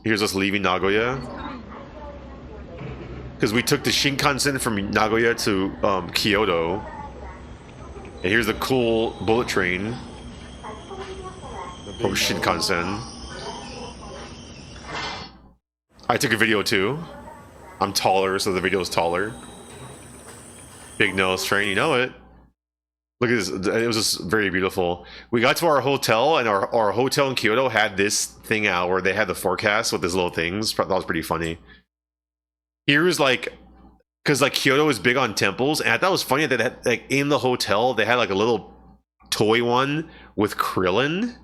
Here's us leaving Nagoya. Because we took the Shinkansen from Nagoya to Kyoto. And here's the cool bullet train from Shinkansen. I took a video too. I'm taller, so the video is taller. Big nose train, you know it. Look at this. It was just very beautiful. We got to our hotel, and our hotel in Kyoto had this thing out where they had the forecast with these little things. That was pretty funny. Here's like, because like Kyoto is big on temples, and I thought it was funny that like in the hotel they had like a little toy one with Krillin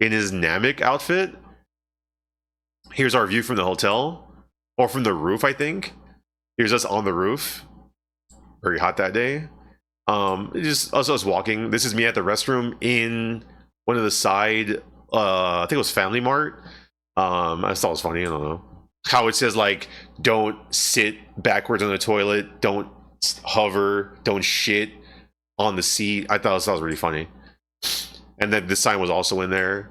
in his Namek outfit. Here's our view from the hotel, or from the roof, I think. Here's us on the roof. Very hot that day. Just us walking. This is me at the restroom in one of the side. I think it was Family Mart. I thought it was funny. I don't know how it says like, don't sit backwards on the toilet, don't hover, don't shit on the seat. I thought that was really funny. And then the sign was also in there.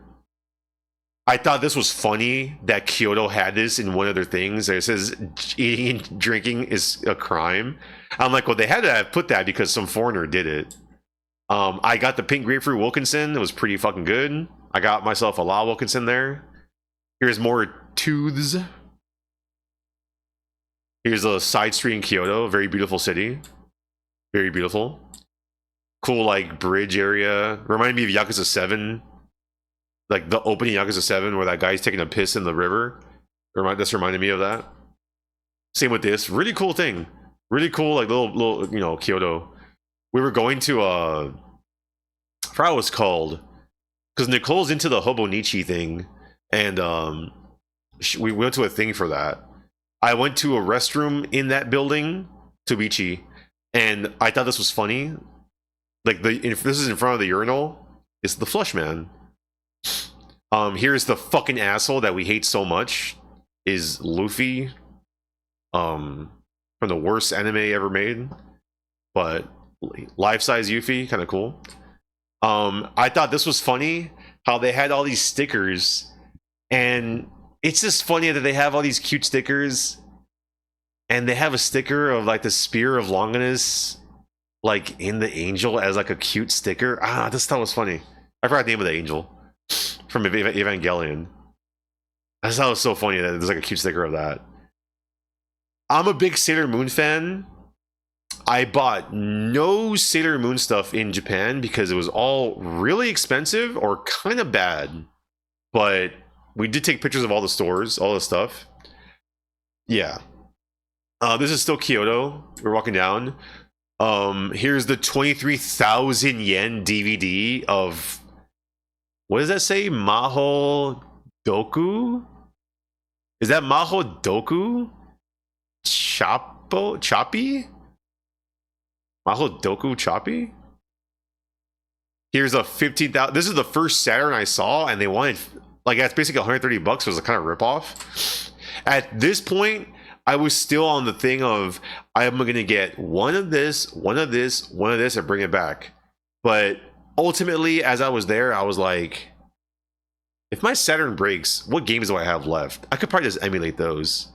I thought this was funny that Kyoto had this in one of their things. It says eating and drinking is a crime. I'm like, well, they had to have put that because some foreigner did it. I got the pink grapefruit Wilkinson. It was pretty fucking good. I got myself a La Wilkinson there. Here's more tooths. Here's a side street in Kyoto. Very beautiful city. Very beautiful. Cool, like, bridge area. Reminded me of Yakuza 7. Like the opening Yakuza 7 where that guy's taking a piss in the river. This reminded me of that. Same with this. Really cool thing. Really cool, like little you know, Kyoto. We were going to I forgot what it's called. Because Nicole's into the Hobonichi thing. And we went to a thing for that. I went to a restroom in that building, Tobichi, and I thought this was funny. Like if this is in front of the urinal, it's the flush man. Here's the fucking asshole that we hate so much, is Luffy, from the worst anime ever made, but life-size Yuffie, kind of cool. I thought this was funny, how they had all these stickers, and it's just funny that they have all these cute stickers, and they have a sticker of like the Spear of Longinus, like in the angel as like a cute sticker. I just thought it was funny. I forgot the name of the angel from Evangelion. I just thought it was so funny that there's like a cute sticker of that. I'm a big Sailor Moon fan. I bought no Sailor Moon stuff in Japan because it was all really expensive or kind of bad. But we did take pictures of all the stores, all the stuff. Yeah. This is still Kyoto. We're walking down. Here's the 23,000 yen DVD of, what does that say? Maho Doku? Is that Maho Doku? Choppy? Maho Doku Choppy? Here's a 15,000. This is the first Saturn I saw, and they wanted, like, that's basically 130 bucks. It was a kind of ripoff. At this point, I was still on the thing of, I'm gonna get one of this, one of this, one of this, and bring it back. But ultimately, as I was there, I was like, if my Saturn breaks, what games do I have left? I could probably just emulate those.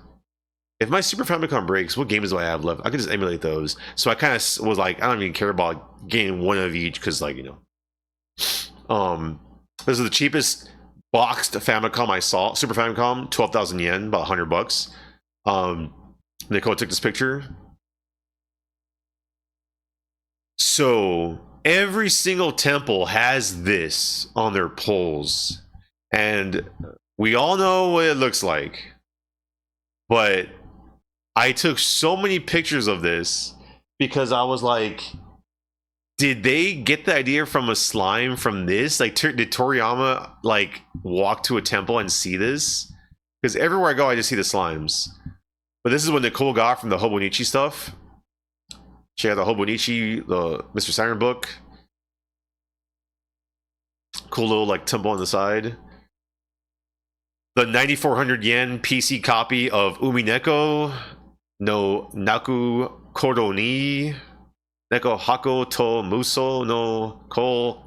If my Super Famicom breaks, what games do I have left? I could just emulate those. So I kind of was like, I don't even care about getting one of each, because, like, you know. This is the cheapest boxed Famicom I saw. Super Famicom, 12,000 yen, about 100 bucks. Nicole took this picture. So every single temple has this on their poles, and we all know what it looks like. But I took so many pictures of this because I was like, did they get the idea from a slime from this? Like, did Toriyama like walk to a temple and see this? Because everywhere I go, I just see the slimes. But this is what Nicole got from the Hobonichi stuff. She had the Hobonichi, the Mr. Saturn book. Cool little like temple on the side. the 9,400 yen PC copy of Umineko no Naku Koroni Neko Hako to Muso no Ko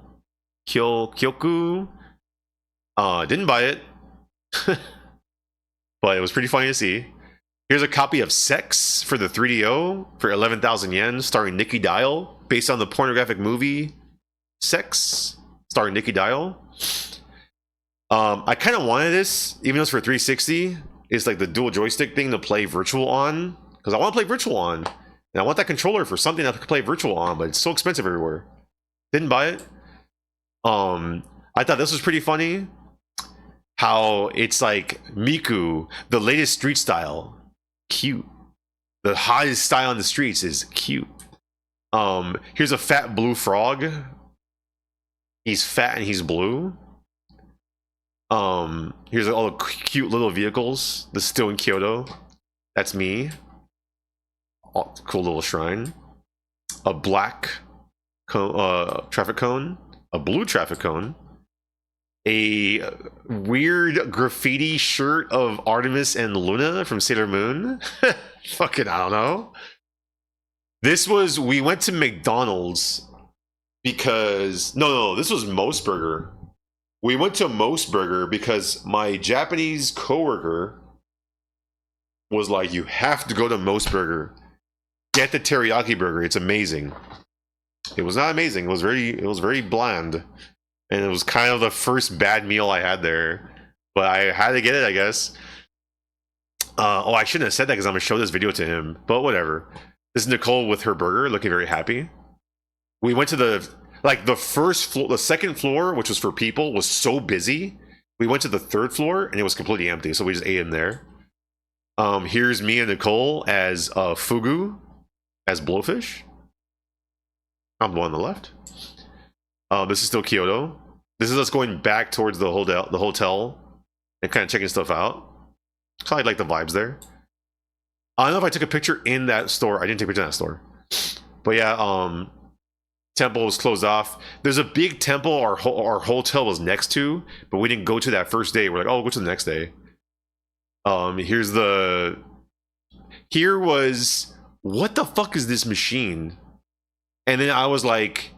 Kyoku. Didn't buy it, but it was pretty funny to see. Here's a copy of Sex for the 3DO for 11,000 yen, starring Nikki Dial, based on the pornographic movie Sex, starring Nikki Dial. I kind of wanted this, even though it's for 360. It's like the dual joystick thing to play virtual on, because I want to play virtual on, and I want that controller for something that I can play virtual on, but it's so expensive everywhere. Didn't buy it. I thought this was pretty funny. How it's like Miku, the latest street style, cute. The hottest style on the streets is cute. Here's a fat blue frog. He's fat and he's blue. Here's all the cute little vehicles. This is still in Kyoto. That's me. Oh, cool little shrine. A black traffic cone. A blue traffic cone. A weird graffiti shirt of Artemis and Luna from Sailor Moon. Fucking, I don't know. We went to McDonald's because, no, this was Most Burger. We went to Most Burger because my Japanese coworker was like, you have to go to Most Burger. Get the teriyaki burger. It's amazing. It was not amazing. It was very bland. And it was kind of the first bad meal I had there. But I had to get it, I guess. I shouldn't have said that because I'm going to show this video to him. But whatever. This is Nicole with her burger, looking very happy. We went to the first floor, the second floor, which was for people, was so busy. We went to the third floor, and it was completely empty. So we just ate in there. Here's me and Nicole as Fugu, as Blowfish. I'm the one on the left. This is still Kyoto. This is us going back towards the hotel and kind of checking stuff out. So I like the vibes there. I don't know if I took a picture in that store. I didn't take a picture in that store. But yeah, temple was closed off. There's a big temple our hotel was next to, but we didn't go to that first day. We're like, oh, we'll go to the next day. Here was, what the fuck is this machine? And then I was like,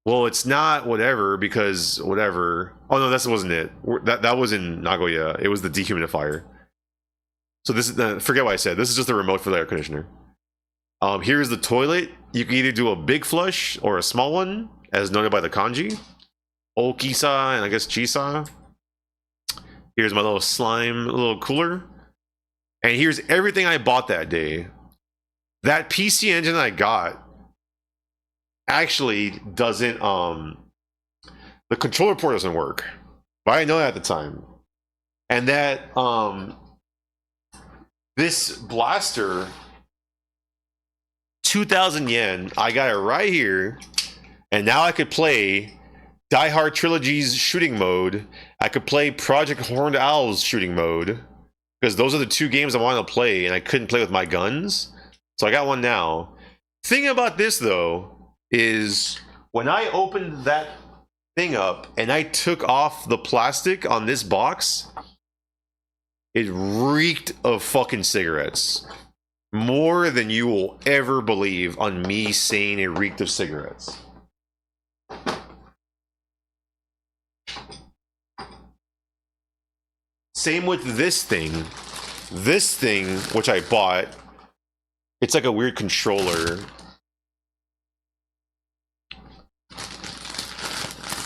well, it's not whatever, because whatever. Oh no, that wasn't it. That was in Nagoya. It was the dehumidifier. So this is, forget what I said. This is just the remote for the air conditioner. Here's the toilet. You can either do a big flush or a small one, as noted by the kanji. Okisa and I guess Chisa. Here's my little slime, little cooler. And here's everything I bought that day. That PC engine I got actually doesn't, the controller port doesn't work. But I didn't know that at the time. And that, this blaster, 2,000 yen, I got it right here. And now I could play Die Hard Trilogy's shooting mode. I could play Project Horned Owl's shooting mode. Because those are the two games I wanted to play, and I couldn't play with my guns. So I got one now. Thing about this, though, is when I opened that thing up and I took off the plastic on this box, it reeked of fucking cigarettes. More than you will ever believe on me saying it reeked of cigarettes. Same with this thing. This thing, which I bought, it's like a weird controller.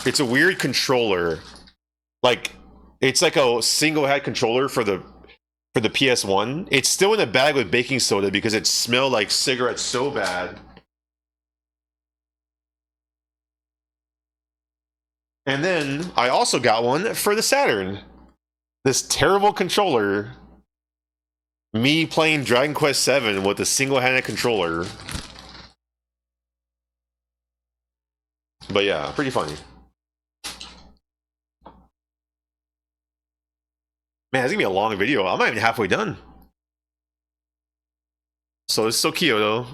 It's a weird controller. Like, it's like a single head controller for the PS1. It's still in a bag with baking soda because it smelled like cigarettes so bad. And then I also got one for the Saturn. This terrible controller. Me playing Dragon Quest VII with a single-handed controller. But yeah, pretty funny. Man, it's gonna be a long video. I'm not even halfway done. So this is so Kyoto.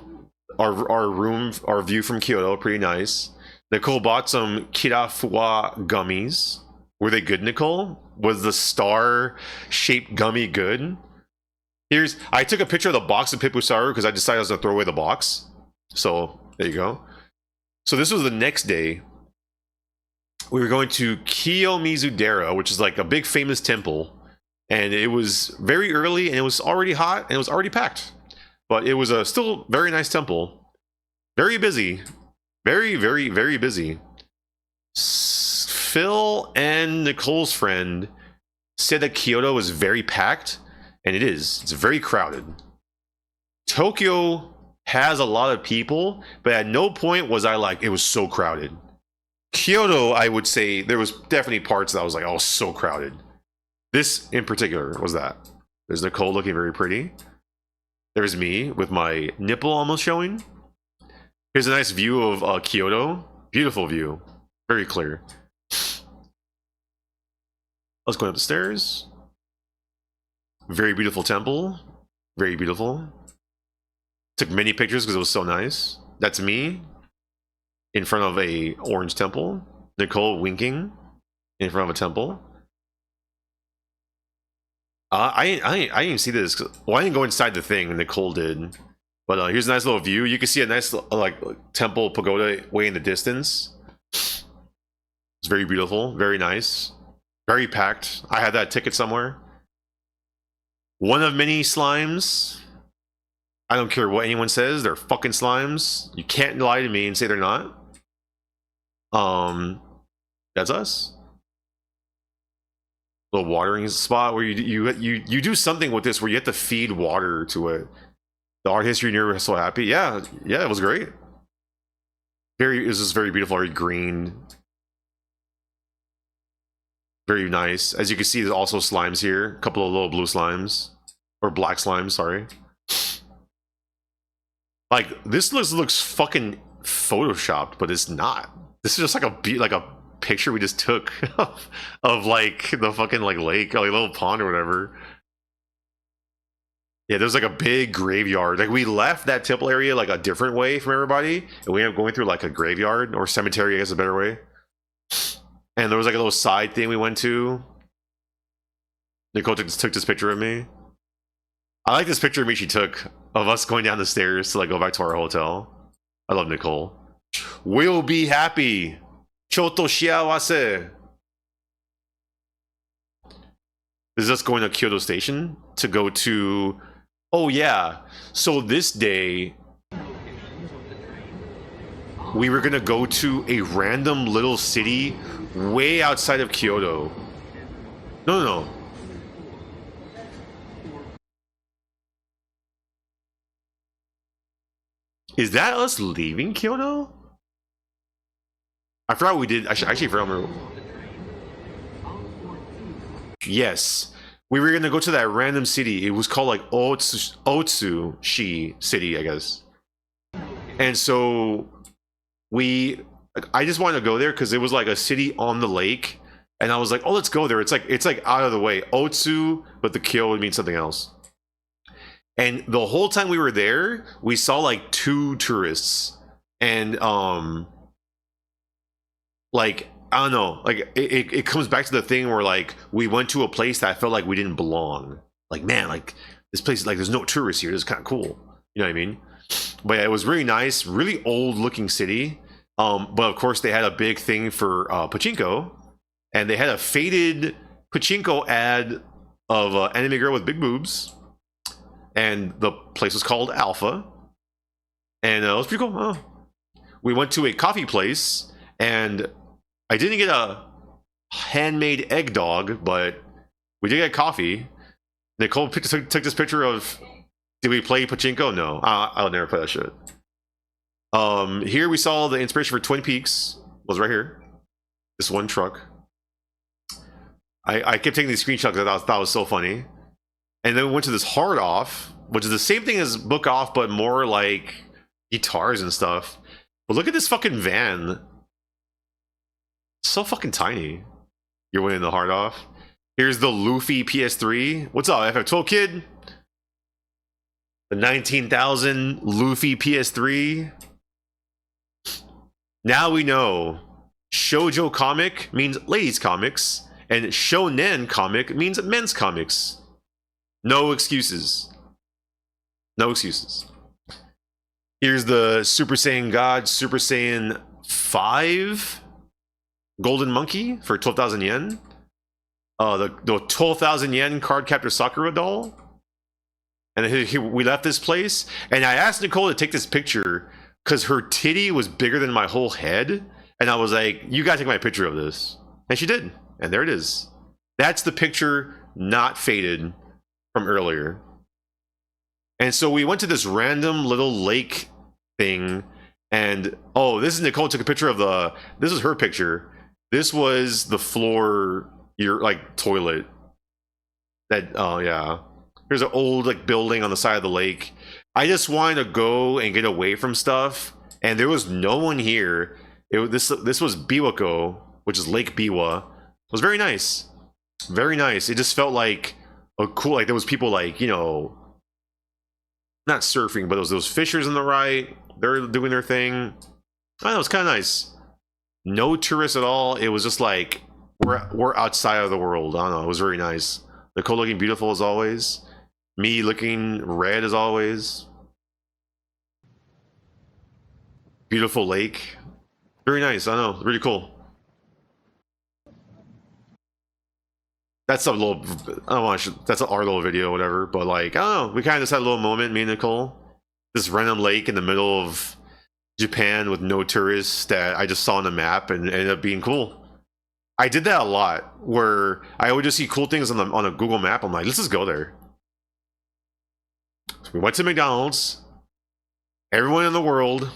Our view from Kyoto, pretty nice. Nicole bought some Kirafuwa gummies. Were they good, Nicole? Was the star-shaped gummy good? I took a picture of the box of Pipusaru because I decided I was gonna throw away the box. So there you go. So this was the next day. We were going to Kiyomizu-dera, which is like a big famous temple, and it was very early, and it was already hot, and it was already packed. But it was a still very nice temple. Very busy. Very, very, very busy. Phil and Nicole's friend said that Kyoto was very packed, and it is. It's very crowded. Tokyo has a lot of people, but at no point was I like, it was so crowded. Kyoto, I would say, there was definitely parts that I was like, oh, so crowded. This in particular was that. There's Nicole looking very pretty. There's me with my nipple almost showing. Here's a nice view of Kyoto. Beautiful view. Very clear. Let's go up the stairs. Very beautiful temple. Very beautiful. Took many pictures because it was so nice. That's me in front of a orange temple. Nicole winking in front of a temple. I didn't see this. Well, I didn't go inside the thing. Nicole did. But here's a nice little view. You can see a nice like temple pagoda way in the distance. It's very beautiful. Very nice. Very packed. I had that ticket somewhere. One of many slimes. I don't care what anyone says. They're fucking slimes. You can't lie to me and say they're not. That's us. Little watering spot where you do something with this where you have to feed water to it. The art history near was so happy. Yeah, it was great. It was just very beautiful, very green. Very nice. As you can see, there's also slimes here. A couple of little blue slimes. Or black slimes, sorry. Like, this looks fucking photoshopped, but it's not. This is just like a picture we just took of like the fucking like lake, like a little pond or whatever. Yeah, there's like a big graveyard. Like, we left that temple area like a different way from everybody, and we ended up going through like a graveyard or cemetery, I guess, a better way. And there was like a little side thing we went to. Nicole took this picture of me. I like this picture of me she took of us going down the stairs to like go back to our hotel. I love Nicole. We'll be happy. Choto shiawase. This is us going to Kyoto Station to go to... Oh yeah. So this day, we were gonna go to a random little city way outside of Kyoto. No. Is that us leaving Kyoto? I forgot we did. I actually forgot. Yes. We were gonna go to that random city. It was called like Otsushi City, I guess. And so I just wanted to go there because it was like a city on the lake, and I was like, oh, let's go there. It's like out of the way. Otsu, but the Kyo would mean something else. And the whole time we were there, we saw like 2 tourists, and like, I don't know, like it comes back to the thing where like we went to a place that I felt like we didn't belong. Like, man, like this place, like there's no tourists here. This is kind of cool. You know what I mean? But yeah, it was really nice, really old looking city. But of course they had a big thing for pachinko, and they had a faded pachinko ad of an anime girl with big boobs, and the place was called Alpha, and it was pretty cool. We went to a coffee place, and I didn't get a handmade egg dog, but we did get coffee. Nicole took this picture of, did we play pachinko? No, I'll never play that shit. Here we saw the inspiration for Twin Peaks was right here. This one truck. I kept taking these screenshots because I thought it was so funny. And then we went to this hard off, which is the same thing as book off, but more like guitars and stuff. But look at this fucking van. It's so fucking tiny. You're winning the hard off. Here's the Luffy PS3. What's up, FF12 kid? The 19,000 Luffy PS3. Now we know Shoujo comic means ladies comics, And shonen comic means men's comics. No excuses. No excuses. Here's the Super Saiyan God, Super Saiyan 5 Golden Monkey for 12,000 yen. The 12,000 yen card captor Sakura doll. And we left this place, and I asked Nicole to take this picture because her titty was bigger than my whole head. And I was like, you gotta take my picture of this. And she did. And there it is. That's the picture, not faded, from earlier. And so we went to this random little lake thing. And, oh, this is Nicole took a picture of this is her picture. This was the floor, toilet. That, oh, yeah. There's an old building on the side of the lake. I just wanted to go and get away from stuff, and there was no one here. This was Biwako, which is Lake Biwa. It was very nice, very nice. It just felt like a cool, there was people not surfing, but those fishers on the right. They're doing their thing. I don't know, it was kind of nice. No tourists at all. It was just like we're outside of the world. I don't know. It was very nice. Nicole looking beautiful as always. Me looking red as always. Beautiful lake. Very nice. I know. Really cool. That's a little. I don't want. That's our little video, whatever. But I don't know. We kind of just had a little moment, me and Nicole. This random lake in the middle of Japan with no tourists that I just saw on the map and ended up being cool. I did that a lot, where I would just see cool things on a Google map. I'm like, let's just go there. So we went to McDonald's. Everyone in the world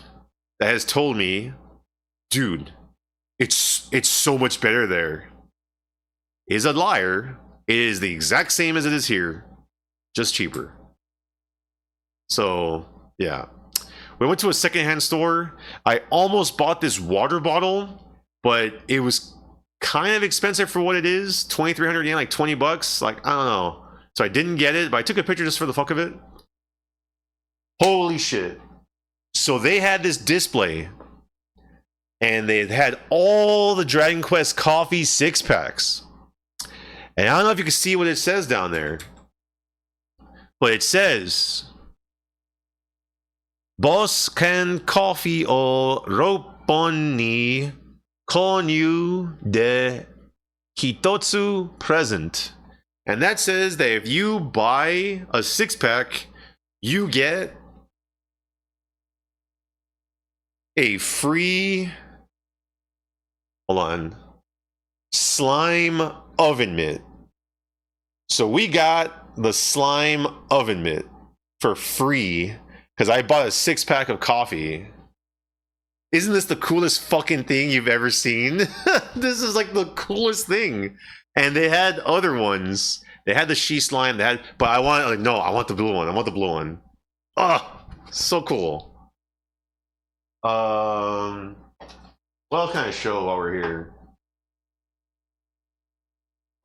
that has told me, dude, it's so much better there, is a liar. It is the exact same as it is here, just cheaper. So yeah, we went to a secondhand store. I almost bought this water bottle, but it was kind of expensive for what it is. 2,300 yen, like $20. I don't know. So I didn't get it, but I took a picture just for the fuck of it. Holy shit. So they had this display, and they had all the Dragon Quest coffee 6-packs. And I don't know if you can see what it says down there, but it says, Boskan coffee o Roppon ni Konyu de Hitotsu present. And that says that if you buy a 6-pack, you get a free, hold on, slime oven mitt. So we got the slime oven mitt for free because I bought a 6-pack of coffee. Isn't this the coolest fucking thing you've ever seen? This is the coolest thing. And they had other ones. They had the she slime. But I want I want the blue one. I want the blue one. Oh, so cool. What else can I show while we're here?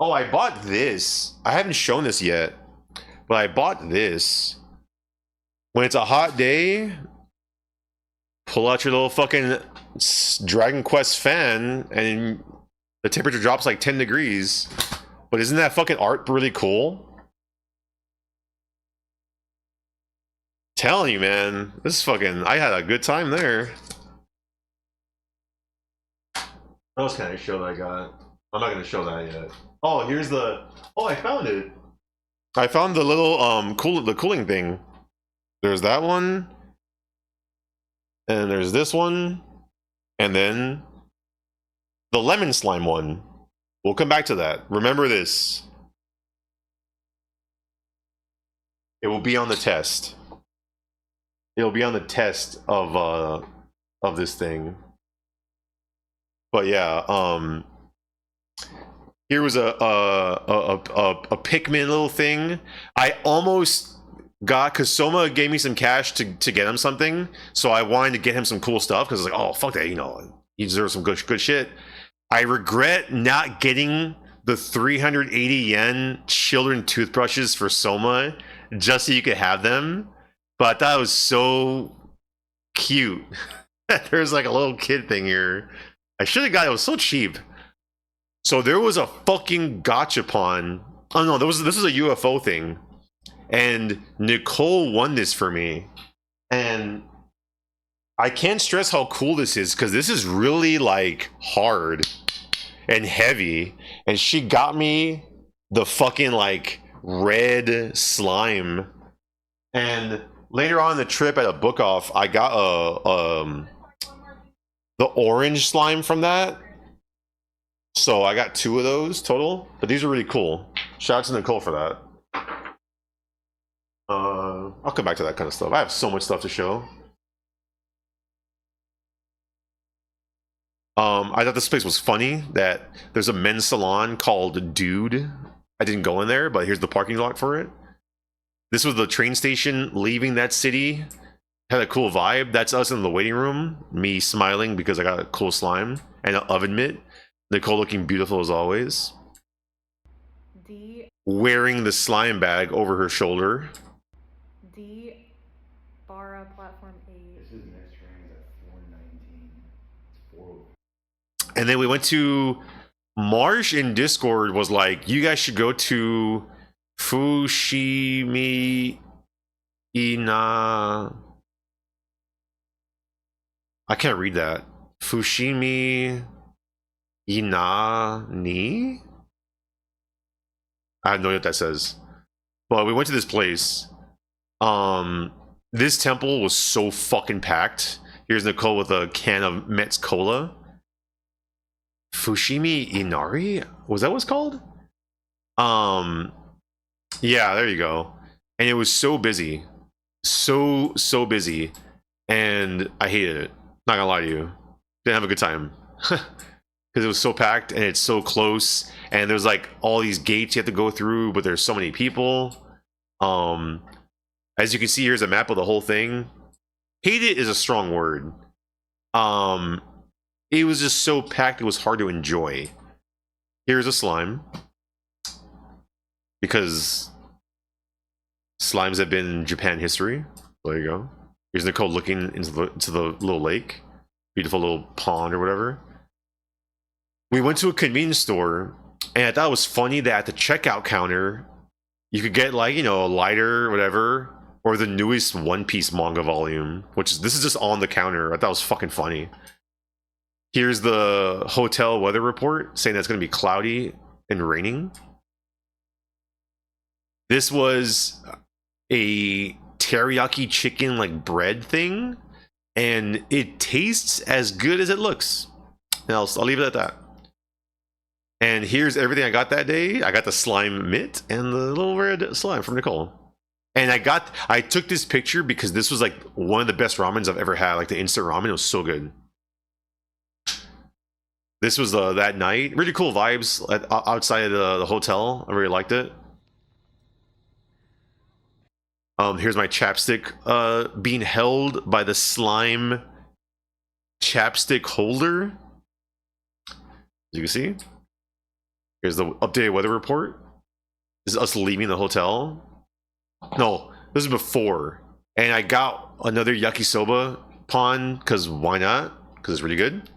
Oh, I bought this. I haven't shown this yet, but I bought this. When it's a hot day, pull out your little fucking Dragon Quest fan, and the temperature drops 10 degrees. But isn't that fucking art really cool? Telling you, man, this is fucking. I had a good time there. What else can I show that I got? I'm not gonna show that yet. Oh, here's the. Oh, I found it. I found the little cooling thing. There's that one, and there's this one, and then the lemon slime one. We'll come back to that. Remember this. It will be on the test. It'll be on the test of this thing. But yeah, here was a Pikmin little thing. I almost got, because Soma gave me some cash to get him something, so I wanted to get him some cool stuff because oh fuck that, he deserves some good shit. I regret not getting the 380 yen children toothbrushes for Soma just so you could have them. But I thought it was so cute. There's a little kid thing here. I should have got it. It was so cheap. So there was a fucking gachapon. Oh no, this was a UFO thing, and Nicole won this for me, and I can't stress how cool this is because this is really like hard and heavy, and she got me the fucking like red slime, and later on in the trip at a book off, I got the orange slime from that. So I got 2 of those total, but these are really cool. Shout out to Nicole for that. I'll come back to that kind of stuff. I have so much stuff to show. I thought this place was funny that there's a men's salon called Dude. I didn't go in there, but here's the parking lot for it. This was the train station leaving that city. Had a cool vibe. That's us in the waiting room. Me smiling because I got a cool slime and an oven mitt. Nicole looking beautiful as always. Wearing the slime bag over her shoulder. Barra platform 8. This is next train at 4:19. It's 4. And then we went to Marsh in Discord was like, you guys should go to Fushimi Ina. I can't read that. Fushimi Inani? I have no idea what that says. But we went to this place. This temple was so fucking packed. Here's Nicole with a can of Mets Cola. Fushimi Inari? Was that what's called? Yeah, there you go. And it was so busy. So busy. And I hated it. Not gonna lie to you. Didn't have a good time. Because it was so packed and it's so close. And there's like all these gates you have to go through, but there's so many people. As you can see, here's a map of the whole thing. Hate it is a strong word. It was just so packed it was hard to enjoy. Here's a slime. Because slimes have been in Japan history. There you go. Here's Nicole looking into the little lake. Beautiful little pond or whatever. We went to a convenience store, and I thought it was funny that at the checkout counter, you could get like, you know, a lighter or whatever, or the newest One Piece manga volume, this is just on the counter. I thought it was fucking funny. Here's the hotel weather report saying that it's going to be cloudy and raining. This was a teriyaki chicken like bread thing, and it tastes as good as it looks. And I'll leave it at that. And here's everything I got that day. I got the slime mitt and the little red slime from Nicole. And I took this picture because this was like one of the best ramens I've ever had. Like the instant ramen, it was so good. This was that night. Really cool vibes outside of the hotel. I really liked it. Here's my chapstick being held by the slime chapstick holder. As you can see. Here's the updated weather report. This is us leaving the hotel. No, this is before. And I got another yakisoba pan, because why not? Because it's really good.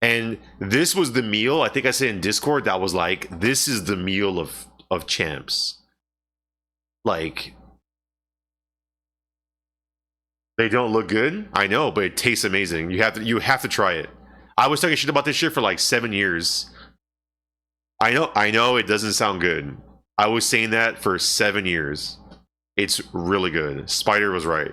And this was the meal, I think I said in Discord, that was like, this is the meal of champs. Like, they don't look good, I know, but it tastes amazing. You have to try it. I was talking shit about this shit for like 7 years. I know it doesn't sound good. I was saying that for 7 years. It's really good. Spider was right.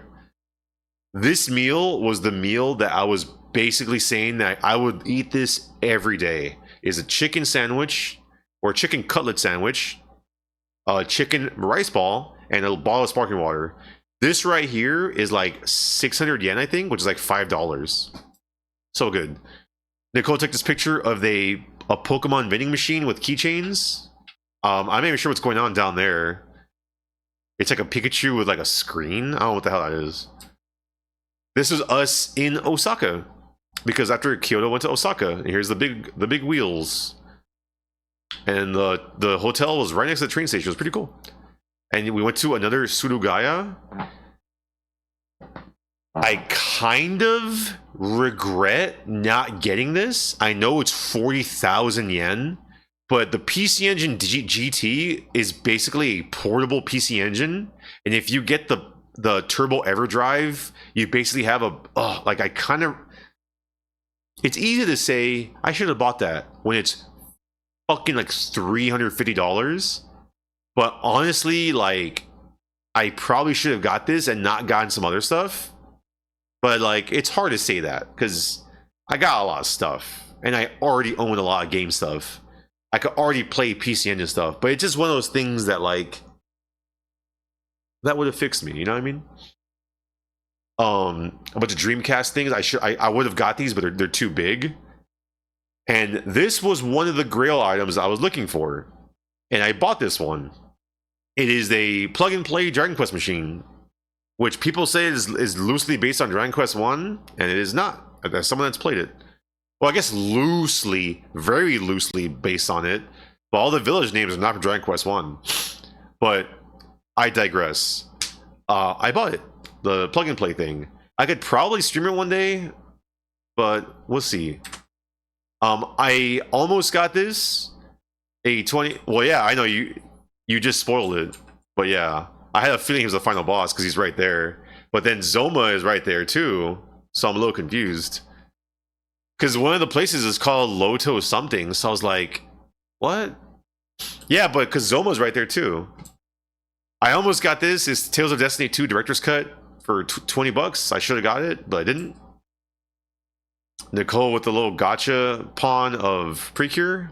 This meal was the meal that I was basically saying that I would eat this every day. Is a chicken sandwich or a chicken cutlet sandwich, a chicken rice ball, and a bottle of sparkling water. This right here is like 600 yen, I think, which is like $5. So good. Nicole took this picture of a Pokemon vending machine with keychains. I'm not even sure what's going on down there. It's like a Pikachu with like a screen. I don't know what the hell that is. This is us in Osaka, because after Kyoto went to Osaka, and here's the big wheels, and the hotel was right next to the train station. It was pretty cool. And we went to another Surugaya. I kind of regret not getting this. I know it's 40,000 yen, but the PC Engine GT is basically a portable PC Engine, and if you get the Turbo EverDrive, you basically have a like I kind of. It's easy to say I should have bought that when it's fucking like $350, but honestly, like I probably should have got this and not gotten some other stuff. But like it's hard to say that because I got a lot of stuff and I already own a lot of game stuff. I could already play PC Engine stuff, but it's just one of those things that like that would have fixed me. You know what I mean? A bunch of Dreamcast things. I would have got these, but they're too big. And this was one of the Grail items I was looking for, and I bought this one. It is a plug-and-play Dragon Quest machine, which people say is loosely based on Dragon Quest 1, and it is not. As someone that's played it. Well, I guess loosely, very loosely based on it, but all the village names are not from Dragon Quest 1. But I digress. I bought it. The plug-and-play thing. I could probably stream it one day, but we'll see. I almost got this. A 20... Well, yeah, I know you just spoiled it. But yeah, I had a feeling he was the final boss because he's right there. But then Zoma is right there too, so I'm a little confused. Because one of the places is called Loto something, so I was like, what? Yeah, but because Zoma's right there too. I almost got this. It's Tales of Destiny 2 Director's Cut for $20. I should have got it, but I didn't. Nicole with the little gotcha pawn of Precure.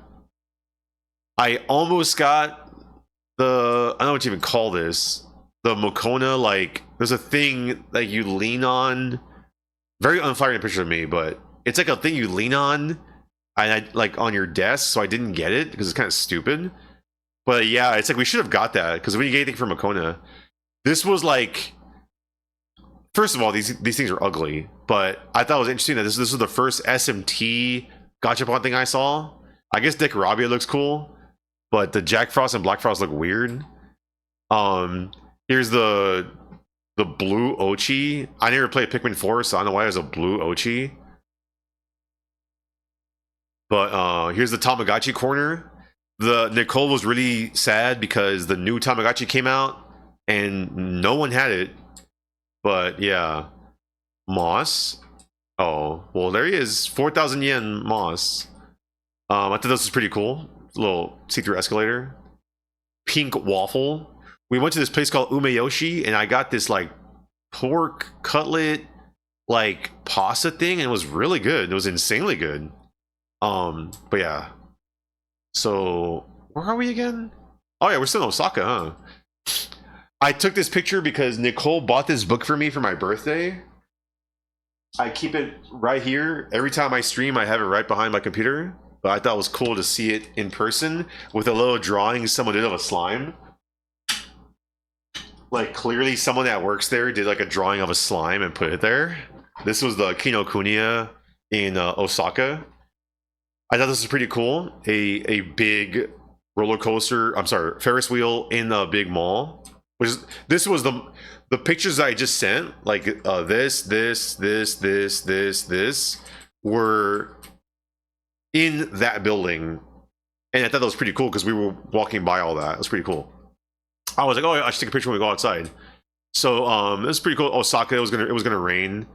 I almost got the... I don't know what you even call this. The Mokona, like... There's a thing that you lean on. Very unflattering picture of me, but... It's like a thing you lean on. And like on your desk, so I didn't get it, because it's kind of stupid. But yeah, it's like we should have got that, because we didn't get anything from Mokona. This was like... First of all, these things are ugly, but I thought it was interesting that this was the first SMT gachapon thing I saw. I guess Dick Rabia looks cool, but the Jack Frost and Black Frost look weird. Here's the blue Ochi. I never played Pikmin 4, so I don't know why there's a blue Ochi. But here's the Tamagotchi corner. The Nicole was really sad because the new Tamagotchi came out and no one had it. But yeah, Moss. Oh, well, there he is. 4,000 yen Moss. I thought this was pretty cool. A little see-through escalator. Pink waffle. We went to this place called Umeyoshi, and I got this like pork cutlet, like pasta thing, and it was really good. It was insanely good. But yeah. So where are we again? Oh yeah, we're still in Osaka, huh? I took this picture because Nicole bought this book for me for my birthday. I keep it right here. Every time I stream, I have it right behind my computer. But I thought it was cool to see it in person with a little drawing someone did of a slime. Like, clearly someone that works there did like a drawing of a slime and put it there. This was the Kinokuniya in Osaka. I thought this was pretty cool. A big roller coaster, I'm sorry, Ferris wheel in a big mall. This was the pictures I just sent, like this were in that building, and I thought that was pretty cool because we were walking by all that. It was pretty cool. I was like, oh, I should take a picture when we go outside. So it was pretty cool. Osaka, it was gonna rain.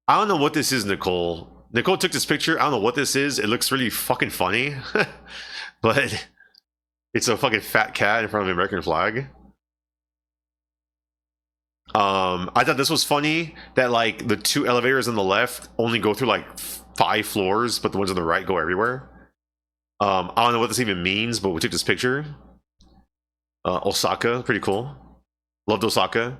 I don't know what this is, Nicole. Nicole took this picture. I don't know what this is. It looks really fucking funny, but it's a fucking fat cat in front of the American flag. I thought this was funny that like the two elevators on the left only go through like 5 floors, but the ones on the right go everywhere. I don't know what this even means, but we took this picture. Osaka, pretty cool. Loved Osaka.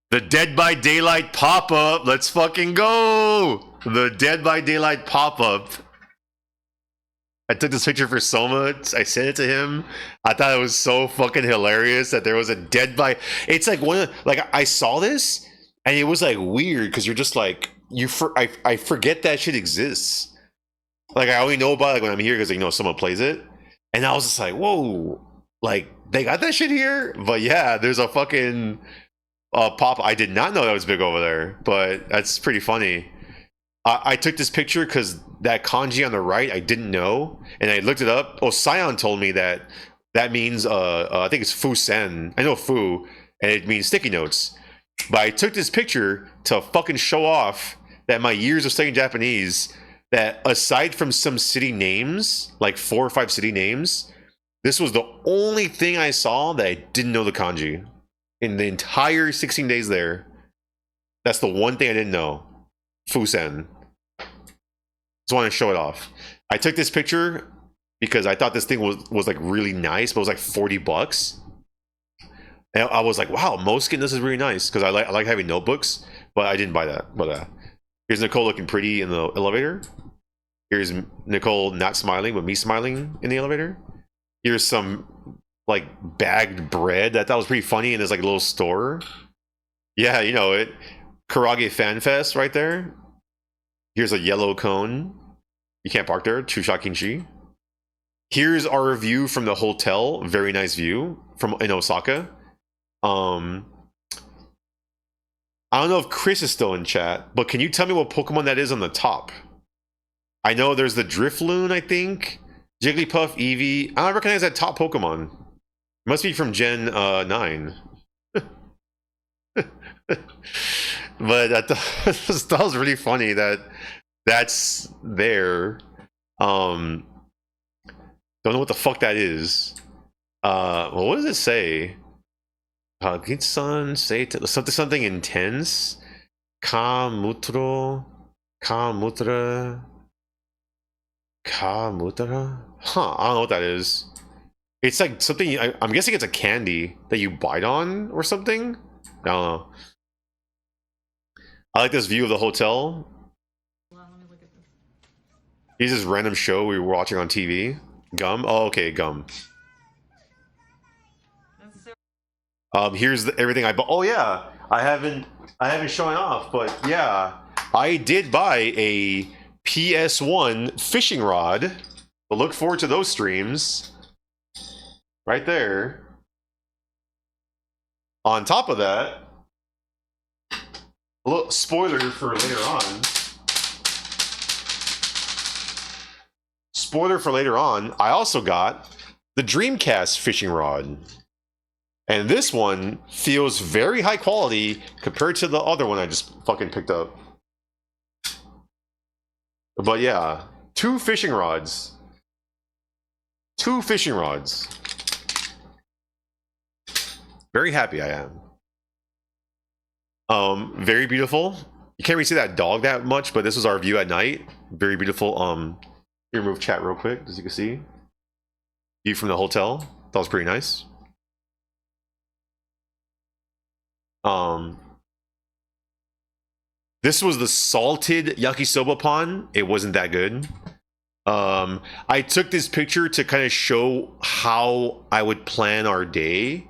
The Dead by Daylight pop-up. Let's fucking go. The Dead by Daylight pop-up. I took this picture for Soma. I sent it to him. I thought it was so fucking hilarious that there was a Dead by... It's like one of... Like, I saw this, and it was like weird, because you're just like... I forget that shit exists. Like, I only know about it like, when I'm here, because, you know, someone plays it. And I was just like, whoa. Like, they got that shit here? But yeah, there's a fucking... pop. I did not know that was big over there, but that's pretty funny. I took this picture because that kanji on the right I didn't know, and I looked it up. Oh, Sion told me that means I think it's fusen. I know fu, and it means sticky notes. But I took this picture to fucking show off that my years of studying Japanese, that aside from some city names, like 4 or 5 city names, this was the only thing I saw that I didn't know the kanji in the entire 16 days there. That's the one thing I didn't know. Fusen. Just want to show it off. I took this picture because I thought this thing was like really nice, but it was like $40. And I was like, wow, Moskin, this is really nice, because I like having notebooks, but I didn't buy that. But here's Nicole looking pretty in the elevator. Here's Nicole not smiling, but me smiling in the elevator. Here's some like bagged bread that I thought was pretty funny in this like little store. Yeah, you know it. Karage Fan Fest right there. Here's a yellow cone. You can't park there. Chusha Kinshi. Here's our view from the hotel. Very nice view from in Osaka. I don't know if Chris is still in chat, but can you tell me what Pokemon that is on the top? I know there's the Drifloon, I think. Jigglypuff, Eevee. I don't recognize that top Pokemon. It must be from Gen 9. But that was really funny that that's there. Don't know what the fuck that is. Well, what does it say? Gitsan say something intense. Kamutro. Kamutra. Kamutra? Huh, I don't know what that is. It's like something, I'm guessing it's a candy that you bite on or something? I don't know. I like this view of the hotel. Well, let me look at this. Here's this random show we were watching on TV. Gum? Oh, okay, Gum. Here's everything I bought. Oh yeah, I haven't shown off, but yeah, I did buy a PS1 fishing rod. But look forward to those streams. Right there. On top of that, a little spoiler for later on. Spoiler for later on, I also got the Dreamcast fishing rod. And this one feels very high quality compared to the other one I just fucking picked up. But yeah, 2 fishing rods. 2 fishing rods. Very happy I am. Very beautiful. You can't really see that dog that much, but this was our view at night. Very beautiful. Let me remove chat real quick, as you can see. View from the hotel. That was pretty nice. This was the salted yakisoba pan. It wasn't that good. I took this picture to kind of show how I would plan our day.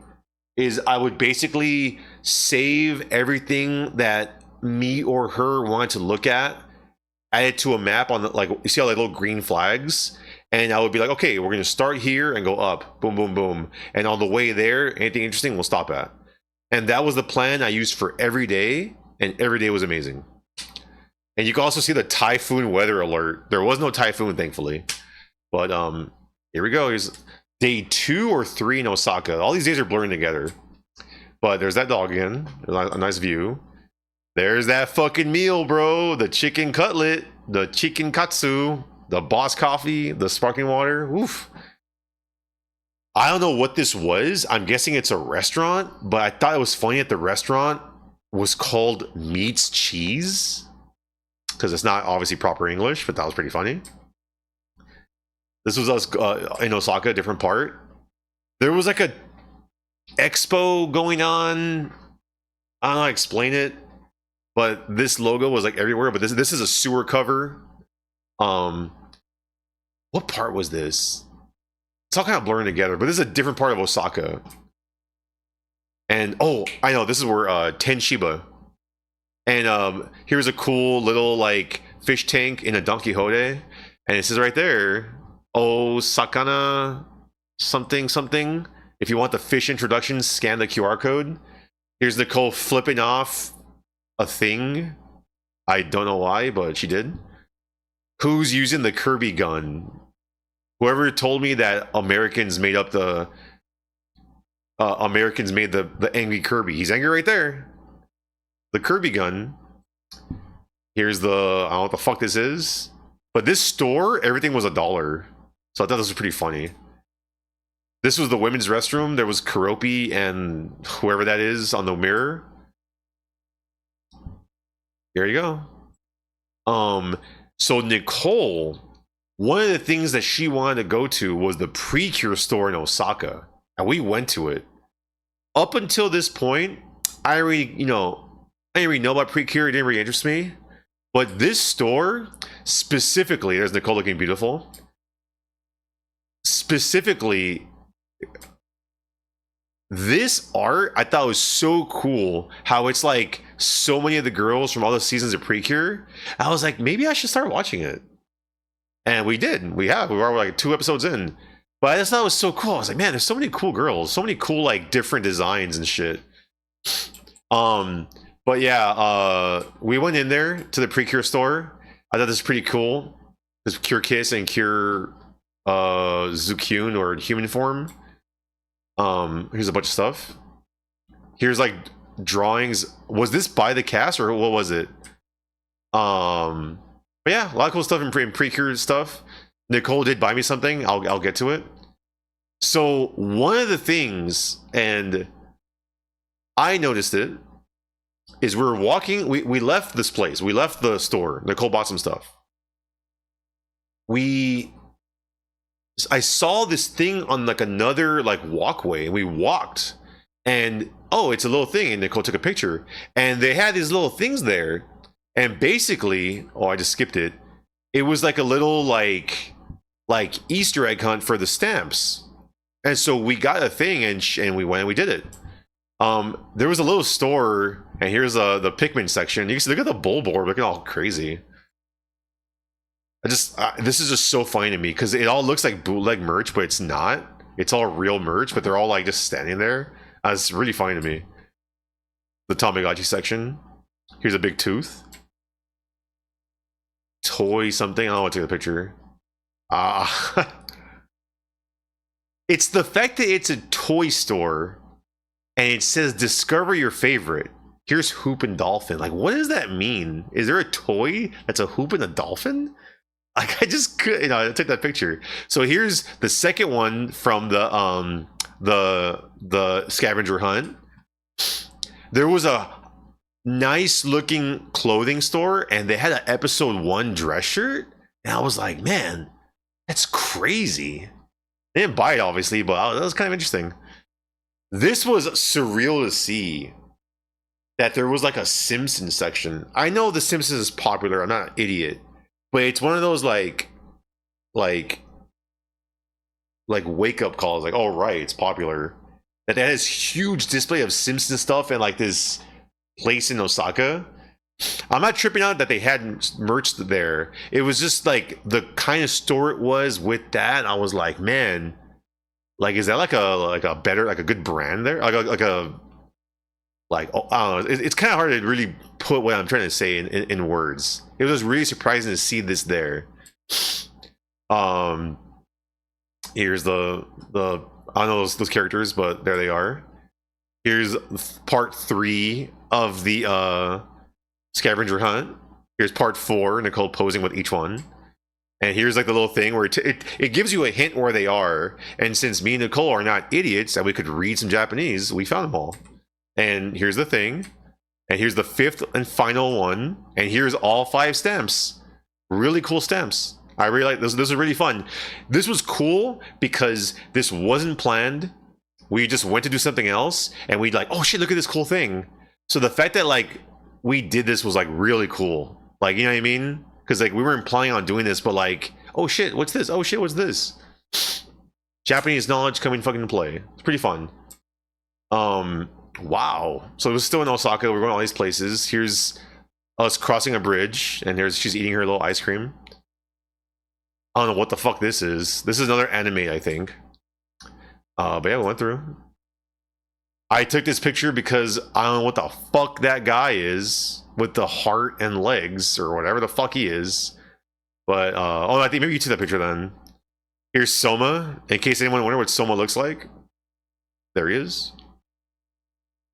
Is I would basically save everything that me or her wanted to look at, add it to a map on the, like, you see all the little green flags, and I would be like, okay, we're gonna start here and go up, boom, boom, boom, and on the way there, anything interesting we'll stop at. And that was the plan I used for every day, and every day was amazing. And you can also see the typhoon weather alert. There was no typhoon, thankfully, but here we go. Here's day 2 or 3 in Osaka. All these days are blurring together. But there's that dog again. A nice view. There's that fucking meal, bro. The chicken cutlet, the chicken katsu, the Boss coffee, the sparkling water. Oof. I don't know what this was. I'm guessing it's a restaurant, but I thought it was funny that the restaurant was called Meats Cheese, because it's not obviously proper English, but that was pretty funny. This was us in Osaka, a different part. There was like a expo going on. I don't know how to explain it, but this logo was like everywhere. But this is a sewer cover. What part was this? It's all kind of blurring together, but this is a different part of Osaka. And oh, I know, this is where Tenshiba. And here's a cool little like fish tank in a Don Quixote, and it says right there, "Oh, sakana something something." If you want the fish introduction, scan the QR code. Here's Nicole flipping off a thing. I don't know why, but she did. Who's using the Kirby gun? Whoever told me that Americans made up the the angry Kirby. He's angry right there. The Kirby gun. Here's the, I don't know what the fuck this is. But this store, everything was $1. So I thought this was pretty funny. This was the women's restroom. There was Karopi and whoever that is on the mirror. There you go. So Nicole, one of the things that she wanted to go to was the Precure store in Osaka. And we went to it. Up until this point, I didn't really know about Precure. It didn't really interest me. But this store, specifically, there's Nicole looking beautiful. Specifically, this art, I thought was so cool. How it's like so many of the girls from all the seasons of Precure. I was like, maybe I should start watching it. And we did. We were like 2 episodes in. But I just thought it was so cool. I was like, man, there's so many cool girls. So many cool, like, different designs and shit. But yeah, we went in there to the Precure store. I thought this was pretty cool. There's Cure Kiss and Cure Zukyun or Human Form. Here's a bunch of stuff. Here's like drawings. Was this by the cast or what was it? But yeah, a lot of cool stuff in Precure stuff. Nicole did buy me something. I'll get to it. So one of the things, and I noticed it, is we were walking. We left this place. We left the store. Nicole bought some stuff. I saw this thing on like another like walkway, and we walked, and oh, it's a little thing, and Nicole took a picture, and they had these little things there, and basically, oh, I just skipped it. It was like a little like Easter egg hunt for the stamps, and so we got a thing, and we went and we did it. There was a little store, and here's the Pikmin section. You can see, look at the Bulborb looking all crazy. This is just so funny to me because it all looks like bootleg merch, but it's not. It's all real merch, but they're all like just standing there. It's really funny to me. The Tamagotchi section. Here's a big tooth. Toy something. I don't want to take the picture. It's the fact that it's a toy store and it says discover your favorite. Here's Hoop and Dolphin. Like, what does that mean? Is there a toy that's a hoop and a dolphin? Like, I just could, I took that picture. So here's the second one from the scavenger hunt. There was a nice looking clothing store, and they had an episode 1 dress shirt, and I was like, man, that's crazy. They didn't buy it, obviously, but that was kind of interesting. This was surreal to see that there was like a Simpsons section. I know the Simpsons is popular. I'm not an idiot. But it's one of those like wake up calls, like, oh right, it's popular. That has huge display of Simpsons stuff and like this place in Osaka. I'm not tripping out that they had merch there. It was just like the kind of store it was with that. I was like, man, like, is that like a better, like a good brand there? Like oh, I don't know. It's kind of hard to really put what I'm trying to say in words. It was really surprising to see this there. Here's the I don't know those characters, but there they are. Here's part 3 of the scavenger hunt. Here's part 4, Nicole posing with each one. And here's like the little thing where it gives you a hint where they are. And since me and Nicole are not idiots and we could read some Japanese, we found them all. And here's the thing. And here's the 5th and final one. And here's all 5 stamps. Really cool stamps. I really like this. This is really fun. This was cool because this wasn't planned. We just went to do something else. And we like, oh shit, look at this cool thing. So the fact that like we did this was like really cool. Like, you know what I mean? Because like we weren't planning on doing this, but like, oh shit, what's this? Oh shit, what's this? Japanese knowledge coming fucking to play. It's pretty fun. Wow. So it was still in Osaka. We're going to all these places. Here's us crossing a bridge, and she's eating her little ice cream. I don't know what the fuck this is. This is another anime, I think. But yeah, we went through. I took this picture because I don't know what the fuck that guy is. with the heart and legs or whatever the fuck he is. But oh, I think maybe you took that picture then. Here's Soma, in case anyone wonder what Soma looks like. There he is.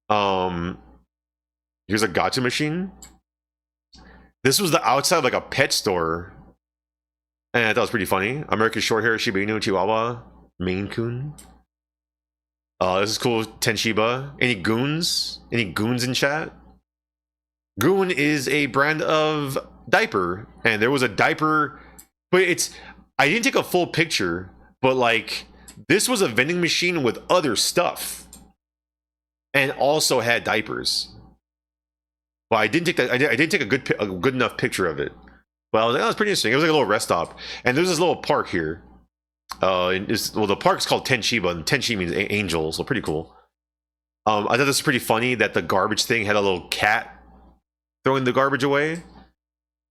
Here's a gacha machine. This was the outside of like a pet store, and I thought it was pretty funny. American Shorthair, Shiba Inu, Chihuahua, Maine Coon. This is cool. Tenshiba. Any goons? Any goons in chat? Goon is a brand of diaper, and there was a diaper, but it's. I didn't take a full picture, but like this was a vending machine with other stuff, and also had diapers. But I didn't take that. I didn't take a good enough picture of it. But I was like, oh, that's pretty interesting. It was like a little rest stop, and there's this little park here. Well, the park's called Tenshiba, and Tenshi means angel, so pretty cool. I thought this was pretty funny that the garbage thing had a little cat throwing the garbage away.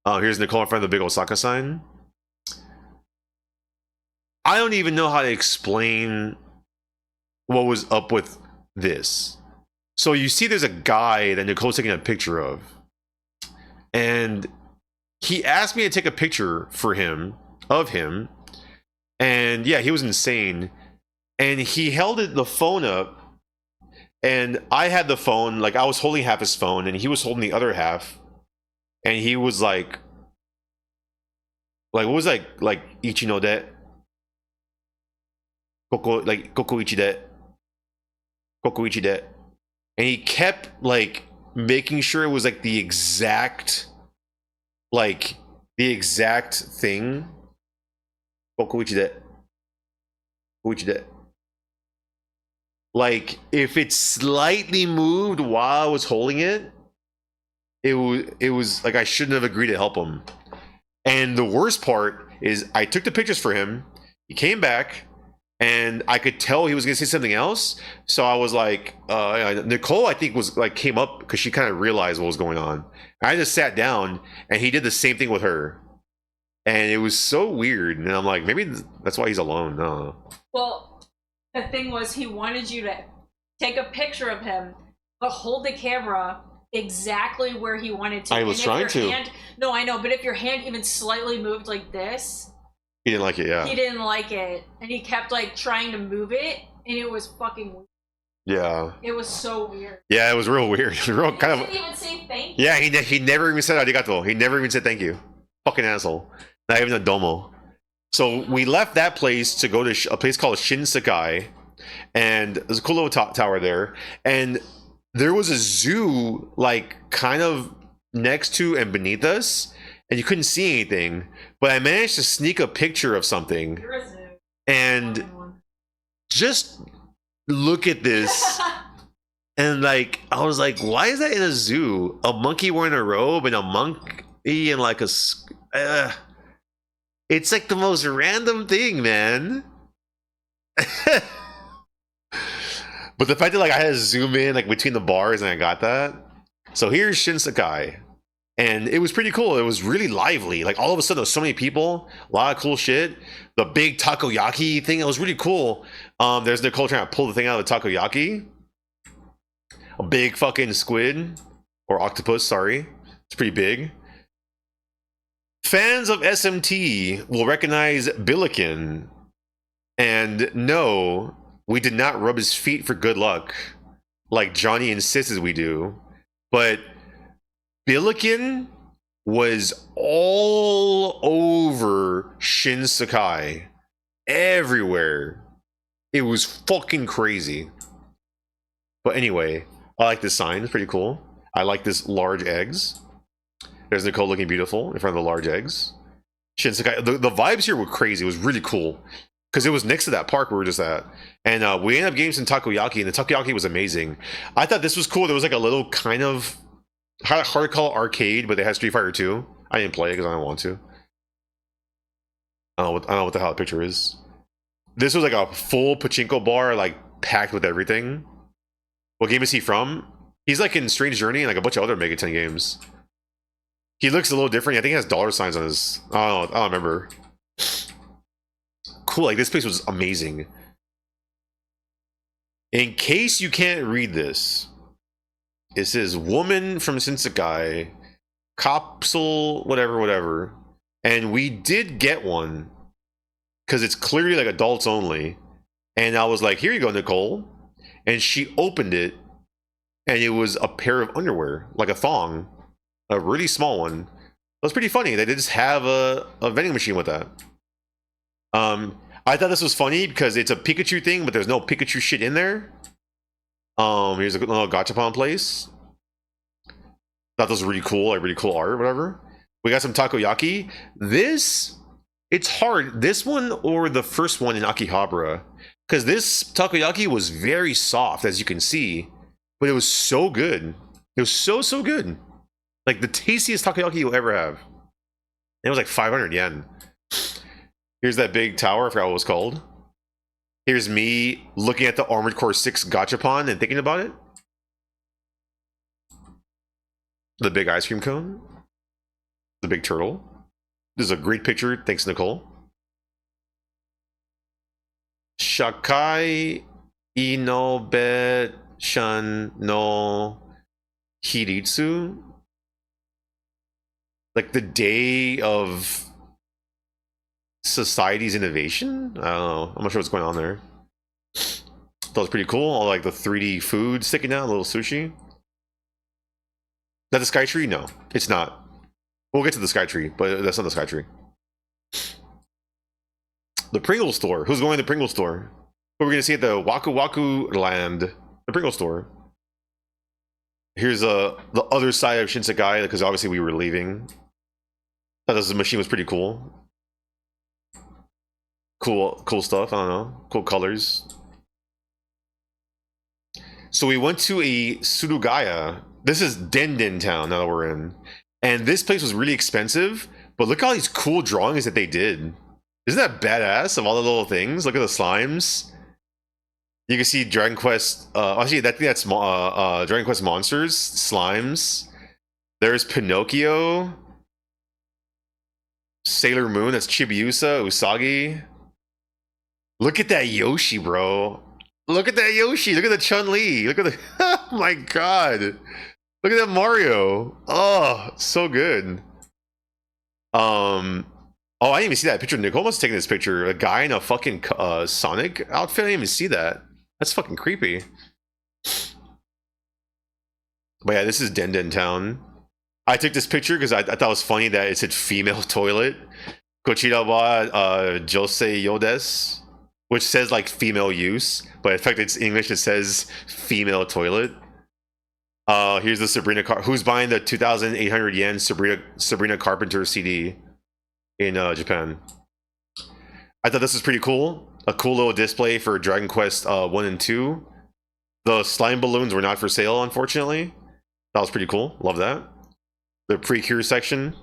Here's Nicole in front of the big Osaka sign. I don't even know how to explain what was up with this. So you see there's a guy that Nicole's taking a picture of, and he asked me to take a picture for him, of him, and yeah, he was insane. And he held the phone up, and I had the phone, like I was holding half his phone, and he was holding the other half, and he was like what was like Ichi no de? Koko, like Koko Ichi de. Koko Ichi de. And he kept like making sure it was like the exact thing. Like if it slightly moved while I was holding it, it was like I shouldn't have agreed to help him. And the worst part is I took the pictures for him. He came back, and I could tell he was gonna say something else. So I was like, Nicole, I think was like came up because she kind of realized what was going on. I just sat down, and he did the same thing with her, and it was so weird. And I'm like, maybe that's why he's alone. No. Well, the thing was, he wanted you to take a picture of him, but hold the camera exactly where he wanted to. I was trying to. No, I know, but if your hand even slightly moved like this. He didn't like it, yeah. He didn't like it, and he kept like trying to move it, and it was fucking weird. Yeah. It was so weird. Yeah, it was real weird. Real He kind of. didn't even say thank you. Yeah, he never even said arigato. He never even said thank you. Fucking asshole. Not even a domo. So we left that place to go to a place called Shinsekai, and there's a cool little tower there, and there was a zoo like kind of next to and beneath us, and you couldn't see anything. But I managed to sneak a picture of something, You're a zoo. and just look at this. And like I was like, why is that in a zoo? A monkey wearing a robe and a monkey in like a it's like the most random thing, man. But the fact that like I had to zoom in like between the bars and I got that. So here's Shinsekai, and it was pretty cool. It was really lively. Like all of a sudden, there was so many people, a lot of cool shit. The big takoyaki thing, it was really cool. There's Nicole trying to pull the thing out of the takoyaki. A big fucking squid or octopus. Sorry, it's pretty big. Fans of SMT will recognize Billiken, and no, we did not rub his feet for good luck like Johnny insists we do. But Billiken was all over Shinsekai, everywhere. It was fucking crazy. But anyway, I like this sign. It's pretty cool. I like this large eggs. There's Nicole looking beautiful in front of the large eggs. Shinsekai. The vibes here were crazy. It was really cool because it was next to that park we were just at, and we ended up getting some takoyaki, and the takoyaki was amazing. I thought this was cool. There was like a little kind of hard to call it arcade, but they had Street Fighter 2. I didn't play it because I don't want to. I don't know what the hell the picture is. This was like a full pachinko bar, like packed with everything. What game is he from? He's like in Strange Journey and like a bunch of other Mega 10 games. He looks a little different. I think he has dollar signs on his. I don't remember. Cool. Like this place was amazing. In case you can't read this, it says "Woman from Shinsekai capsule, whatever. And we did get one because it's clearly like adults only. And I was like, here you go, Nicole. And she opened it, and it was a pair of underwear, like a thong, a really small one. It was pretty funny. They did just have a vending machine with that. I thought this was funny because it's a Pikachu thing, but there's no Pikachu shit in there. Here's a little gachapon place. Thought this was really cool, like really cool art, whatever. We got some takoyaki. This, it's hard. This one or the first one in Akihabara, because this takoyaki was very soft, as you can see, but it was so good. It was so good. Like the tastiest takoyaki you'll ever have. It was like 500 yen. Here's that big tower. I forgot what it was called. Here's me looking at the Armored Core 6 gachapon and thinking about it. The big ice cream cone. The big turtle. This is a great picture. Thanks, Nicole. Shakai inobe shan no hiritsu. Like the day of society's innovation? I don't know. I'm not sure what's going on there. That was pretty cool. All like the 3D food sticking out, a little sushi. Is that the sky tree? No, it's not. We'll get to the sky tree, but that's not the sky tree. The Pringle store. Who's going to the Pringle store? What we're going to see at the Waku Waku Land. The Pringle store. Here's the other side of Shinsekai, because obviously we were leaving. Thought this machine was pretty cool. Cool stuff. I don't know. Cool colors. So we went to a Surugaya. This is Denden Town now that we're in. And this place was really expensive, but look at all these cool drawings that they did. Isn't that badass of all the little things? Look at the slimes. You can see Dragon Quest. Actually, that's Dragon Quest monsters, slimes. There's Pinocchio. Sailor Moon, that's Chibiusa, Usagi. Look at that Yoshi, bro. Look at that Yoshi. Look at the Chun-Li. Look at the... Oh my god. Look at that Mario. Oh, so good. Oh, I didn't even see that picture. Nicole must have taken this picture. A guy in a fucking Sonic outfit. I didn't even see that. That's fucking creepy. But yeah, this is Denden Town. I took this picture because I thought it was funny that it said female toilet. Kochira wa josei yodes, which says like female use, but in fact it's English. It says female toilet. Here's the Sabrina who's buying the 2,800 yen Sabrina Carpenter CD in Japan. I thought this was pretty cool. A cool little display for Dragon Quest 1 and 2. The slime balloons were not for sale, unfortunately. That was pretty cool. Love that. The Precure section.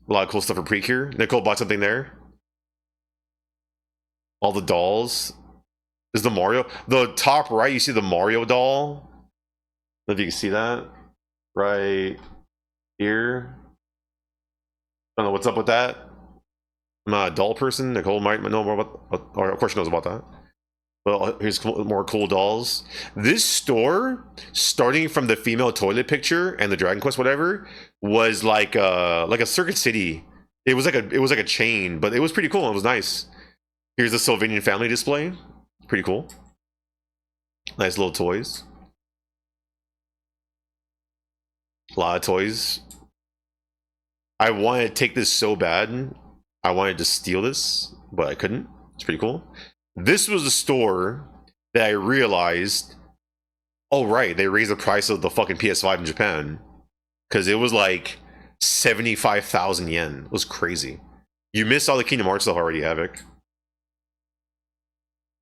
A lot of cool stuff for Precure. Nicole bought something there. All the dolls. Is the Mario. The top right, you see the Mario doll. I don't know if you can see that. Right here. I don't know what's up with that. I'm not a doll person. Nicole might know more about, or of course she knows about that. Well, here's more cool dolls. This store, starting from the female toilet picture and the Dragon Quest whatever, was like a Circuit City. It was like a chain, but it was pretty cool. It was nice. Here's the Sylvanian family display. Pretty cool. Nice little toys. A lot of toys. I wanted to take this so bad. I wanted to steal this, but I couldn't. It's pretty cool. This was a store that I realized, oh right, they raised the price of the fucking PS5 in Japan. Because it was like 75,000 yen. It was crazy. You missed all the Kingdom Hearts stuff already, Havoc.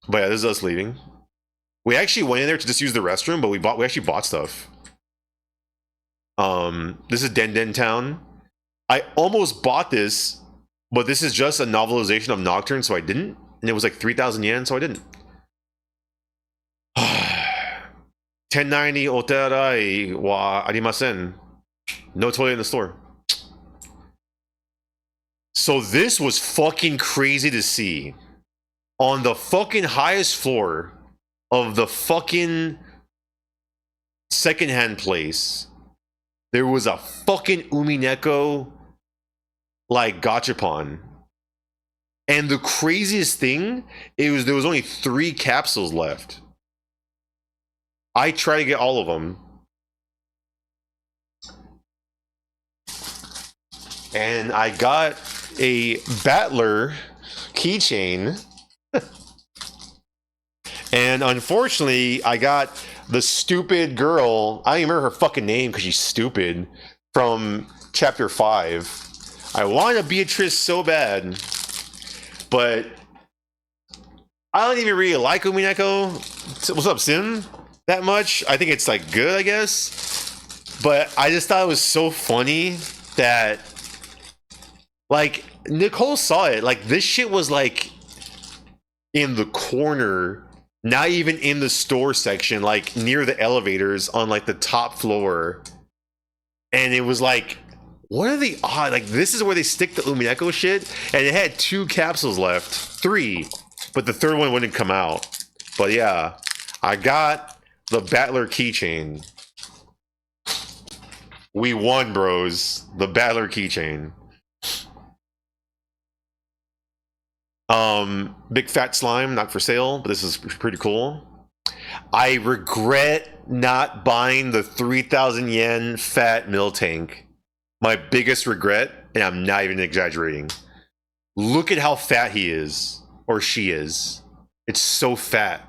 But yeah, this is us leaving. We actually went in there to just use the restroom, but we actually bought stuff. This is Denden Town. I almost bought this, but this is just a novelization of Nocturne, so I didn't. And it was like 3,000 yen, so I didn't. 1090 oterai wa arimasen. No toilet in the store. So this was fucking crazy to see. On the fucking highest floor of the fucking secondhand place, there was a fucking Umineko like gachapon. And the craziest thing, there was only 3 capsules left. I tried to get all of them. And I got a Battler keychain. And unfortunately, I got the stupid girl, I don't even remember her fucking name because she's stupid, from chapter 5. I wanted Beatrice so bad, but I don't even really like Umineko. What's up, Sim? That much. I think it's like good, I guess. But I just thought it was so funny that, like, Nicole saw it. Like, this shit was like in the corner, not even in the store section, like near the elevators on like the top floor. And it was like, what are the odds? Like, this is where they stick the Umineko shit. And it had 2 capsules left, 3, but the 3rd one wouldn't come out. But yeah, I got the Battler keychain. We won, bros. The Battler keychain. Big fat slime, not for sale, but this is pretty cool. I regret not buying the 3,000 yen fat mill tank. My biggest regret, and I'm not even exaggerating. Look at how fat he is, or she is. It's so fat.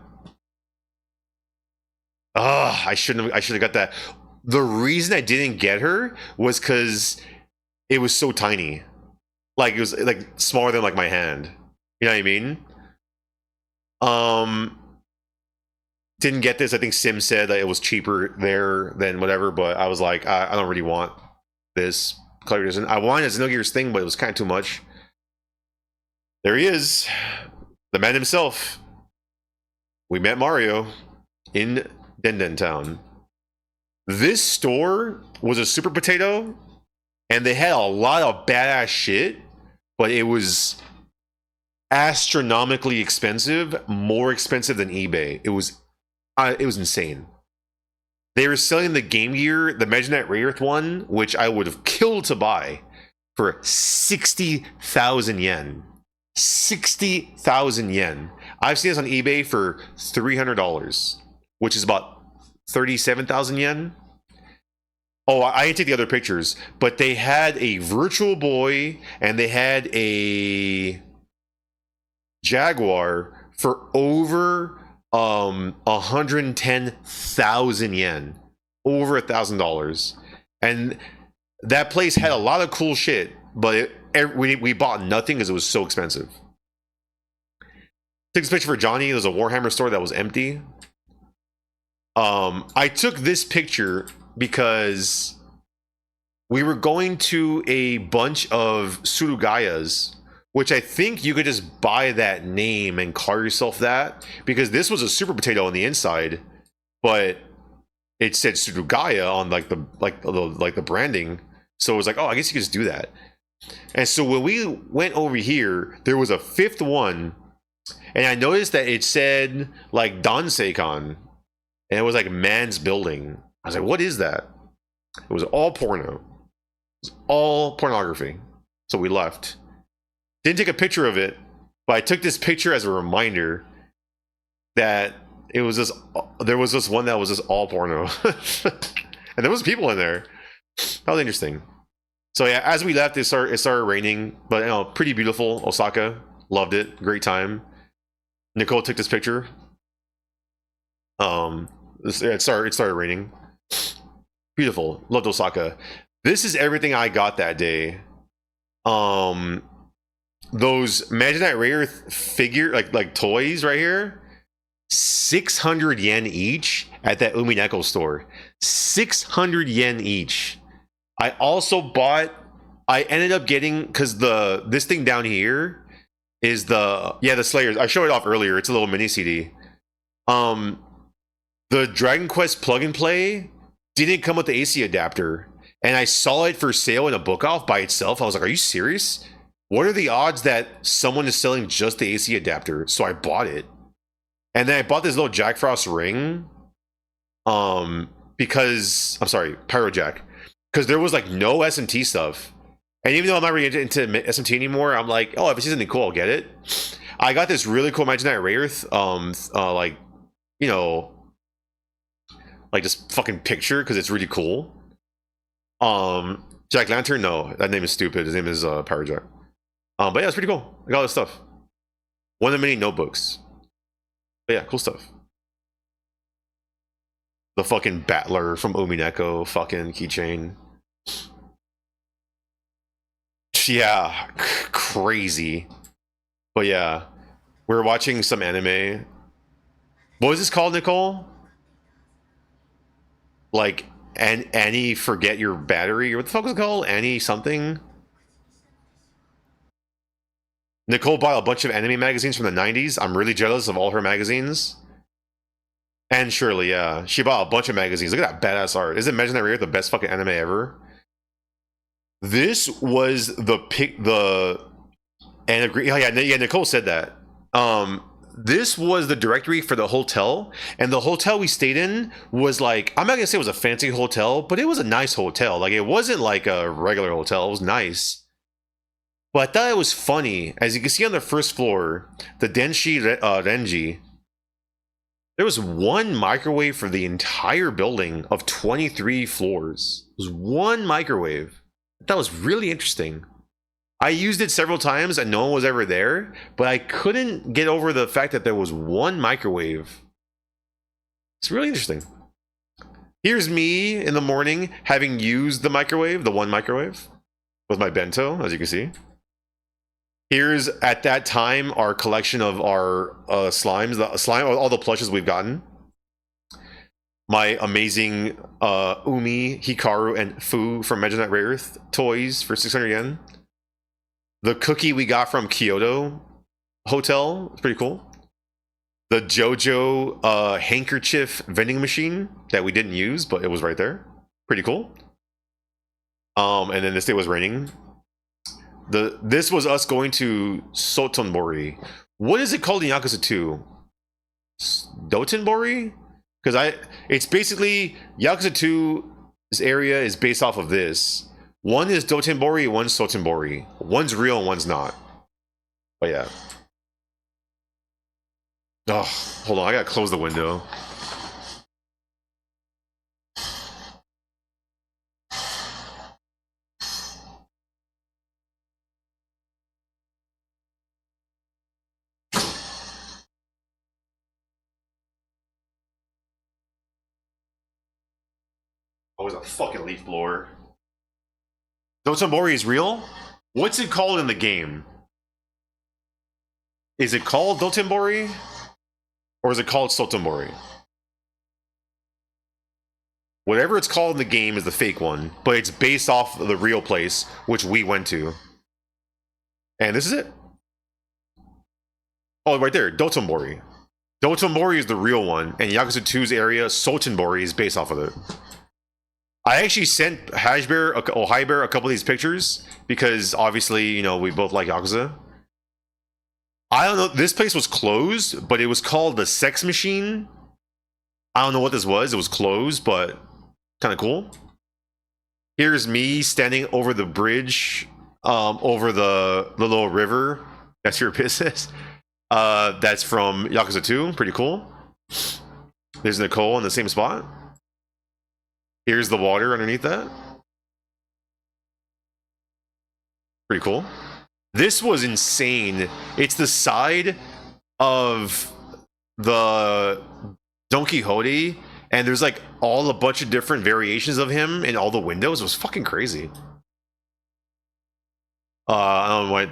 Ugh, I should have got that. The reason I didn't get her was because it was so tiny. Like, it was like smaller than like my hand. You know what I mean? Didn't get this. I think Sim said that it was cheaper there than whatever, but I was like, I don't really want this color edition. I wanted a Xenogears thing, but it was kind of too much. There he is, the man himself. We met Mario in Denden Town. This store was a Super Potato, and they had a lot of badass shit, but it was astronomically expensive, more expensive than eBay. It was insane. They were selling the Game Gear, the Mega Knight Ray Earth one, which I would have killed to buy, for 60,000 yen. 60,000 yen. I've seen this on eBay for $300, which is about 37,000 yen. Oh, I didn't take the other pictures, but they had a Virtual Boy and they had a Jaguar for over 110,000 yen, over $1,000. And that place had a lot of cool shit, but we bought nothing because it was so expensive. Took this picture for Johnny. There's a Warhammer store that was empty. I took this picture because we were going to a bunch of Surugayas, which I think you could just buy that name and call yourself that, because this was a Super Potato on the inside, but it said Surugaya on like the branding. So it was like, oh, I guess you could just do that. And so when we went over here, there was a 5th one, and I noticed that it said like Danseikan, and it was like man's building. I was like, what is that? It was all porno. It was all pornography. So we left. Didn't take a picture of it, but I took this picture as a reminder that it was just, there was this one that was just all porno. And there was people in there. That was interesting. So yeah, as we left, it started raining, but you know, pretty beautiful. Osaka, loved it, great time. Nicole took this picture. It started raining. Beautiful, loved Osaka. This is everything I got that day. Those Mega Knight Ray Earth figure, like toys right here, 600 yen each at that Umineko store. 600 yen each. I ended up getting, because this thing down here is the Slayers. I showed it off earlier. It's a little mini CD. The Dragon Quest plug and play didn't come with the AC adapter, and I saw it for sale in a book off by itself. I was like, are you serious? What are the odds that someone is selling just the AC adapter? So I bought it. And then I bought this little Jack Frost ring. Because, I'm sorry, Pyro Jack. because there was like no SMT stuff. And even though I'm not really into SMT anymore, I'm like, oh, if it's something cool, I'll get it. I got this really cool Imaginary Wraith, like, you know, like just fucking picture because it's really cool. Jack Lantern, no, that name is stupid. His name is Power Jack. But yeah, it's pretty cool. I got all this stuff. One of the many notebooks. But yeah, cool stuff. The fucking Battler from Umineko fucking keychain. Yeah, crazy. But yeah, we're watching some anime. What was this called, Nicole? Like Annie Forget Your Battery, or what the fuck was it called? Annie something. Nicole bought a bunch of anime magazines from the 90s. I'm really jealous of all her magazines. And Shirley, yeah, she bought a bunch of magazines. Look at that badass art. Isn't Imaginary Wraith the best fucking anime ever? This was and yeah, Nicole said that. This was the directory for the hotel, and the hotel we stayed in was like, I'm not gonna say it was a fancy hotel, but it was a nice hotel. Like, it wasn't like a regular hotel. It was nice. But I thought it was funny. As you can see on the first floor, the Denshi Renji, there was one microwave for the entire building of 23 floors. It was one microwave. That was really interesting. I used it several times and no one was ever there, but I couldn't get over the fact that there was one microwave. It's really interesting. Here's me in the morning having used the microwave, the one microwave, with my bento, as you can see. Here's, at that time, our collection of our slimes, all the plushes we've gotten. My amazing Umi, Hikaru, and Fu from Imaginary Wraith toys for 600 yen. The cookie we got from Kyoto Hotel, it's pretty cool. The JoJo handkerchief vending machine that we didn't use, but it was right there. Pretty cool. And then this day was raining. This was us going to Sotonbori. What is it called in Yakuza 2? Dotonbori? Because it's basically Yakuza 2's area is based off of this. One is Dotonbori, one's Sotonbori. One's real and one's not. But yeah. Oh, hold on, I gotta close the window. Always a fucking leaf blower. Dotonbori is real? What's it called in the game? Is it called Dotonbori? Or is it called Sotonbori? Whatever it's called in the game is the fake one, but it's based off of the real place, which we went to. And this is it. Oh, right there, Dotonbori. Dotonbori is the real one, and Yakuza 2's area, Sotonbori, is based off of it. I actually sent Hajbear a couple of these pictures because obviously, you know, we both like Yakuza. I don't know, this place was closed, but it was called the Sex Machine. I don't know what this was. It was closed, but kind of cool. Here's me standing over the bridge, over the little river. That's your business. That's from Yakuza 2. Pretty cool. There's Nicole in the same spot. Here's the water underneath that. Pretty cool. This was insane. It's the side of the Don Quixote, and there's like a bunch of different variations of him in all the windows. It was fucking crazy. I don't know what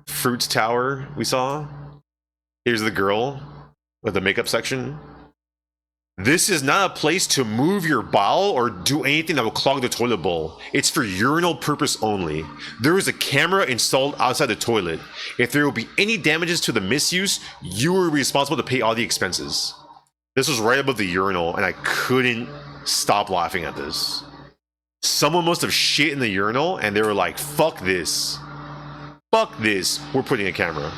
Fruits Tower we saw. Here's the girl with the makeup section. This is not a place to move your bowel or do anything that will clog the toilet bowl. It's for urinal purpose only. There is a camera installed outside the toilet. If there will be any damages to the misuse, you are responsible to pay all the expenses. This was right above the urinal, and I couldn't stop laughing at this. Someone must have shit in the urinal, and they were like, fuck this. Fuck this. We're putting a camera.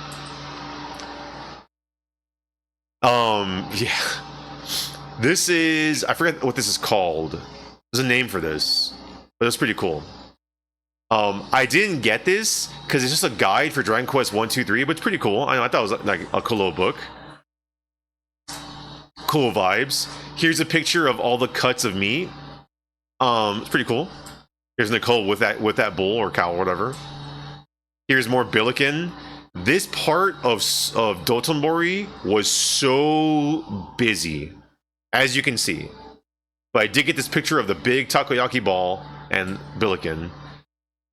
Yeah. This is, I forget what this is called. There's a name for this. But that's pretty cool. I didn't get this because it's just a guide for Dragon Quest 1, 2, 3, but it's pretty cool. I thought it was like a cool little book. Cool vibes. Here's a picture of all the cuts of meat. It's pretty cool. Here's Nicole with that bull or cow or whatever. Here's more Billiken. This part of Dotonbori was so busy, as you can see. But I did get this picture of the big takoyaki ball and Billiken.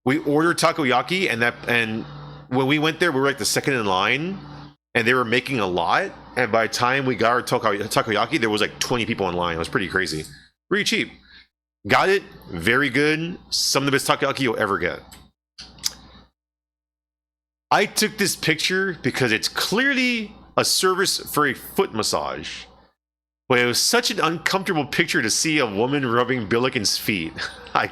We ordered takoyaki, and when we went there, we were like the second in line, and they were making a lot. And by the time we got our takoyaki, there was like 20 people in line. It was pretty crazy. Pretty cheap. Got it. Very good. Some of the best takoyaki you'll ever get. I took this picture because it's clearly a service for a foot massage. But it was such an uncomfortable picture to see a woman rubbing Billiken's feet. I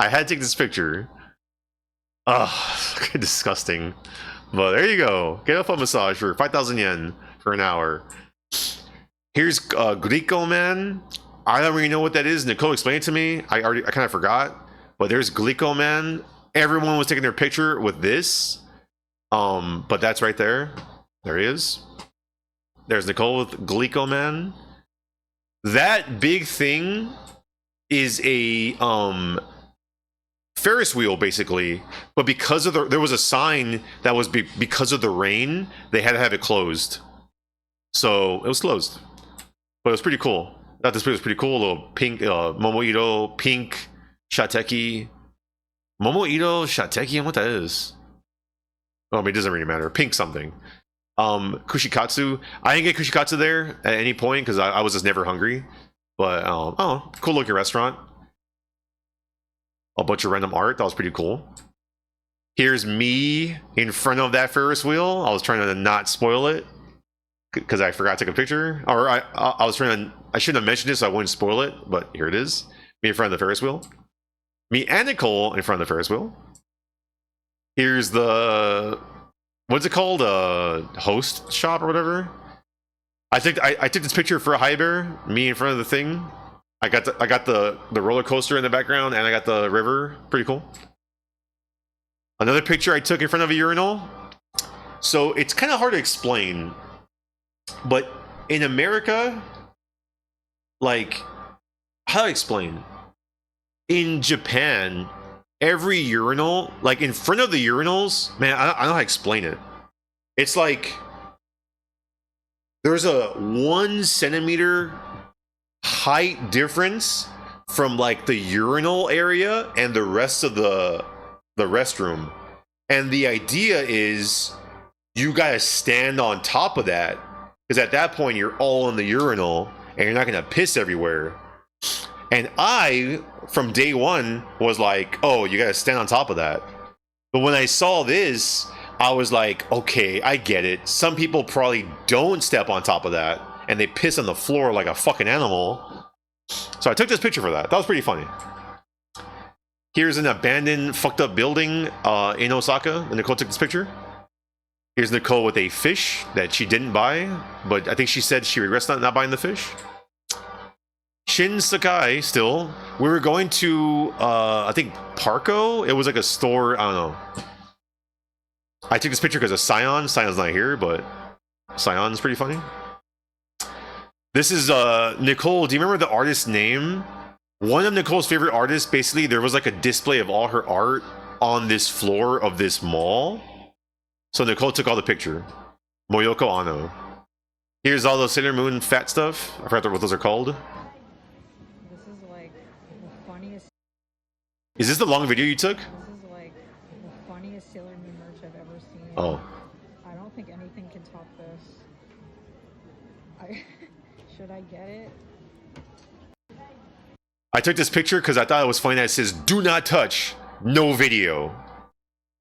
had to take this picture. Ugh, disgusting. But there you go. Get a foot massage for 5,000 yen for an hour. Here's Glico Man. I don't really know what that is. Nicole explained it to me. I kind of forgot. But there's Glico Man. Everyone was taking their picture with this. But that's right there. There he is. There's Nicole with Glico Man. That big thing is a Ferris wheel, basically. But because of there was a sign that was because of the rain, they had to have it closed. So it was closed. But it was pretty cool. I thought this was pretty cool. A little pink Momoito, pink Shateki. Momoito Shateki, and what that is. I mean, it doesn't really matter. Pink something. Kushikatsu. I didn't get Kushikatsu there at any point because I was just never hungry. But oh, cool looking restaurant. A bunch of random art. That was pretty cool. Here's me in front of that Ferris wheel. I was trying to not spoil it because I forgot to take a picture. Or I was trying to. I shouldn't have mentioned this so I wouldn't spoil it. But here it is. Me in front of the Ferris wheel. Me and Nicole in front of the Ferris wheel. Here's the, what's it called? Host shop or whatever. I took this picture for a high bear. Me in front of the thing. I got the roller coaster in the background, and I got the river. Pretty cool. Another picture I took in front of a urinal. So it's kind of hard to explain, but in America, like, how do I explain? In Japan, every urinal, like in front of the urinals, man, I don't know how to explain it. It's like there's a 1 centimeter height difference from like the urinal area and the rest of the restroom. And the idea is you gotta stand on top of that, because at that point you're all in the urinal and you're not gonna piss everywhere. And I, from day one, was like, oh, you gotta stand on top of that. But when I saw this, I was like, okay, I get it. Some people probably don't step on top of that, and they piss on the floor like a fucking animal. So I took this picture for that. That was pretty funny. Here's an abandoned, fucked up building in Osaka, and Nicole took this picture. Here's Nicole with a fish that she didn't buy, but I think she said she regrets not buying the fish. Shin Sakai, still. We were going to, I think, Parco? It was like a store, I don't know. I took this picture because of Scion. Scion's not here, but Scion's pretty funny. This is, Nicole, do you remember the artist's name? One of Nicole's favorite artists, basically, there was like a display of all her art on this floor of this mall. So Nicole took all the picture. Moyoko Ano. Here's all the Sailor Moon fat stuff. I forgot what those are called. Is this the long video you took? This is like the funniest Sailor Moon merch I've ever seen. Oh. I don't think anything can top this. Should I get it? I took this picture because I thought it was funny that it says, do not touch, no video.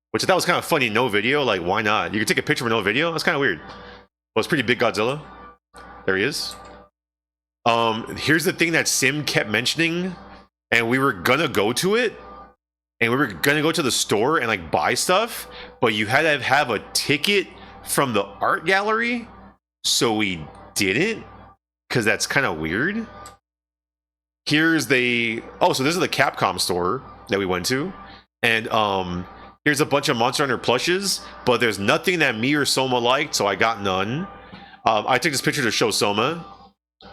Which I thought was kind of funny, no video. Like, why not? You can take a picture with no video? That's kind of weird. Well, it's pretty big Godzilla. There he is. Here's the thing that Sim kept mentioning. And we were gonna go to it, and we were gonna go to the store and like buy stuff, but you had to have a ticket from the art gallery, so we didn't, because that's kind of weird. here's the so this is the Capcom store that we went to, and here's a bunch of Monster Hunter plushes, but there's nothing that me or Soma liked, so I got none. I took this picture to show Soma,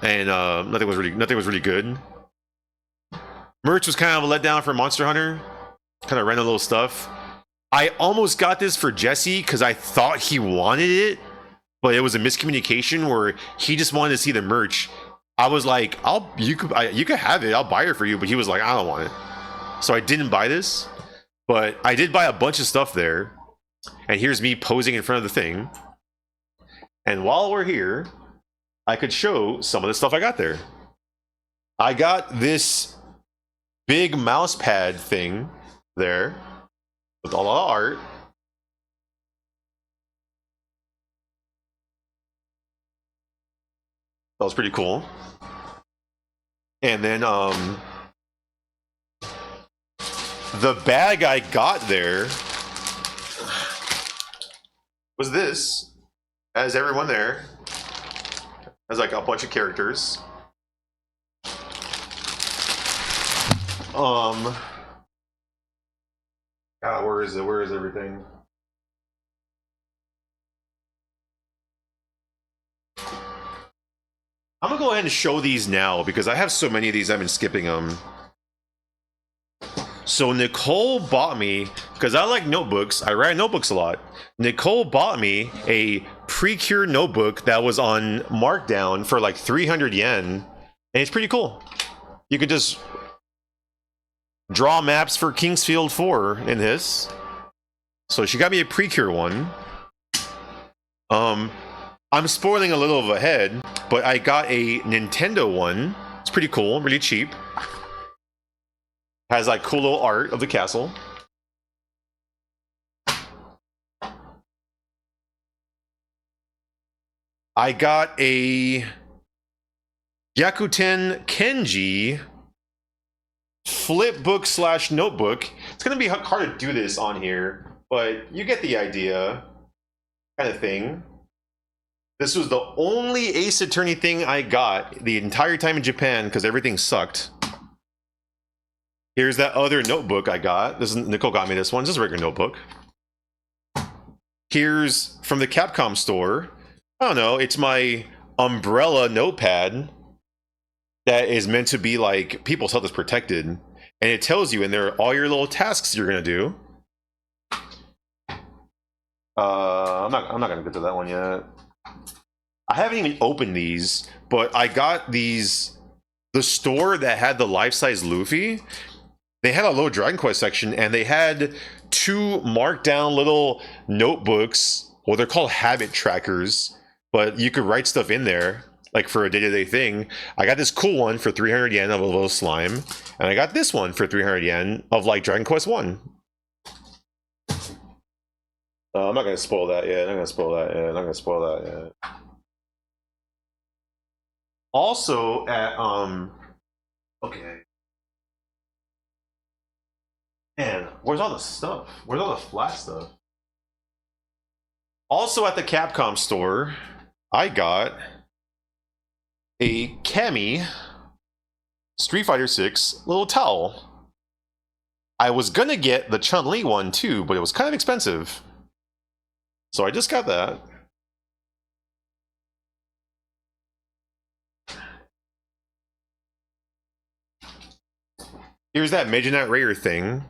and nothing was really good. Merch was kind of a letdown for Monster Hunter. Kind of random little stuff. I almost got this for Jesse because I thought he wanted it, but it was a miscommunication where he just wanted to see the merch. I was like, you could have it. I'll buy it for you, but he was like, I don't want it. So I didn't buy this, but I did buy a bunch of stuff there. And here's me posing in front of the thing. And while we're here, I could show some of the stuff I got there. I got this big mouse pad thing there with a lot of art. That was pretty cool. And then the bag I got there was this. Has everyone there. Has like a bunch of characters. God, where is it? Where is everything? I'm gonna go ahead and show these now because I have so many of these I've been skipping them. So Nicole bought me, because I like notebooks, I write notebooks a lot. Nicole bought me a Precure notebook that was on markdown for like 300 yen. And it's pretty cool. You could just draw maps for Kingsfield 4 in this. So she got me a Precure one. I'm spoiling a little ahead, but I got a Nintendo one. It's pretty cool, really cheap. Has like cool little art of the castle. I got a Yakuten Kenji flip book / notebook. It's gonna be hard to do this on here, but you get the idea, kind of thing. This was the only Ace Attorney thing I got the entire time in Japan because everything sucked. Here's that other notebook I got. This is, Nicole got me this one. It's just a regular notebook. Here's from the Capcom store. I don't know. It's my Umbrella notepad that is meant to be like people's health is protected, and it tells you in there all your little tasks you're gonna do. I'm not gonna get to that one yet. I haven't even opened these, but I got these. The store that had the life-size Luffy, they had a little Dragon Quest section, and they had 2 marked down little notebooks. Well, they're called habit trackers, but you could write stuff in there, like for a day-to-day thing. I got this cool one for 300 yen of a little slime, and I got this one for 300 yen of like Dragon Quest 1. I'm not gonna spoil that yet. Also at okay. Man, where's all the stuff? Where's all the flat stuff? Also at the Capcom store, I got a Kami Street Fighter 6 little towel. I was gonna get the Chun-Li one too, but it was kind of expensive. So I just got that. Here's that Major Knight Raider thing.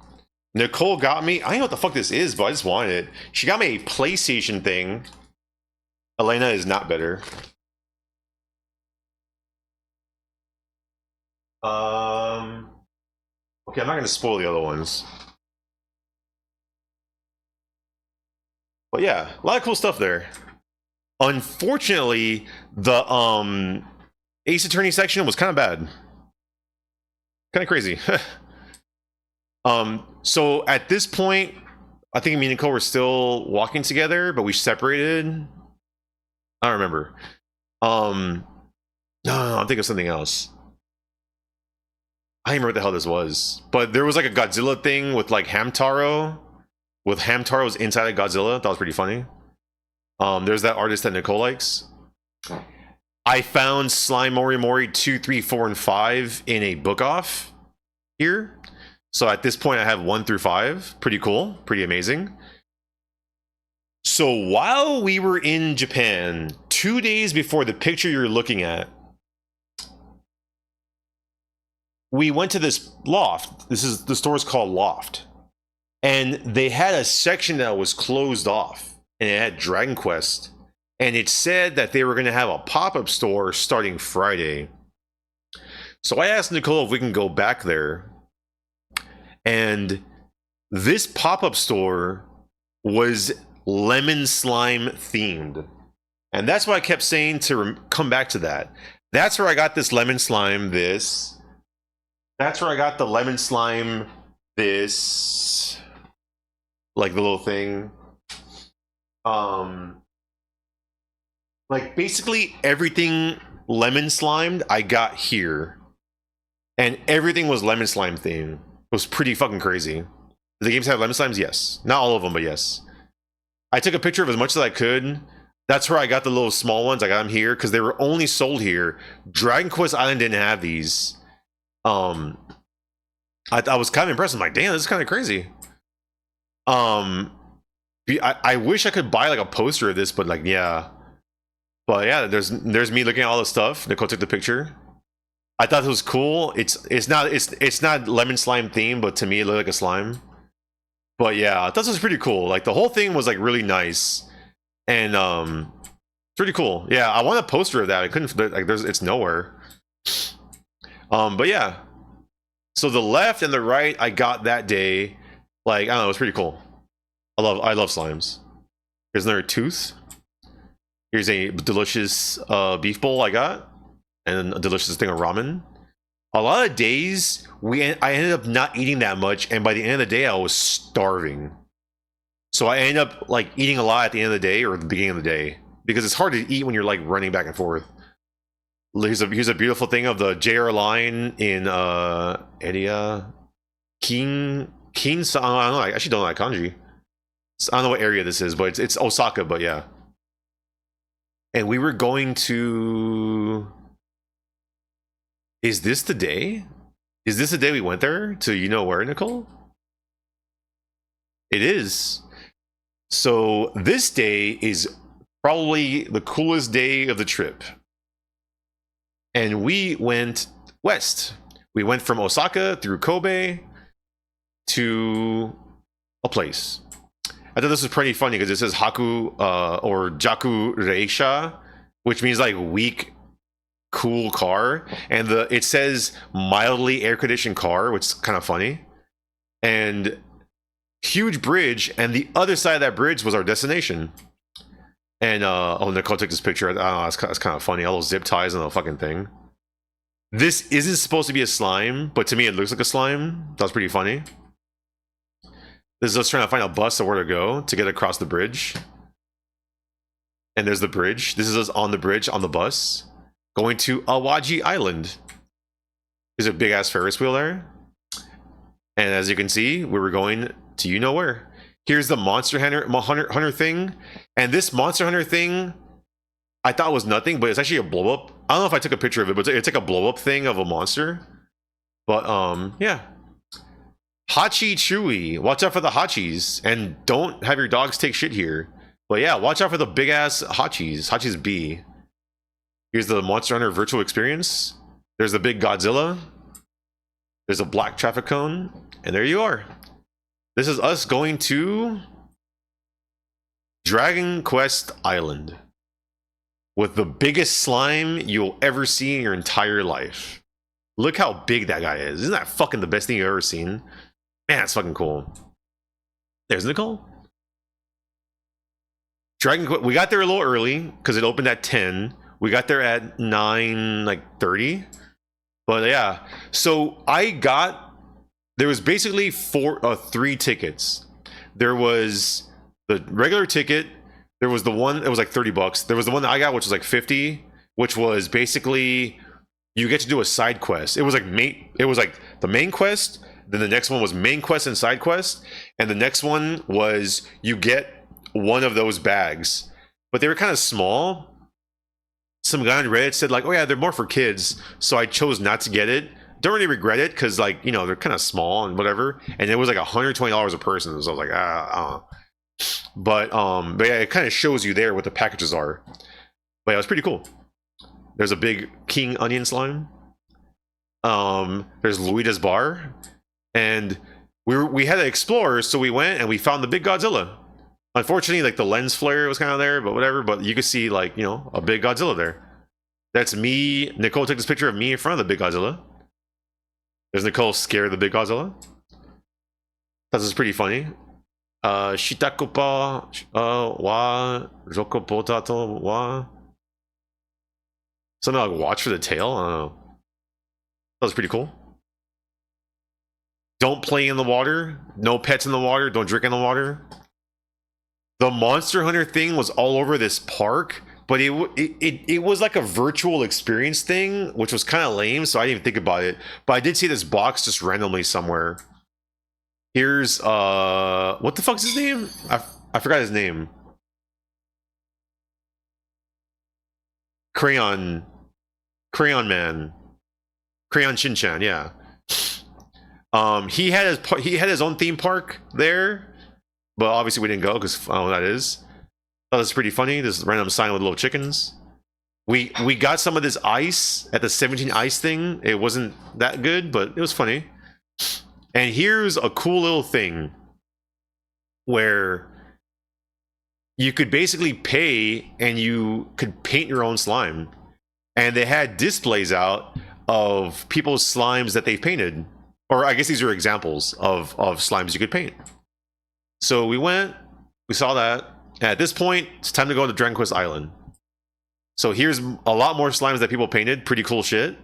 Nicole got me, I don't know what the fuck this is, but I just wanted it. She got me a PlayStation thing. Elena is not better. Okay, I'm not gonna spoil the other ones. But yeah, a lot of cool stuff there. Unfortunately, the Ace Attorney section was kind of bad. Kind of crazy. So at this point, I think me and Nicole were still walking together, but we separated. I don't remember. No, I'm thinking of something else. I don't remember what the hell this was. But there was like a Godzilla thing with like Hamtaro. With Hamtaro's inside of Godzilla. That was pretty funny. There's that artist that Nicole likes. I found Slime Mori Mori 2, 3, 4, and 5 in a book off here. So at this point, I have 1 through 5. Pretty cool. Pretty amazing. So while we were in Japan, 2 days before the picture you're looking at, we went to this loft. The store is called Loft. And they had a section that was closed off. And it had Dragon Quest. And it said that they were going to have a pop-up store starting Friday. So I asked Nicole if we can go back there. And this pop-up store was lemon slime themed. And that's why I kept saying to come back to that. That's where I got this lemon slime, this. That's where I got the lemon slime, this. Like the little thing. Like basically everything lemon slimed I got here. And everything was lemon slime themed. It was pretty fucking crazy. The games have lemon slimes? Yes. Not all of them, but yes. I took a picture of as much as I could. That's where I got the little small ones. I got them here because they were only sold here. Dragon Quest Island didn't have these. I was kind of impressed. I'm like, damn, this is kind of crazy. I wish I could buy like a poster of this, but like, yeah. But yeah, there's me looking at all the stuff. Nicole took the picture. I thought it was cool. It's not lemon slime themed, but to me it looked like a slime. But yeah, I thought this was pretty cool. Like the whole thing was like really nice, and pretty cool. Yeah, I want a poster of that. I couldn't like it's nowhere. But yeah. So the left and the right I got that day. Like I don't know, it was pretty cool. I love slimes. Here's another tooth. Here's a delicious beef bowl I got, and a delicious thing of ramen. A lot of days I ended up not eating that much, and by the end of the day I was starving. So I ended up like eating a lot at the end of the day or the beginning of the day because it's hard to eat when you're like running back and forth. Here's a beautiful thing of the JR line in area King. I don't know. I actually don't know that kanji. I don't know what area this is, but it's Osaka. But yeah. And we were going to. Is this the day? Is this the day we went there to you know where, Nicole? It is. So this day is probably the coolest day of the trip. And we went west. We went from Osaka through Kobe to a place. I thought this was pretty funny because it says Haku or Jaku Reisha, which means like weak, cool car. And it says mildly air-conditioned car, which is kind of funny. And huge bridge, and the other side of that bridge was our destination. And oh, Nicole took this picture. I don't know, that's kind of funny. All those zip ties and the fucking thing. This isn't supposed to be a slime, but to me it looks like a slime. That was pretty funny. This is us trying to find a bus or where to go to get across the bridge. And there's the bridge. This is us on the bridge on the bus going to Awaji Island. There's a big ass Ferris wheel there. And as you can see, we were going to you know where. Here's the Monster Hunter thing. And this Monster Hunter thing, I thought was nothing, but it's actually a blow up. I don't know if I took a picture of it, but it's like a blow up thing of a monster. But yeah. Hachi Chewy. Watch out for the Hachis. And don't have your dogs take shit here. But yeah, watch out for the big ass Hachis. Hachis B. Here's the Monster Hunter virtual experience. There's the big Godzilla. There's a black traffic cone. And there you are. This is us going to Dragon Quest Island with the biggest slime you'll ever see in your entire life. Look how big that guy is. Isn't that fucking the best thing you've ever seen? Man, that's fucking cool. There's Nicole. Dragon Quest. We got there a little early because it opened at 10. We got there at 9:30. But yeah, so there was basically three tickets. There was the regular ticket. There was the one, it was like $30. There was the one that I got, which was like 50, which was basically you get to do a side quest. It was like the main quest, then the next one was main quest and side quest, and the next one was you get one of those bags. But they were kind of small. some guy on Reddit said like, oh yeah, they're more for kids, so I chose not to get it. Don't really regret it because like, you know, they're kind of small and whatever, and it was like $120 a person, so I was like, but yeah, it kind of shows you there what the packages are. But yeah, it was pretty cool. There's a big king onion slime. There's Luida's bar, and we had to explore, so we went and we found the big Godzilla. Unfortunately, like the lens flare was kind of there, but whatever. But you could see like, you know, a big Godzilla there. That's me. Nicole took this picture of me in front of the big Godzilla. There's Nicole scared of the big Godzilla. This is pretty funny. Shitakupa wa Roko Potato wa. Something like watch for the tail. I don't know. That was pretty cool. Don't play in the water. No pets in the water. Don't drink in the water. The Monster Hunter thing was all over this park, but it was like a virtual experience thing, which was kind of lame, so I didn't even think about it. But I did see this box just randomly somewhere. Here's what the fuck's his name? I forgot his name. Crayon Man. Crayon Shin-chan, yeah. He had his own theme park there, but obviously we didn't go because I don't know what that is. That was pretty funny. This random sign with little chickens. We got some of this ice at the 17 ice thing. It wasn't that good, but it was funny. And here's a cool little thing where you could basically pay and you could paint your own slime. And they had displays out of people's slimes that they've painted. Or I guess these are examples of slimes you could paint. So we went, we saw that. And at this point, it's time to go to Dragon Quest Island. So here's a lot more slimes that people painted. Pretty cool shit.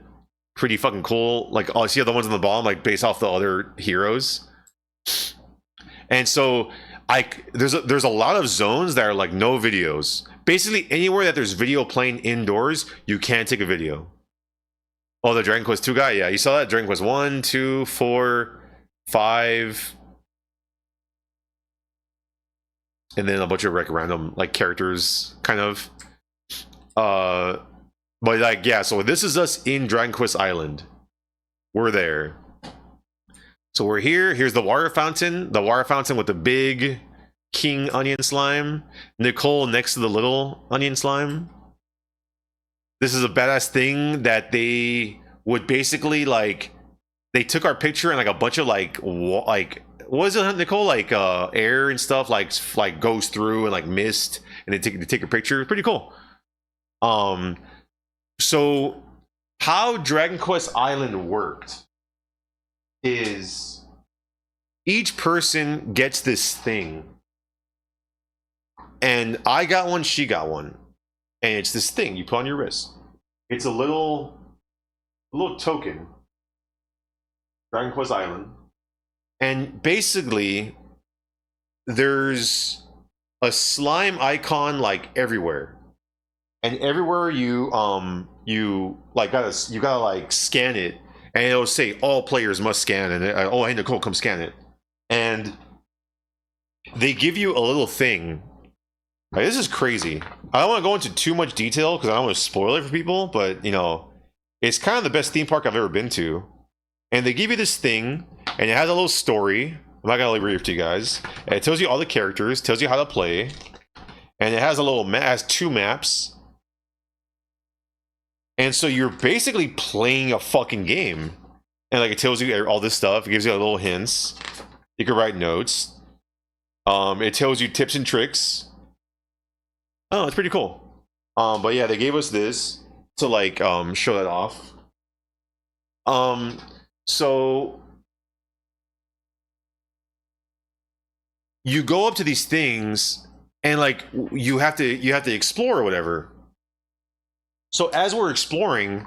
Pretty fucking cool. Like, oh, see the ones on the bottom, like based off the other heroes. And so there's a lot of zones that are like no videos. Basically anywhere that there's video playing indoors, you can't take a video. Oh, the Dragon Quest 2 guy, yeah, you saw that. Dragon Quest 1, 2, 4, 5, and then a bunch of like random like characters, kind of. But like, yeah, so this is us in Dragon Quest Island. We're there. So we're here. Here's the water fountain. The water fountain with the big king onion slime. Nicole next to the little onion slime. This is a badass thing that they would basically like, they took our picture and like a bunch of like what was it, Nicole? Like air and stuff like goes through and like mist, and they take a picture. It's pretty cool. So how Dragon Quest Island worked is each person gets this thing, and I got one, she got one, and it's this thing you put on your wrist. It's a little token, Dragon Quest Island, and basically there's a slime icon like everywhere. And everywhere you gotta like scan it, and it'll say all players must scan, and oh hey Nicole, come scan it. And they give you a little thing. Like, this is crazy. I don't want to go into too much detail because I don't want to spoil it for people, but you know, it's kind of the best theme park I've ever been to. And they give you this thing, and it has a little story. I'm not gonna read it to you guys. And it tells you all the characters, tells you how to play, and it has a little has 2 maps. And so you're basically playing a fucking game. And like, it tells you all this stuff. It gives you little hints. You can write notes. It tells you tips and tricks. Oh, it's pretty cool. But yeah, they gave us this to like show that off. So you go up to these things and like you have to explore or whatever. So as we're exploring,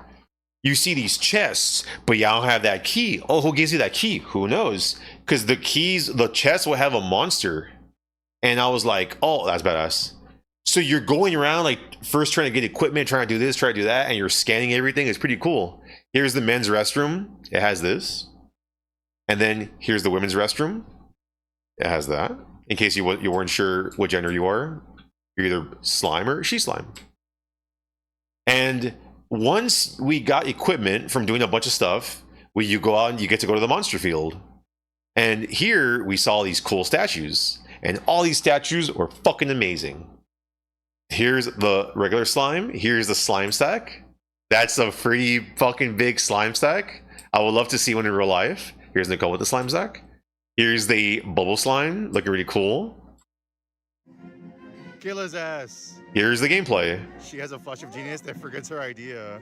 you see these chests, but you don't have that key. Oh, who gives you that key? Who knows? Because the chests will have a monster. And I was like, oh, that's badass. So you're going around, like, first trying to get equipment, trying to do this, trying to do that, and you're scanning everything. It's pretty cool. Here's the men's restroom. It has this. And then here's the women's restroom. It has that. In case you weren't sure what gender you are. You're either slime or she slime. And once we got equipment from doing a bunch of stuff, you go out and you get to go to the monster field. And here we saw these cool statues. And all these statues were fucking amazing. Here's the regular slime. Here's the slime stack. That's a pretty fucking big slime stack. I would love to see one in real life. Here's Nicole with the slime stack. Here's the bubble slime, looking really cool. Kill his ass. Here's the gameplay. She has a flash of genius that forgets her idea.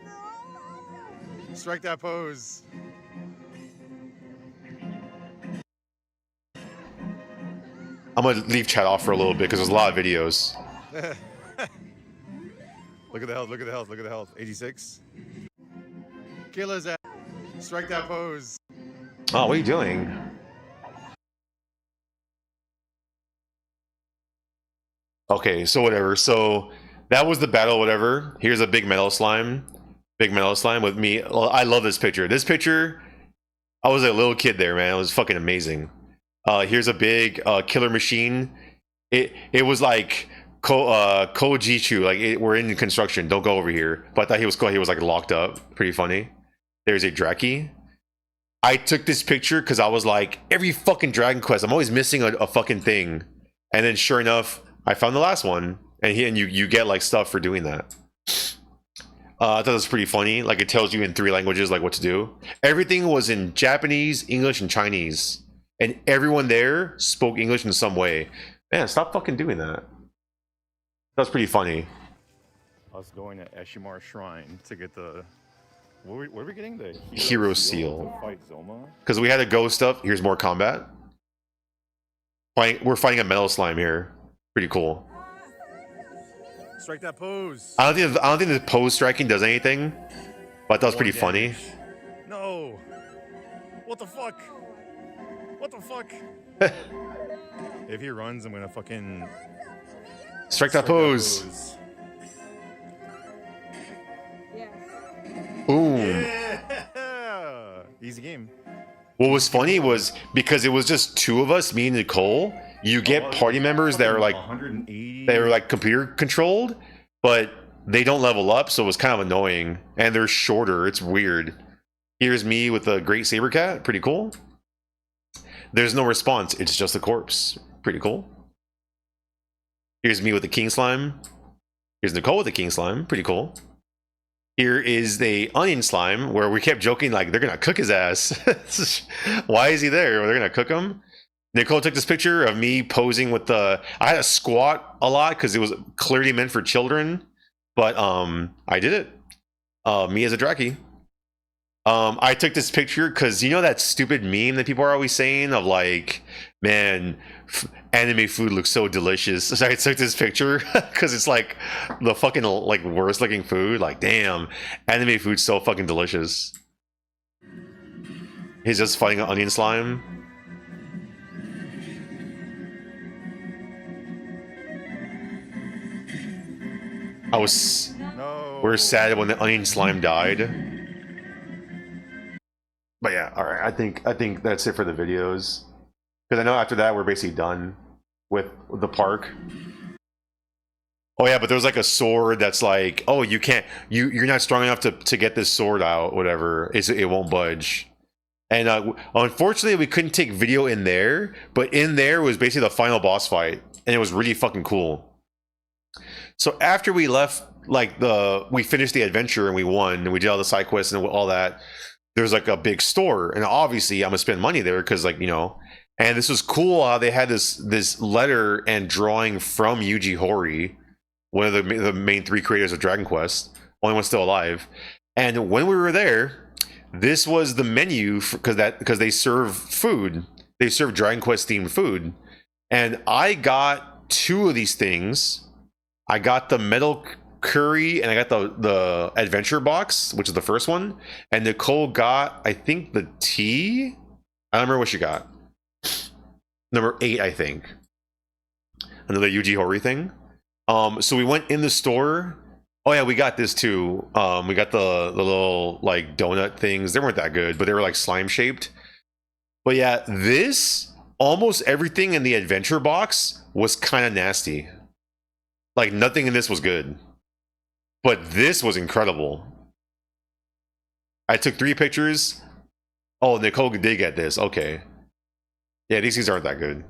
Strike that pose. I'm gonna leave chat off for a little bit because there's a lot of videos. Look at the health, look at the health, look at the health. 86. Kill his ass. Strike that pose. Oh, what are you doing? Okay, so whatever. So that was the battle, whatever. Here's a big metal slime. Big metal slime with me. I love this picture. This picture, I was a little kid there, man. It was fucking amazing. Here's a big killer machine. It was like Kojichu, like we're in construction. Don't go over here. But I thought he was cool. He was like locked up. Pretty funny. There's a Draki. I took this picture because I was like, every fucking Dragon Quest, I'm always missing a fucking thing. And then sure enough, I found the last one, and you get like stuff for doing that. I thought it was pretty funny. Like it tells you in 3 languages like what to do. Everything was in Japanese, English, and Chinese, and everyone there spoke English in some way. Man, stop fucking doing that. That's pretty funny. Us going to Eshimar Shrine to get the. What are we getting? The Hero Seal. To fight Zoma? Because we had to go stuff. Here's more combat. We're fighting a metal slime here. Pretty cool. Strike that pose. I don't think the pose striking does anything, but that was pretty funny. No. What the fuck? What the fuck? If he runs, I'm gonna fucking strike that pose. Boom. Yeah. Easy game. What was funny was because it was just 2 of us, me and Nicole. You get party members that are like 180. they are like computer controlled, but they don't level up, so it was kind of annoying. And they're shorter. It's weird. Here's me with the Great Saber Cat. Pretty cool. There's no response. It's just a corpse. Pretty cool. Here's me with the King Slime. Here's Nicole with the King Slime. Pretty cool. Here is the Onion Slime, where we kept joking like they're gonna cook his ass. Why is he there? They're gonna cook him. Nicole took this picture of me posing with the. I had to squat a lot because it was clearly meant for children, but I did it. Me as a Draki. I took this picture because you know that stupid meme that people are always saying of like, man, anime food looks so delicious. So I took this picture because it's like the fucking like worst looking food. Like, damn, anime food's so fucking delicious. He's just fighting an onion slime. We're sad when the onion slime died. But yeah, all right. I think that's it for the videos, because I know after that we're basically done with the park. Oh yeah, but there's like a sword that's like, oh, you can't, you're not strong enough to get this sword out, whatever. It won't budge. And unfortunately, we couldn't take video in there, but in there was basically the final boss fight, and it was really fucking cool. So after we left, like we finished the adventure and we won, and we did all the side quests and all that. There's like a big store, and obviously I'm gonna spend money there because, like, you know. And this was cool how they had this letter and drawing from Yuji Horii, one of the main 3 creators of Dragon Quest, only one still alive. And when we were there, this was the menu because they serve food. They serve Dragon Quest themed food, and I got 2 of these things. I got the metal curry and I got the adventure box, which is the first one, and Nicole got, I think, the tea. I don't remember what she got. Number 8, I think. Another Yuji Horii thing. So we went in the store. Oh yeah, we got this too. We got the little like donut things. They weren't that good, but they were like slime shaped. But yeah, this, almost everything in the adventure box was kind of nasty. Like nothing in this was good. But this was incredible. I took 3 pictures. Oh, Nicole did get this. Okay. Yeah, these things aren't that good.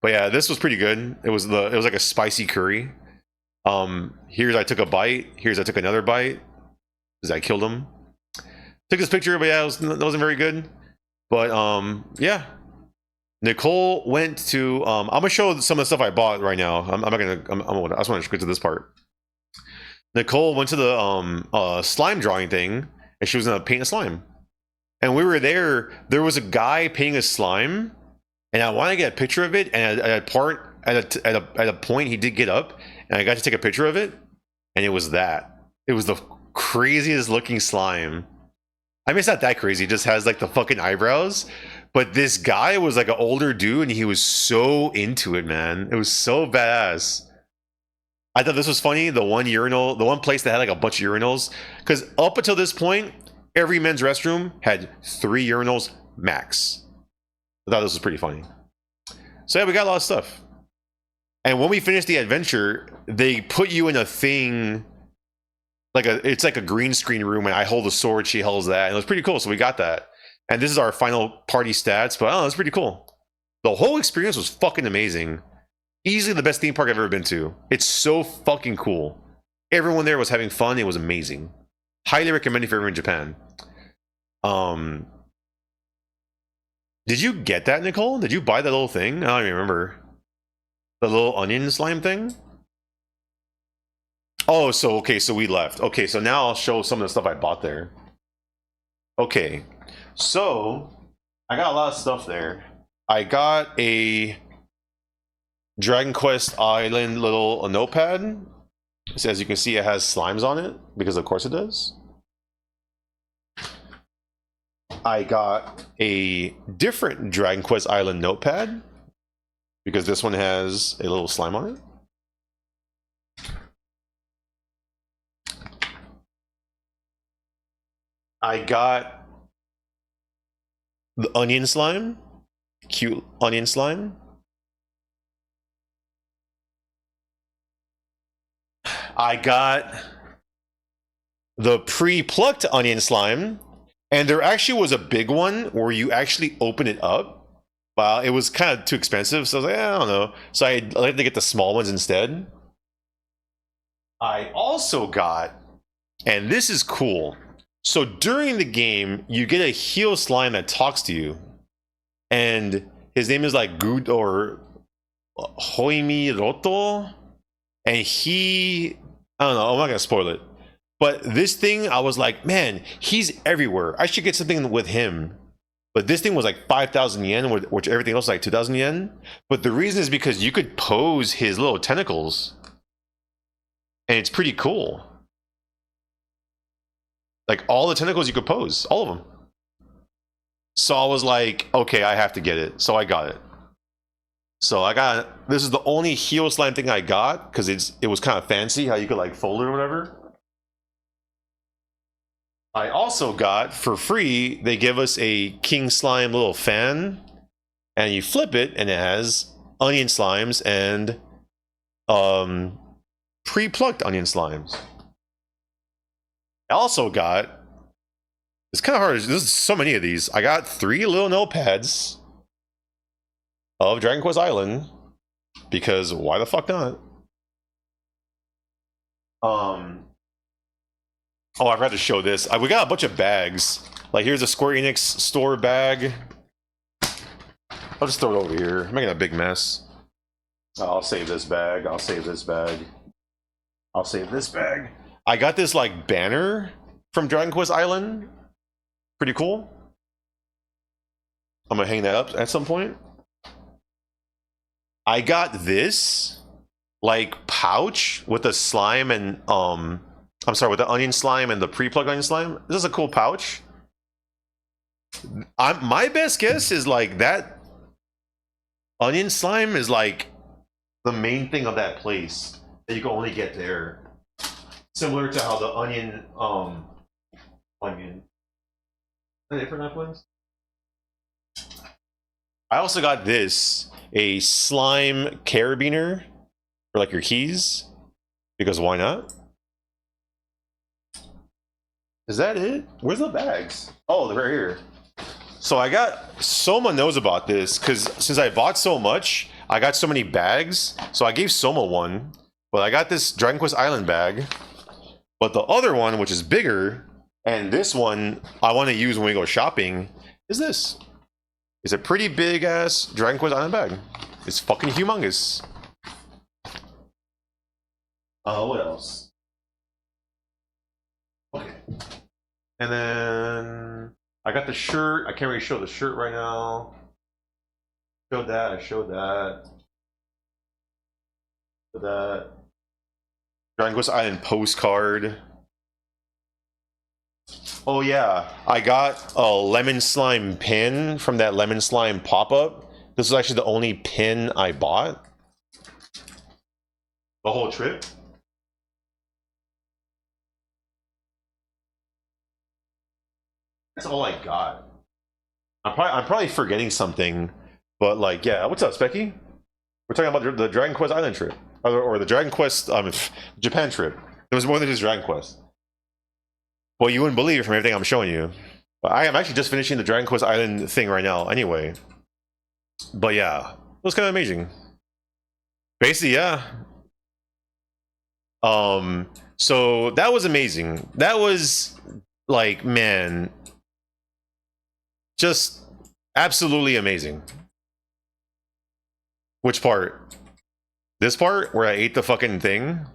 But yeah, this was pretty good. It was like a spicy curry. Here's I took a bite. Here's I took another bite. Because I killed him. Took this picture, but yeah, it wasn't very good. But yeah. Nicole went to I'm gonna show some of the stuff I bought right now. I just want to get to this part. Nicole went to the slime drawing thing, and she was gonna paint a slime. And we were there. There was a guy painting a slime, and I wanted to get a picture of it. And at a point, he did get up, and I got to take a picture of it. And it was that. It was the craziest looking slime. I mean, it's not that crazy. It just has like the fucking eyebrows. But this guy was like an older dude, and he was so into it, man. It was so badass. I thought this was funny. The one urinal, the one place that had like a bunch of urinals, because up until this point, every men's restroom had 3 urinals max. I thought this was pretty funny. So yeah, we got a lot of stuff. And when we finished the adventure, they put you in a thing, it's like a green screen room, and I hold a sword, she holds that, and it was pretty cool. So we got that. And this is our final party stats, but oh, it's pretty cool. The whole experience was fucking amazing. Easily the best theme park I've ever been to. It's so fucking cool. Everyone there was having fun. It was amazing. Highly recommend if you're ever in Japan. Did you get that, Nicole? Did you buy that little thing? I don't even remember. The little onion slime thing? Oh, so we left. Okay, so now I'll show some of the stuff I bought there. Okay, so I got a lot of stuff there. I got a Dragon Quest Island little notepad. So as you can see, it has slimes on it, because of course it does. I got a different Dragon Quest Island notepad, because this one has a little slime on it. I got the onion slime, cute onion slime. I got the pre-plucked onion slime, and there actually was a big one where you actually open it up. Well, it was kind of too expensive, so I was like, I don't know. So I like to get the small ones instead. I also got, and this is cool. So during the game, you get a heel slime that talks to you, and his name is like Good or Hoimi Roto, and he, I don't know, I'm not gonna spoil it, but this thing, I was like, man, he's everywhere. I should get something with him. But this thing was like 5,000 yen, which everything else was like 2,000 yen. But the reason is because you could pose his little tentacles, and it's pretty cool. Like all the tentacles you could pose, all of them. So I was like, okay, I have to get it. So I got it. So I got, this is the only heel slime thing I got, because it was kind of fancy how you could like fold it or whatever. I also got, for free, they give us a King Slime little fan, and you flip it, and it has onion slimes and pre-plucked onion slimes. I also got, it's kind of hard, there's so many of these. I got 3 little notepads of Dragon Quest Island, because why the fuck not? Oh, I forgot to show this. We got a bunch of bags. Like, here's a Square Enix store bag. I'll just throw it over here. I'm making a big mess. I'll save this bag. I'll save this bag. I'll save this bag. I got this, like, banner from Dragon Quest Island. Pretty cool. I'm gonna hang that up at some point. I got this, like, pouch with the slime and, I'm sorry, with the onion slime and the pre-plugged onion slime. This is a cool pouch. My best guess is like that onion slime is like the main thing of that place that you can only get there. Similar to how the onion, different napkins. I also got this, a slime carabiner for like your keys, because why not? Is that it? Where's the bags? Oh, they're right here. So I got, Soma knows about this because since I bought so much, I got so many bags. So I gave Soma one, but I got this Dragon Quest Island bag. But the other one, which is bigger, and this one I want to use when we go shopping, is this. It's a pretty big ass Dragon Quest Island bag. It's fucking humongous. What else? Okay. And then I got the shirt. I can't really show the shirt right now. Showed that. I showed that. Showed that. Dragon Quest Island postcard. Oh yeah, I got a lemon slime pin from that lemon slime pop-up. This is actually the only pin I bought. The whole trip. That's all I got. I'm probably forgetting something, but like, yeah. What's up, Specky? We're talking about the Dragon Quest Island trip, or the Dragon Quest Japan trip. There was more than just Dragon Quest. Well, you wouldn't believe it from everything I'm showing you. But I am actually just finishing the Dragon Quest Island thing right now, anyway. But yeah, it was kind of amazing. Basically, yeah. So that was amazing. That was like, man, just absolutely amazing. Which part? This part where I ate the fucking thing?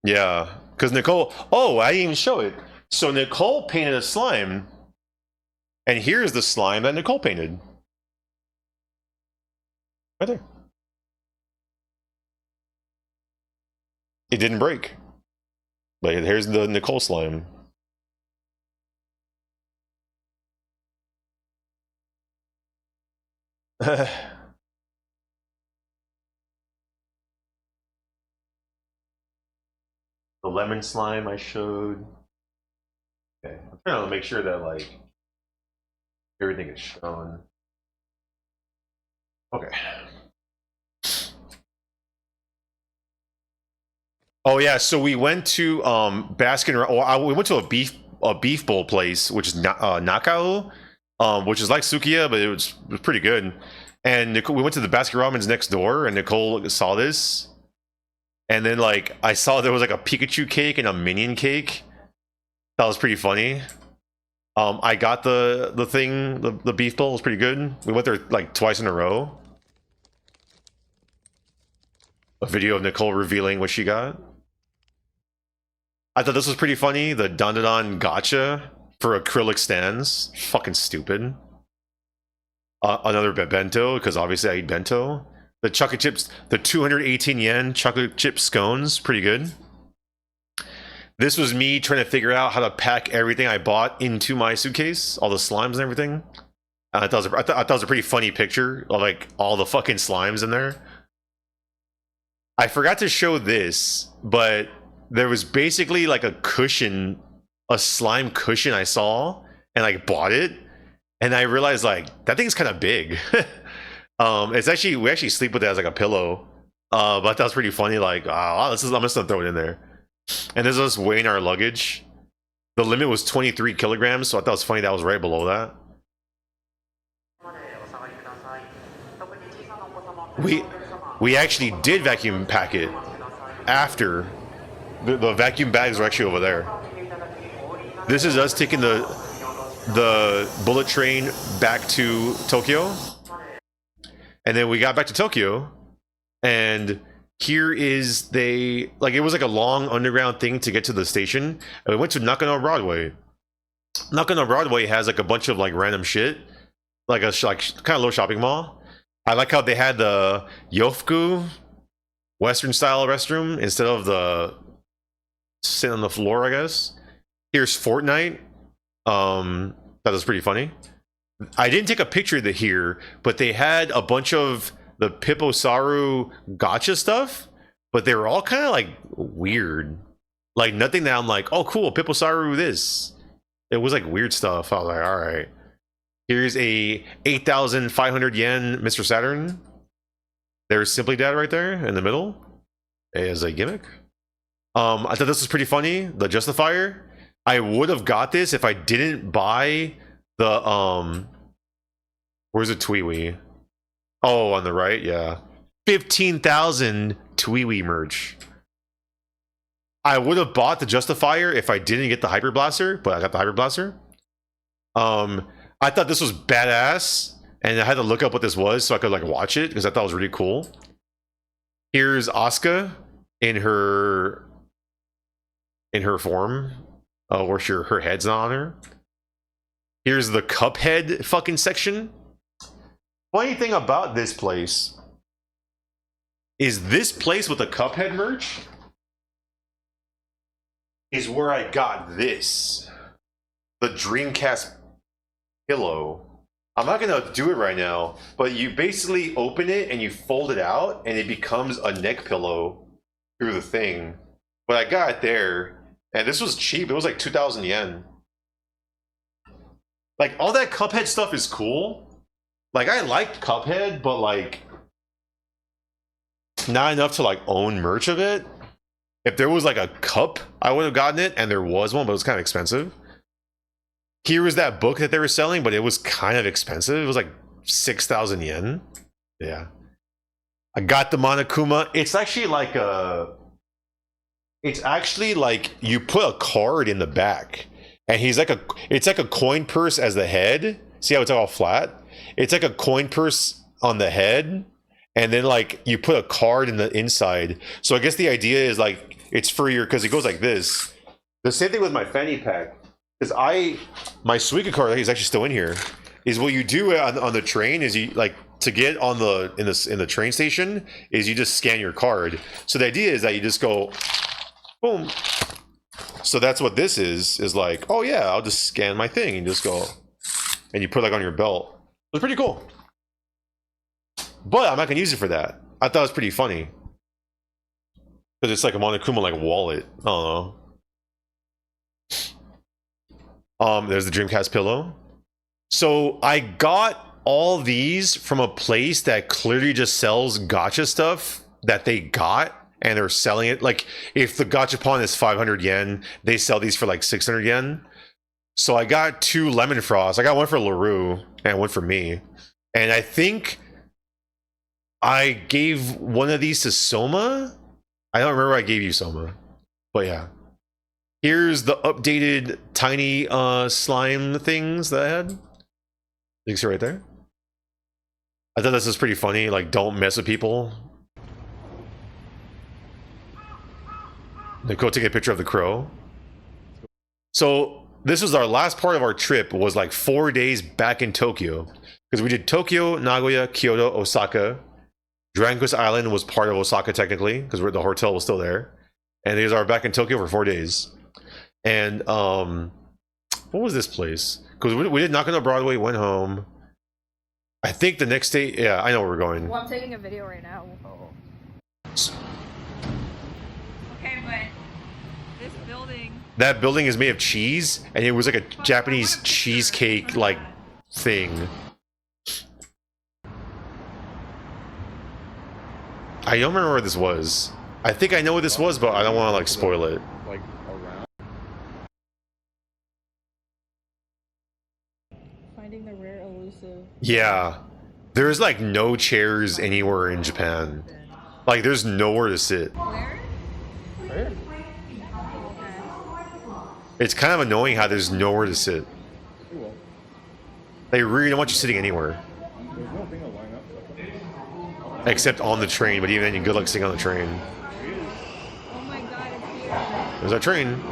Yeah, because Nicole, oh, I didn't even show it. So Nicole painted a slime, and here's the slime that Nicole painted. Right there. It didn't break. But here's the Nicole slime. The lemon slime I showed. Okay, I'm trying to make sure that like everything is shown. Okay. Oh yeah, so we went to Baskin. We went to a beef bowl place, which is Nakao, which is like Sukiya, but it was pretty good. And Nicole, we went to the Baskin Robbins next door, and Nicole saw this. And then like I saw there was like a Pikachu cake and a Minion cake. That was pretty funny. I got the thing, the beef bowl was pretty good. We went there like twice in a row. A video of Nicole revealing what she got. I thought this was pretty funny. The Dandadan Gotcha for acrylic stands. Fucking stupid. Another bento, because obviously I eat bento. The chocolate chips, the 218 yen chocolate chip scones, pretty good. This was me trying to figure out how to pack everything I bought into my suitcase, all the slimes and everything. I thought it was a pretty funny picture of like all the fucking slimes in there. I forgot to show this, but there was basically like a cushion, a slime cushion I saw, and I bought it, and I realized like that thing's kind of big. It's actually, we actually sleep with it as like a pillow. But that was pretty funny. Like, I'm just gonna throw it in there. And this is us weighing our luggage. The limit was 23 kilograms, so I thought it was funny that was right below that. We actually did vacuum pack it after. The vacuum bags were actually over there. This is us taking the bullet train back to Tokyo. And then we got back to Tokyo, and here is it was like a long underground thing to get to the station. And we went to Nakano Broadway. Nakano Broadway has like a bunch of like random shit, like a kind of little shopping mall. I like how they had the Yofuku Western style restroom instead of the sitting on the floor, I guess. Here's Fortnite. That was pretty funny. I didn't take a picture of it here, but they had a bunch of the Pipposaru gotcha stuff, but they were all kind of like weird. Like nothing that I'm like, oh cool, Pipposaru this. It was like weird stuff. I was like, all right. Here's a 8,500 yen Mr. Saturn. There's Simply Dad right there in the middle as a gimmick. I thought this was pretty funny. The Justifier. I would have got this if I didn't buy the where's the Tweewee? Oh, on the right, yeah. 15,000 Tweewee merch. I would have bought the Justifier if I didn't get the Hyper Blaster, but I got the Hyper Blaster. I thought this was badass, and I had to look up what this was so I could like watch it because I thought it was really cool. Here's Asuka in her form, where her head's not on her. Here's the Cuphead fucking section. Funny thing about this place is this place with the Cuphead merch is where I got this, the Dreamcast pillow. I'm not gonna do it right now, but you basically open it and you fold it out and it becomes a neck pillow through the thing. But I got it there, and this was cheap. It was like 2,000 yen. Like, all that Cuphead stuff is cool. Like, I liked Cuphead, but like not enough to like own merch of it. If there was like a cup, I would have gotten it, and there was one, but it was kind of expensive. Here was that book that they were selling, but it was kind of expensive. It was like 6,000 yen. Yeah. I got the Monokuma. It's actually like you put a card in the back, and it's like a coin purse as the head. See how it's all flat? It's like a coin purse on the head, and then like you put a card in the inside. So I guess the idea is like it's for your, because it goes like this. The same thing with my fanny pack. Because my Suica card is actually still in here. Is what you do on the train is you like to get on in the train station is you just scan your card. So the idea is that you just go boom. So that's what this is like, oh yeah, I'll just scan my thing and just go, and you put it like on your belt. It's pretty cool. But I'm not gonna use it for that. I thought it was pretty funny. Because it's like a Monokuma like wallet. I don't know. There's the Dreamcast pillow. So I got all these from a place that clearly just sells gacha stuff that they got, and they're selling it. Like, if the gachapon is 500 yen, they sell these for like 600 yen. So I got 2 Lemon Frost. I got one for LaRue and one for me. And I think I gave one of these to Soma. I don't remember I gave you Soma. But yeah. Here's the updated tiny slime things that I had. You can see right there. I thought this was pretty funny. Like, don't mess with people. Go take a picture of the crow. So this was our last part of our trip. Was like 4 days back in Tokyo, because we did Tokyo, Nagoya, Kyoto, Osaka. Dragon Quest Island was part of Osaka technically, because the hotel was still there. And these are back in Tokyo for 4 days. And what was this place? Because we did Nakano Broadway, went home. I think the next day, yeah, I know where we're going. Well, I'm taking a video right now. Okay, but this building. That building is made of cheese, and it was like a Japanese cheesecake like thing. I don't remember where this was. I think I know what this was, but I don't want to like spoil it. Like around. Finding the rare elusive. Yeah. There's like no chairs anywhere in Japan. Like, there's nowhere to sit. Where? Right? It's kind of annoying how there's nowhere to sit. Well, They really don't want you sitting anywhere. there's no thing to line up. Except on the train, but even then, you good luck sitting on the train. Oh my god, it's here. There's our train.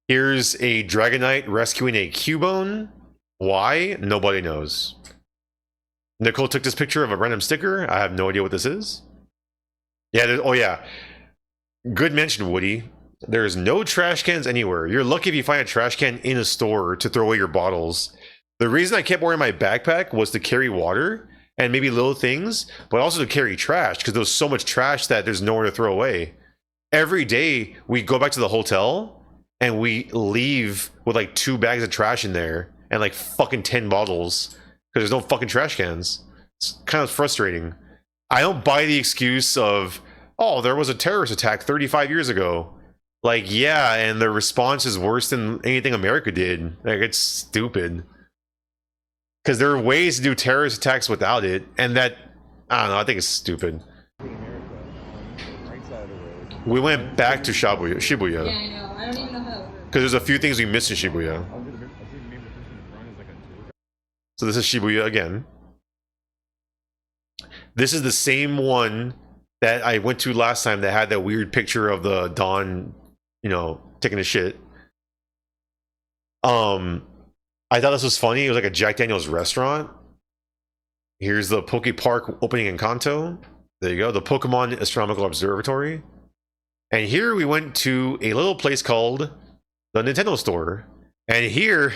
Here's a Dragonite rescuing a Cubone. Why? Nobody knows. Nicole took this picture of a random sticker. I have no idea what this is. Yeah, oh yeah. Good mention, Woody. There's no trash cans anywhere. You're lucky if you find a trash can in a store to throw away your bottles. The reason I kept wearing my backpack was to carry water and maybe little things, but also to carry trash, because there's so much trash that there's nowhere to throw away. Every day we go back to the hotel and we leave with like 2 bags of trash in there and like fucking 10 bottles because there's no fucking trash cans. It's kind of frustrating. I don't buy the excuse of, oh, there was a terrorist attack 35 years ago. Like, yeah, and the response is worse than anything America did. Like, it's stupid. Because there are ways to do terrorist attacks without it, and that, I don't know, I think it's stupid. We went back to Shibuya. Yeah, I know. I don't even know how it works. Because there's a few things we missed in Shibuya. So this is Shibuya again. This is the same one that I went to last time that had that weird picture of the Don, you know, taking a shit. I thought this was funny. It was like a Jack Daniel's restaurant. Here's the Poke Park opening in Kanto. There you go. The Pokemon Astronomical Observatory. And here we went to a little place called the Nintendo Store. And here,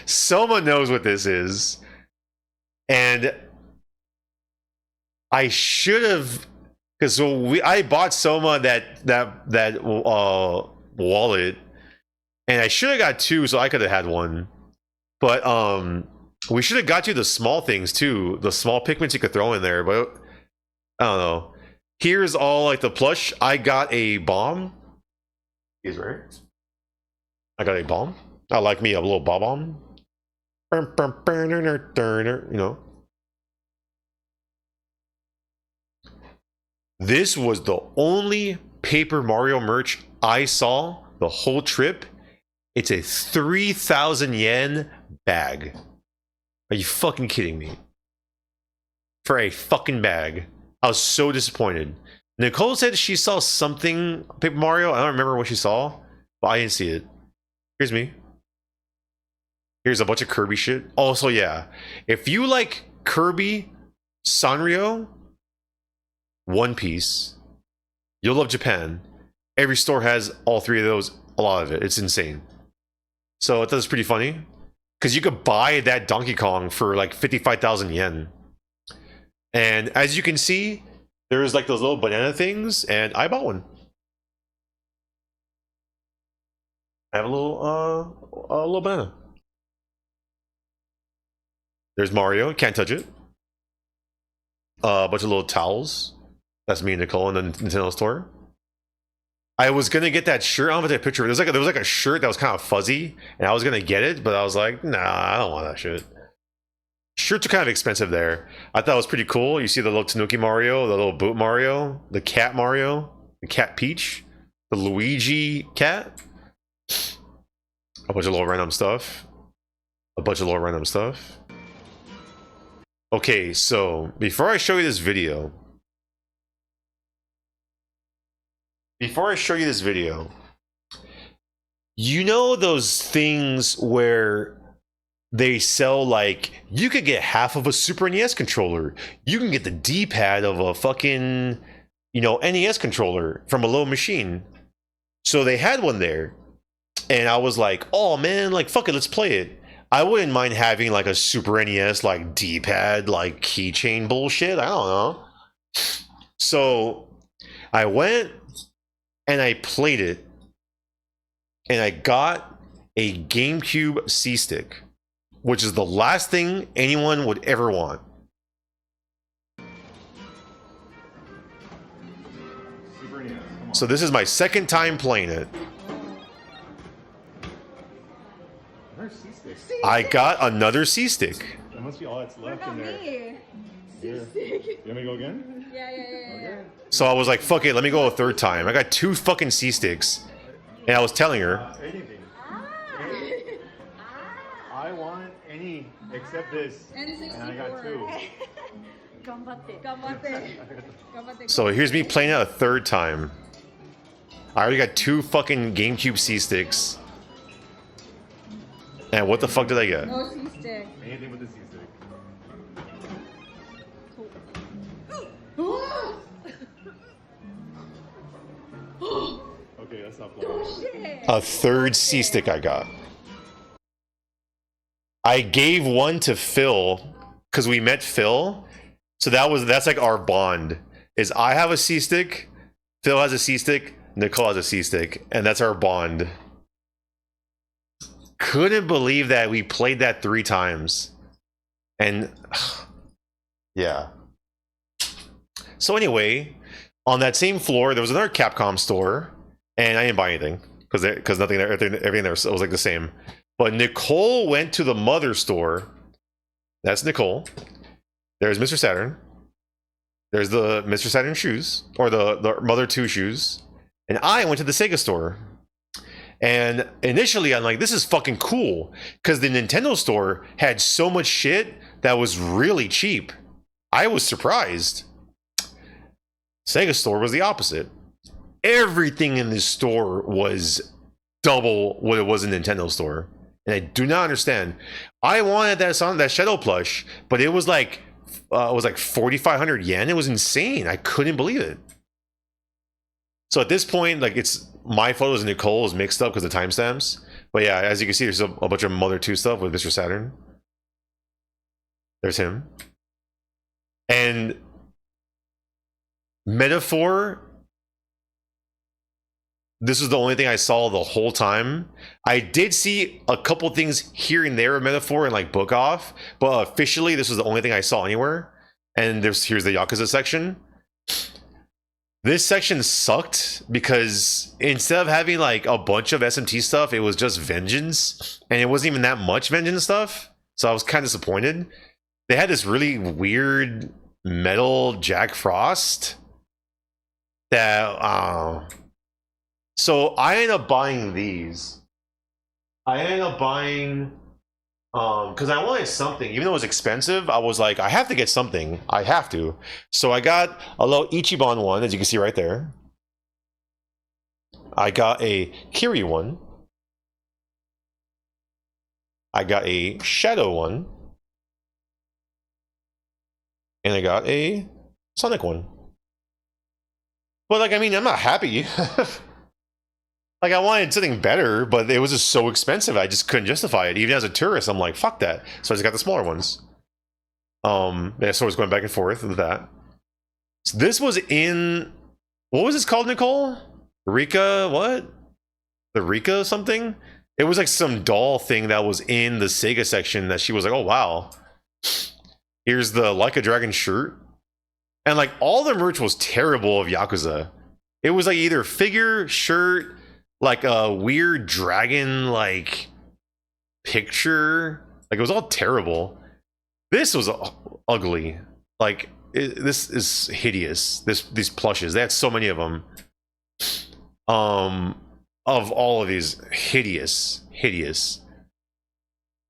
someone knows what this is. And I should have, because I bought Soma that wallet, and I should have got two, so I could have had one. But we should have got you the small things too, the small Pikmins you could throw in there. But I don't know. Here's all like the plush. I got a bomb. He's right. I got a bomb. I like me a little bomb. You know. This was the only Paper Mario merch I saw the whole trip. It's a 3,000 yen bag. Are you fucking kidding me? For a fucking bag. I was so disappointed. Nicole said she saw something Paper Mario. I don't remember what she saw, but I didn't see it. Here's me. Here's a bunch of Kirby shit. Also, yeah. If you like Kirby, Sanrio, One Piece, you'll love Japan. Every store has all three of those, a lot of it. It's insane. So I thought it was pretty funny. Because you could buy that Donkey Kong for like 55,000 yen. And as you can see, there's like those little banana things, and I bought one. I have a little banana. There's Mario, can't touch it. A bunch of little towels. That's me and Nicole in the Nintendo store. I was gonna get that shirt. I don't know if I take a picture. There was like a shirt that was kind of fuzzy, and I was gonna get it, but I was like, nah, I don't want that shit. Shirts are kind of expensive there. I thought it was pretty cool. You see the little Tanuki Mario, the little boot Mario, the cat Mario, the cat Peach, the Luigi cat. A bunch of little random stuff. Okay, so before I show you this video, you know those things where they sell, like, you could get half of a Super NES controller. You can get the D-pad of a fucking, you know, NES controller from a low machine. So they had one there. And I was like, oh man, like, fuck it, let's play it. I wouldn't mind having like a Super NES, like, D-pad, like, keychain bullshit. I don't know. So I went and I played it. And I got a GameCube C-Stick, which is the last thing anyone would ever want. So this is my second time playing it. I got another C-Stick. That must be all that's left in there. Here. You want me to go again? Yeah. Okay. So I was like, fuck it, let me go a third time. I got 2 fucking C-Sticks. And I was telling her, Anything. I want any except this. And I got 2. so here's me playing it a third time. I already got 2 fucking GameCube C-Sticks. And what the fuck did I get? No C-Stick. Anything with the C-Stick. Okay, that's not playing. A third C-Stick I got. I gave one to Phil because we met Phil. So that's like our bond. Is I have a C-Stick, Phil has a C-Stick, Nicole has a C-Stick, and that's our bond. Couldn't believe that we played that 3 times. And yeah. So anyway, on that same floor, there was another Capcom store, and I didn't buy anything because nothing there, everything there was like the same. But Nicole went to the Mother store. That's Nicole. There's Mr. Saturn. There's the Mr. Saturn shoes, or the Mother 2 shoes. And I went to the Sega store. And initially, I'm like, this is fucking cool. Because the Nintendo store had so much shit that was really cheap. I was surprised. Sega store was the opposite. Everything in this store was double what it was in Nintendo store. And I do not understand. I wanted that Shadow plush, but it was like 4,500 yen. It was insane. I couldn't believe it. So at this point, like, it's my photos and Nicole's mixed up because of timestamps. But yeah, as you can see, there's a bunch of Mother 2 stuff with Mr. Saturn. There's him. And Metaphor, this is the only thing I saw the whole time. I did see a couple things here and there of Metaphor and like Book Off, but officially this was the only thing I saw anywhere. And here's the Yakuza section. This section sucked because instead of having like a bunch of SMT stuff, it was just Vengeance, and it wasn't even that much Vengeance stuff. So I was kind of disappointed. They had this really weird metal Jack Frost that so I ended up buying these. I ended up buying because I wanted something. Even though it was expensive, I was like, I have to get something. I have to. So I got a little Ichiban one, as you can see right there. I got a Kiri one. I got a Shadow one. And I got a Sonic one. But like, I mean, I'm not happy. Like, I wanted something better, but it was just so expensive. I just couldn't justify it. Even as a tourist, I'm like, fuck that. So I just got the smaller ones. Yeah, so I was going back and forth with that. So this was in, what was this called, Nicole? Rika, what? The Rika something? It was like some doll thing that was in the Sega section that she was like, oh, wow. Here's the Like a Dragon shirt. And like, all the merch was terrible of Yakuza. It was like either figure, shirt, like a weird dragon like picture. Like, it was all terrible. This was ugly. Like, this is hideous. These plushes, they had so many of them. Of all of these, hideous.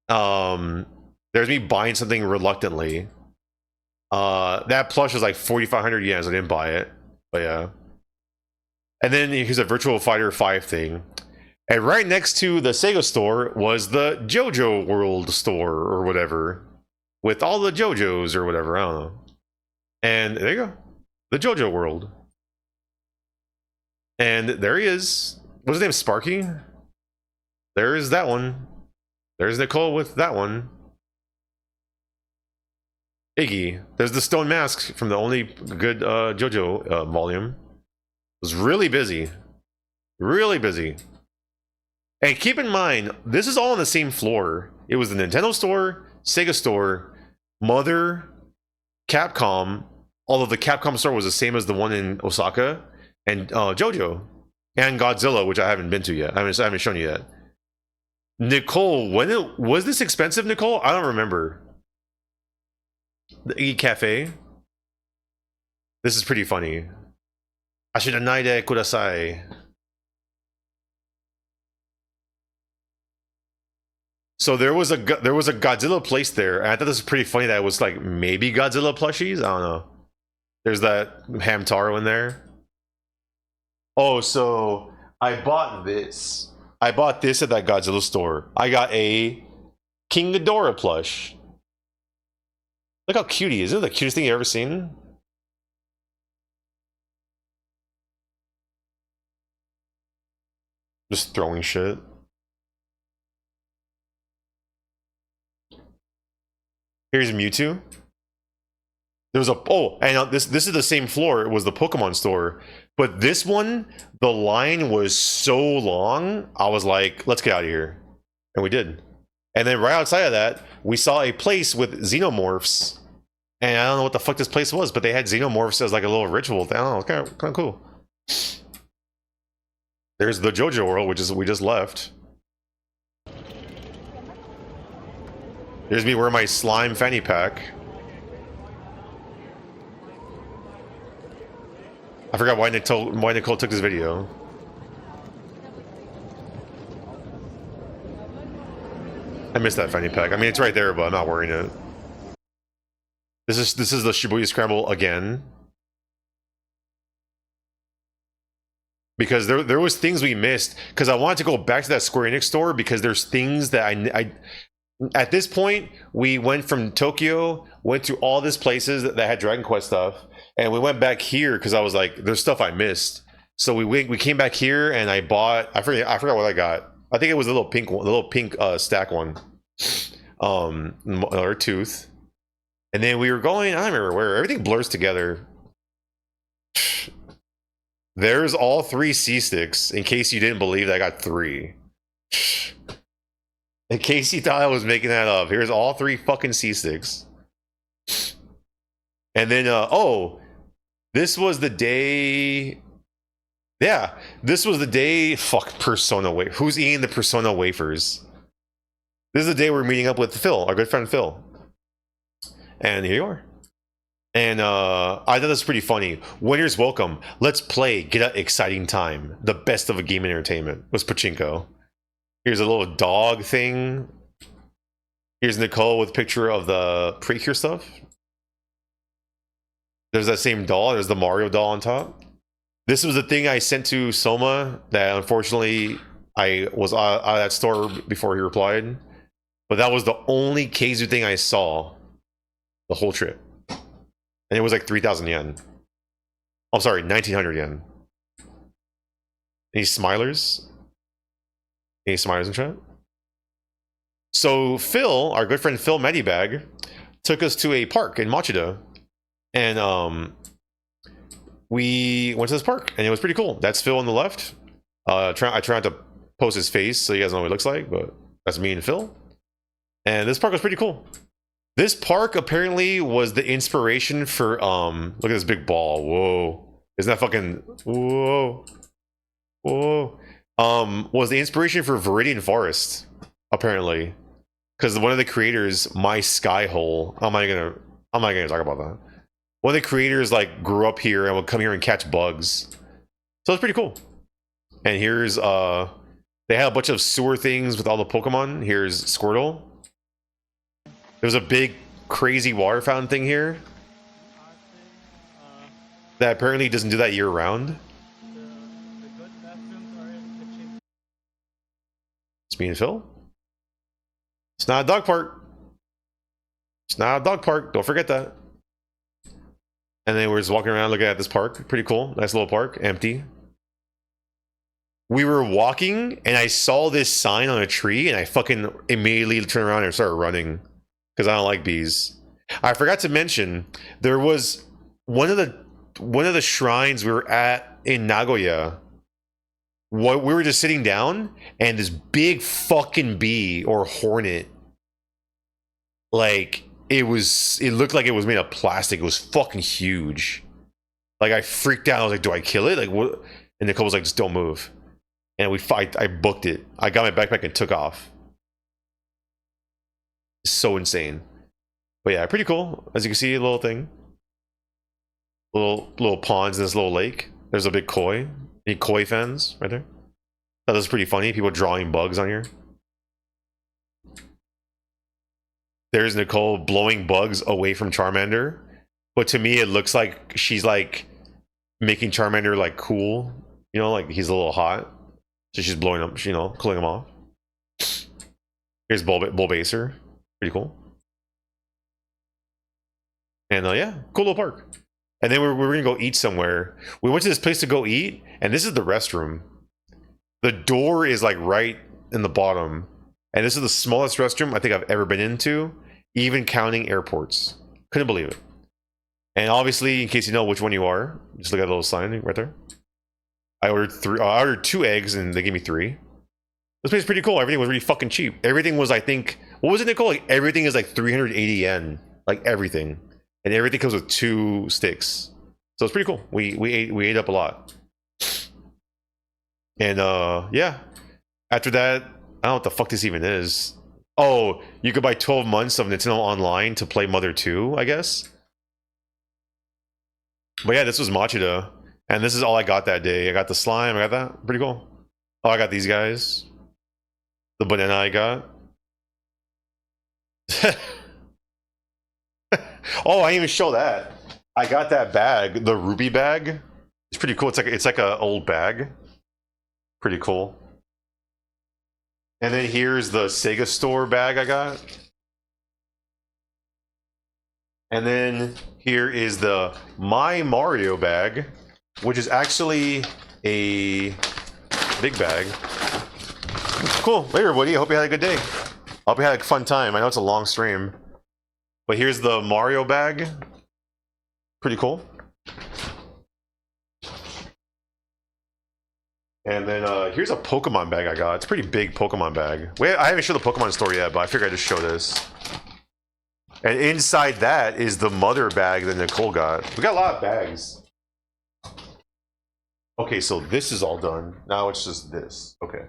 There's me buying something reluctantly. That plush was like 4,500 yen, so I didn't buy it. But yeah. And then here's a Virtual Fighter 5 thing. And right next to the Sega store was the JoJo World store or whatever. With all the JoJos or whatever, I don't know. And there you go. The JoJo World. And there he is. What's his name? Sparky? There's that one. There's Nicole with that one. Iggy. There's the stone mask from the only good JoJo volume. Was really busy. Really busy. And keep in mind, this is all on the same floor. It was the Nintendo store, Sega store, Mother, Capcom. Although the Capcom store was the same as the one in Osaka. And JoJo. And Godzilla, which I haven't been to yet. I haven't shown you yet. Nicole, was this expensive, Nicole? I don't remember. The Iggy Cafe. This is pretty funny. Ashiranai kudasai. So there was a Godzilla place there, and I thought this was pretty funny that it was like maybe Godzilla plushies. I don't know. There's that Hamtaro in there. Oh, so I bought this. I bought this at that Godzilla store. I got a King Ghidorah plush. Look how cute he is. Isn't it the cutest thing you've ever seen? Just throwing shit. Here's Mewtwo. There was and this is the same floor. It was the Pokemon store, but this one, the line was so long. I was like, let's get out of here, and we did. And then right outside of that, we saw a place with xenomorphs, And I don't know what the fuck this place was, but they had xenomorphs as like a little ritual thing. I don't know, it's kind of cool. There's the JoJo world, which is we just left. There's me wearing my slime fanny pack. I forgot why Nicole took this video. I missed that fanny pack. I mean, it's right there, but I'm not wearing it. This is the Shibuya Scramble again. Because there was things we missed. Because I wanted to go back to that Square Enix store because there's things that I at this point we went from Tokyo, went to all these places that had Dragon Quest stuff, and we went back here because I was like, there's stuff I missed. So we came back here and I bought I forgot what I got. I think it was the little pink stack one. Another tooth. And then we were going, I don't remember where, everything blurs together. There's all 3 C-sticks, in case you didn't believe that I got 3. In case you thought I was making that up, here's all 3 fucking C-sticks. And then, oh, this was the day... Yeah, this was the day... Fuck, Persona wafer. Who's eating the Persona wafers? This is the day we're meeting up with Phil, our good friend Phil. And here you are. And I thought this was pretty funny. Winners welcome. Let's play. Get an exciting time. The best of a game entertainment was Pachinko. Here's a little dog thing. Here's Nicole with a picture of the Precure stuff. There's that same doll. There's the Mario doll on top. This was the thing I sent to Soma that unfortunately I was out of that store before he replied. But that was the only Keizu thing I saw the whole trip. And it was like 3,000 yen. I'm sorry, 1,900 yen. Any smilers? Any smilers in chat? So Phil, our good friend Phil Medibag, took us to a park in Machida. And we went to this park and it was pretty cool. That's Phil on the left. I tried to post his face so you guys know what he looks like, but that's me and Phil. And this park was pretty cool. This park apparently was the inspiration for look at this big ball. Whoa. Isn't that fucking whoa. Whoa. Was the inspiration for Viridian Forest, apparently. Because one of the creators, My Sky Hole, I'm not gonna talk about that. One of the creators like grew up here and would come here and catch bugs. So it's pretty cool. And here's they had a bunch of sewer things with all the Pokemon. Here's Squirtle. There's a big crazy water fountain thing here that apparently doesn't do that year round. It's me and Phil. It's not a dog park. It's not a dog park. Don't forget that. And then we're just walking around looking at this park. Pretty cool. Nice little park. Empty. We were walking and I saw this sign on a tree and I fucking immediately turned around and started running. Because I don't like bees. I forgot to mention there was one of the shrines we were at in Nagoya. We were just sitting down and this big fucking bee or hornet, like it looked like it was made of plastic. It was fucking huge. Like I freaked out. I was like, do I kill it? Like what? And Nicole was like, just don't move. And I booked it. I got my backpack and took off. So insane. But yeah, pretty cool. As you can see, a little thing. Little ponds in this little lake. There's a big koi. Any koi fans right there? That was pretty funny. People drawing bugs on here. There's Nicole blowing bugs away from Charmander. But to me, it looks like she's like making Charmander like cool. You know, like he's a little hot. So she's blowing up, you know, cooling him off. Here's Bulbasaur. Pretty cool. And yeah, cool little park. And then we were gonna go eat somewhere. We went to this place to go eat, and this is the restroom. The door is like right in the bottom. And this is the smallest restroom I think I've ever been into, even counting airports. Couldn't believe it. And obviously, in case you know which one you are, just look at the little sign right there. I ordered 2 eggs and they gave me 3. This place is pretty cool. Everything was really fucking cheap. Everything was, I think, what was it, Nicole? Like everything is like 380 yen. Like everything. and everything comes with 2 sticks. So it's pretty cool. We ate up a lot. And yeah. After that, I don't know what the fuck this even is. Oh, you could buy 12 months of Nintendo Online to play Mother 2, I guess. But yeah, this was Machida. And this is all I got that day. I got the slime, I got that. Pretty cool. Oh, I got these guys. The banana I got. Oh, I didn't even show that. I got that bag, the ruby bag. It's pretty cool. It's like a old bag. Pretty cool. And then here's the Sega Store bag I got. And then here is the My Mario bag, which is actually a big bag. Cool. Hey everybody, I hope you had a good day. I hope you had a fun time. I know it's a long stream. But here's the Mario bag. Pretty cool. And then here's a Pokemon bag I got. It's a pretty big Pokemon bag. Wait, I haven't showed the Pokemon store yet, but I figured I'd just show this. And inside that is the mother bag that Nicole got. We got a lot of bags. Okay, so this is all done. Now it's just this. Okay.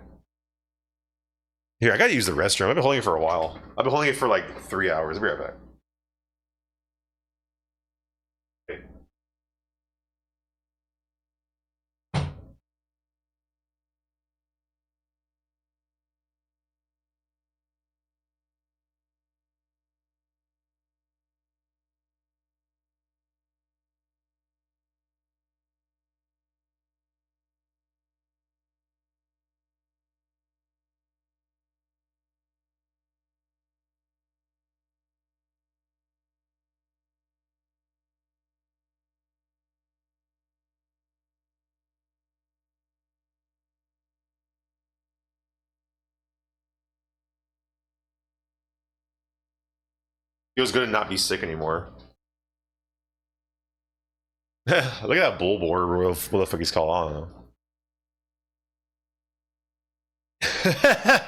Here, I gotta use the restroom. I've been holding it for a while. I've been holding it for like 3 hours. I'll be right back. Okay. Feels good to not be sick anymore. Look at that Bulbor, what the fuck he's called, I don't know.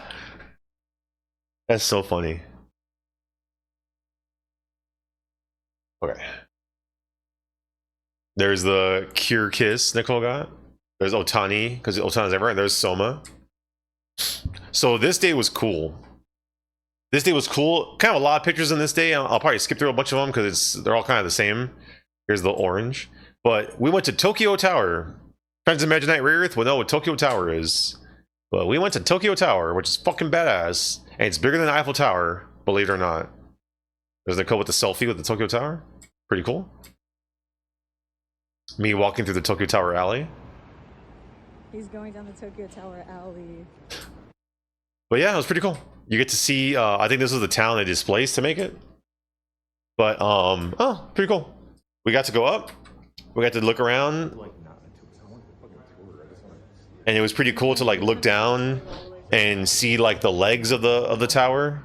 That's so funny. Okay. There's the Cure Kiss Nicole got. There's Otani, because Otani's everywhere. There's Soma. So this day was cool. This day was cool. Kind of a lot of pictures in this day. I'll probably skip through a bunch of them because they're all kind of the same. Here's the orange. But we went to Tokyo Tower. Trying to imagine that Rare Earth will know what Tokyo Tower is. But we went to Tokyo Tower, which is fucking badass. And it's bigger than the Eiffel Tower, believe it or not. There's Nicole with the selfie with the Tokyo Tower. Pretty cool. Me walking through the Tokyo Tower alley. He's going down the Tokyo Tower alley. But yeah, it was pretty cool. You get to see, I think this was the town they displaced to make it. But, oh, pretty cool. We got to go up. We got to look around. And it was pretty cool to like look down and see like the legs of the tower.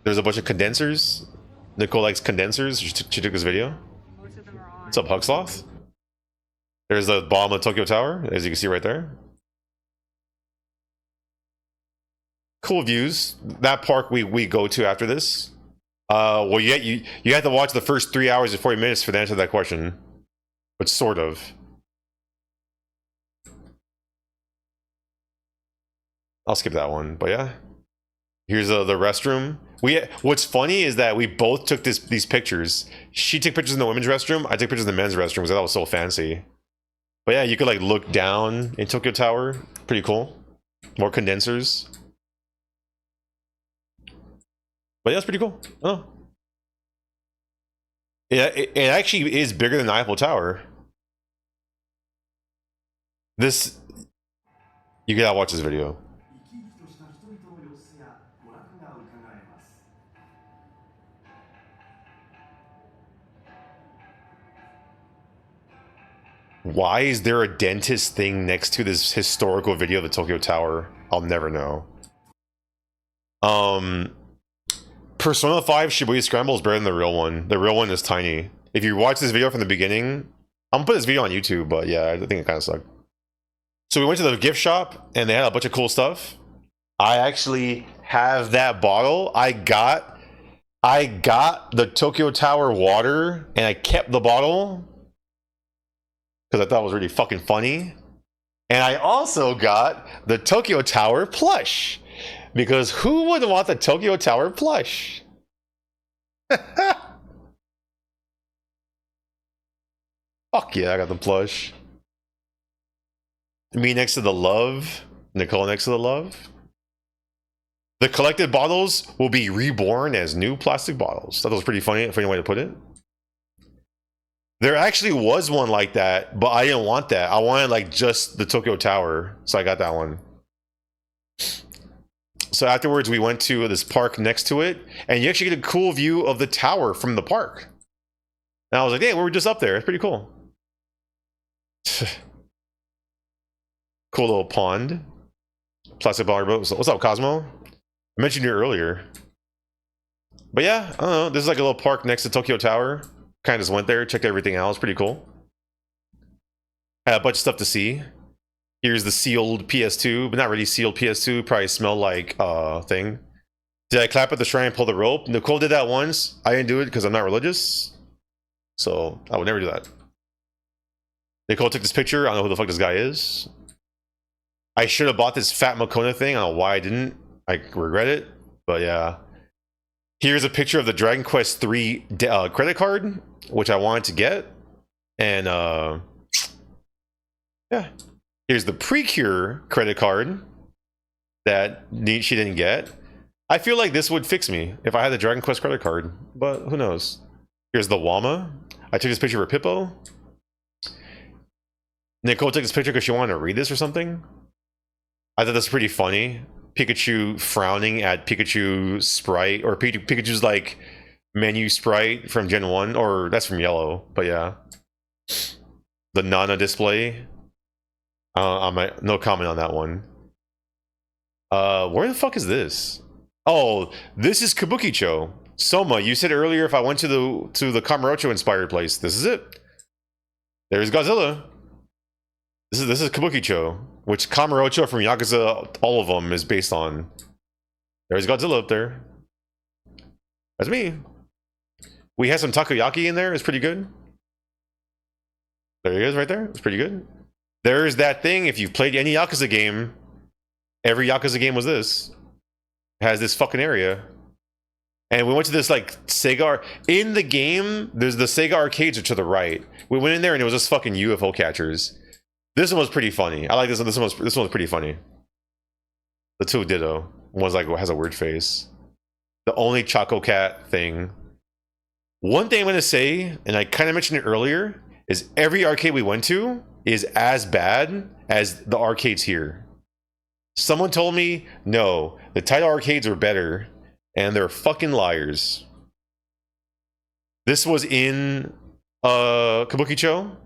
There's a bunch of condensers. Nicole likes condensers. She took this video. What's up, Hugsloth? There's the bottom of the Tokyo Tower, as you can see right there. Cool views. That park we go to after this. Well, you have to watch the first 3 hours and 40 minutes for the answer to that question, but sort of. I'll skip that one, but yeah. Here's the restroom. What's funny is that we both took these pictures. She took pictures in the women's restroom. I took pictures in the men's restroom because that was so fancy. But yeah, you could like look down in Tokyo Tower. Pretty cool. More condensers. But yeah, that's pretty cool. Oh. Yeah, it actually is bigger than the Eiffel Tower. This, you gotta watch this video. Why is there a dentist thing next to this historical video of the Tokyo Tower? I'll never know. Persona 5 Shibuya Scramble is better than the real one. The real one is tiny. If you watch this video from the beginning, I'm gonna put this video on YouTube, but yeah, I think it kind of sucked. So we went to the gift shop and they had a bunch of cool stuff. I actually have that bottle. I got I got the Tokyo Tower water and I kept the bottle because I thought it was really fucking funny. And I also got the Tokyo Tower plush because who would want the Tokyo Tower plush? Fuck yeah, I got the plush. Me next to the love. Nicole next to the love. The collected bottles will be reborn as new plastic bottles. That was pretty funny way to put it. There actually was one like that, but I didn't want that. I wanted like just the Tokyo Tower, so I got that one. So afterwards, we went to this park next to it, and you actually get a cool view of the tower from the park. And I was like, "Hey, we were just up there. It's pretty cool." Cool little pond. Plastic baller boat. What's up, Cosmo? I mentioned you earlier. But yeah, I don't know. This is like a little park next to Tokyo Tower. Kind of just went there, checked everything out. It's pretty cool. Had a bunch of stuff to see. Here's the sealed PS2, but not really sealed PS2. Probably smell like thing. Did I clap at the shrine and pull the rope? Nicole did that once. I didn't do it because I'm not religious. So I would never do that. Nicole took this picture. I don't know who the fuck this guy is. I should have bought this Fat Makona thing. I don't know why I didn't. I regret it. But yeah. Here's a picture of the Dragon Quest III credit card, which I wanted to get. And yeah. Here's the Precure credit card that she didn't get. I feel like this would fix me if I had the Dragon Quest credit card, but who knows. Here's the Wama. I took this picture of Pippo. Nicole took this picture because she wanted to read this or something. I thought that's pretty funny. Pikachu frowning at Pikachu sprite, or Pikachu's like menu sprite from Gen 1, or that's from Yellow, but yeah. The Nana display. No comment on that one. Where the fuck is this? Oh, this is Kabukicho. Soma, you said earlier if I went to the Kamurocho inspired place. This is it. There's Godzilla. This is Kabukicho, which Kamurocho from Yakuza, all of them is based on. There's Godzilla up there. That's me. We had some takoyaki in there. It's pretty good. There he is right there. It's pretty good. There's that thing. If you've played any Yakuza game, every Yakuza game was this. It has this fucking area. And we went to this like Sega. In the game, there's the Sega arcades are to the right. We went in there and it was just fucking UFO catchers. This one was pretty funny. I like this one. This one was pretty funny. The two ditto. One's like has a weird face. The only Choco Cat thing. One thing I'm gonna say, and I kind of mentioned it earlier, is every arcade we went to is as bad as the arcades here. Someone told me no, the title arcades are better, and they're fucking liars. This was in Kabukicho.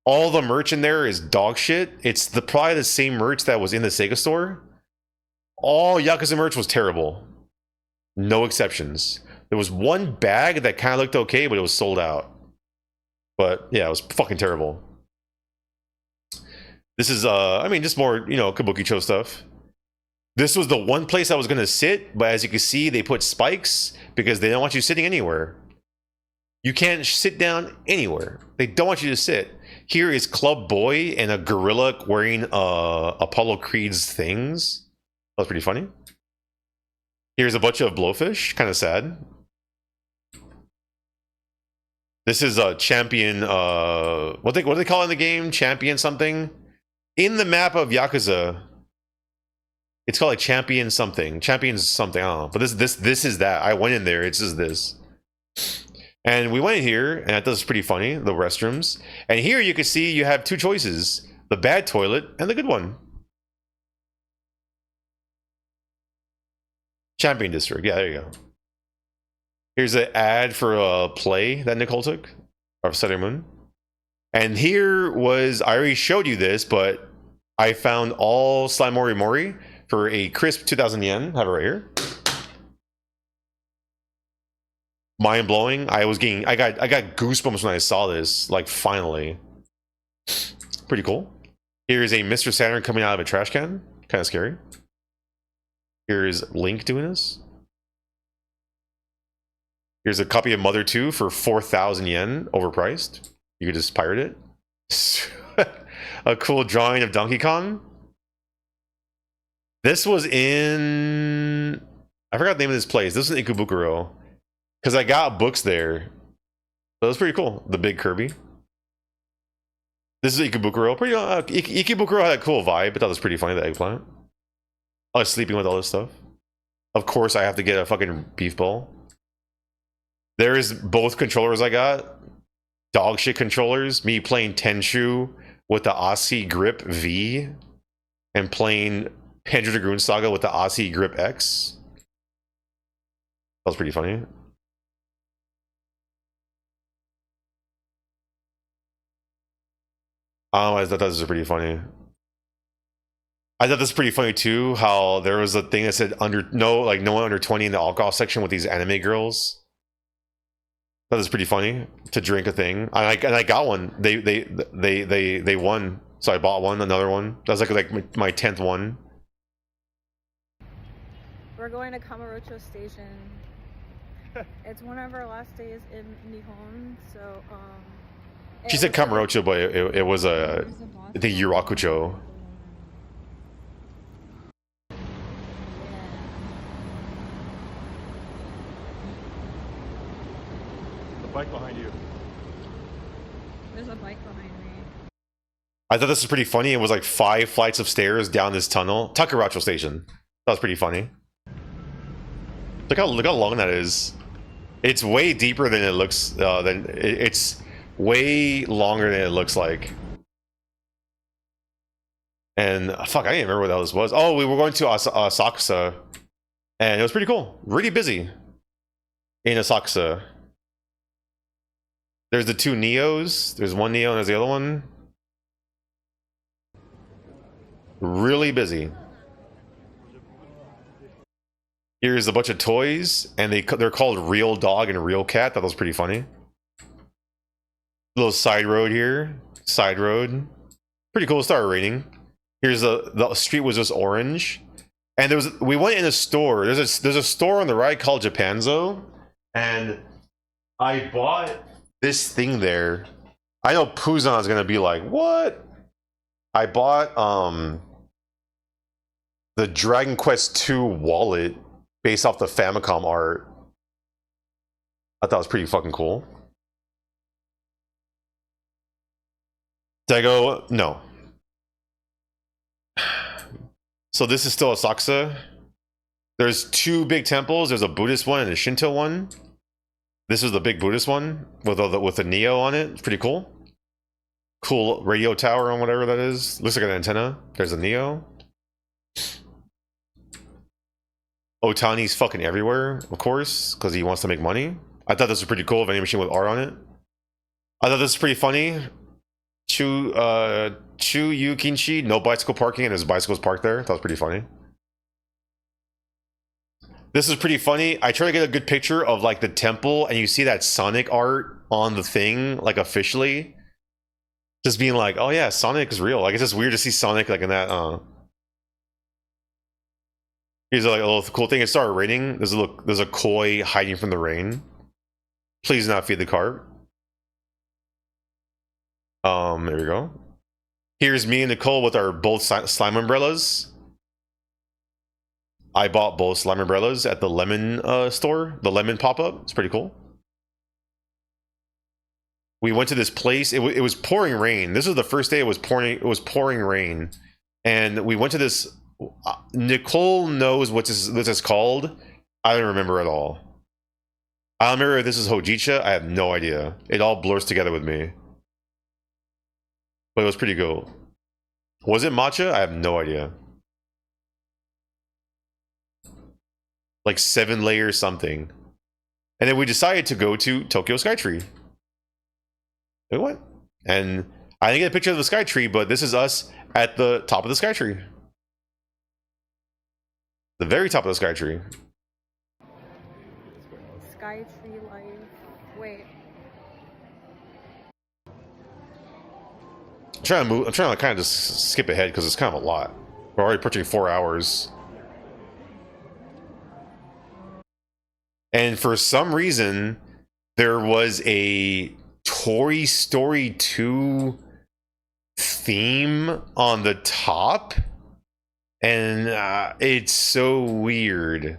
All the merch in there is dog shit. It's probably the same merch that was in the Sega store. All Yakuza merch was terrible. No exceptions. There was one bag that kind of looked okay, but it was sold out. But yeah, it was fucking terrible. This is, I mean, just more, you know, Kabukicho stuff. This was the one place I was going to sit, but as you can see, they put spikes because they don't want you sitting anywhere. You can't sit down anywhere. They don't want you to sit. Here is Club Boy and a gorilla wearing Apollo Creed's things. That was pretty funny. Here's a bunch of blowfish. Kind of sad. This is a champion. What do they call it in the game? Champion something. In the map of Yakuza, it's called like champion something. Champions something. I don't know. But this is that. I went in there. It's just this. And we went in here, and that was pretty funny. The restrooms. And here you can see you have two choices: the bad toilet and the good one. Champion District. Yeah, there you go. Here's an ad for a play that Nicole took, of Sailor Moon. And here was, I already showed you this, but I found all Slime Mori Mori for a crisp 2,000 yen. Have it right here. Mind blowing. I got goosebumps when I saw this. Like finally, pretty cool. Here's a Mr. Saturn coming out of a trash can. Kind of scary. Here's Link doing this. Here's a copy of Mother 2 for 4,000 yen, overpriced. You could just pirate it. A cool drawing of Donkey Kong. This was in... I forgot the name of this place. This is in Ikebukuro. Because I got books there. So it was pretty cool. The big Kirby. This is Ikebukuro. Pretty, Ikebukuro had a cool vibe. I thought it was pretty funny, the eggplant. I was sleeping with all this stuff. Of course, I have to get a fucking beef bowl. There is both controllers I got. Dog shit controllers. Me playing Tenchu with the Aussie Grip V. And playing Panzer Dragoon Saga with the Aussie Grip X. That was pretty funny. I thought this was pretty funny. I thought this was pretty funny too, how there was a thing that said no one under 20 in the alcohol section with these anime girls. That was pretty funny to drink a thing. And I got one. They won. So I bought one, another one. That was like my 10th one. We're going to Kamurocho Station. It's one of our last days in Nihon, so she said Kamurocho, but it was I think Yurakucho. The bike behind you. There's a bike behind me. I thought this was pretty funny. It was like 5 flights of stairs down this tunnel. Takaracho Station. That was pretty funny. Look how long that is. It's way deeper than it looks. It's way longer than it looks like. And fuck, I didn't remember what the hell this was. Oh, we were going to Asakusa, and it was pretty cool. Really busy in Asakusa. There's the 2 Neos. There's one Neo and there's the other one. Really busy. Here's a bunch of toys, and they're called Real Dog and Real Cat. That was pretty funny. Little side road here. Side road. Pretty cool. Started raining. Here's the street was just orange. And we went in a store. There's a store on the right called Japanzo. And I bought this thing there. I know Puzan is gonna be like, what? I bought the Dragon Quest II wallet based off the Famicom art. I thought it was pretty fucking cool. Did I go? No. So this is still Asakusa. There's 2 big temples. There's a Buddhist one and a Shinto one. This is the big Buddhist one with a Neo on it. It's pretty cool. Cool radio tower on whatever that is. Looks like an antenna. There's a Neo. Otani's fucking everywhere, of course, because he wants to make money. I thought this was pretty cool. Vending machine with art on it. I thought this was pretty funny. Chu Yukinchi, no bicycle parking, and his bicycle's parked there. That was pretty funny. This is pretty funny. I try to get a good picture of like the temple, and you see that Sonic art on the thing, like officially. Just being like, oh yeah, Sonic is real. Like it's just weird to see Sonic like in that. Here's like a little cool thing. It started raining. There's a koi hiding from the rain. Please not feed the cart. There we go. Here's me and Nicole with our both slime umbrellas. I bought both slime umbrellas at the lemon store, the lemon pop-up. It's pretty cool. We went to this place. It was pouring rain. This was the first day it was pouring rain, and we went to this. Nicole knows what this is called. I don't remember at all. I don't remember if this is Hojicha. I have no idea. It all blurs together with me. But it was pretty cool. Was it matcha? I have no idea. Like 7 layers something. And then we decided to go to Tokyo Skytree. We went. And I didn't get a picture of the Skytree, but this is us at the top of the Skytree. The very top of the Skytree. Skytree life. Wait. I'm trying to kind of just skip ahead because it's kind of a lot. We're already approaching 4 hours. And for some reason, there was a Toy Story 2 theme on the top. And it's so weird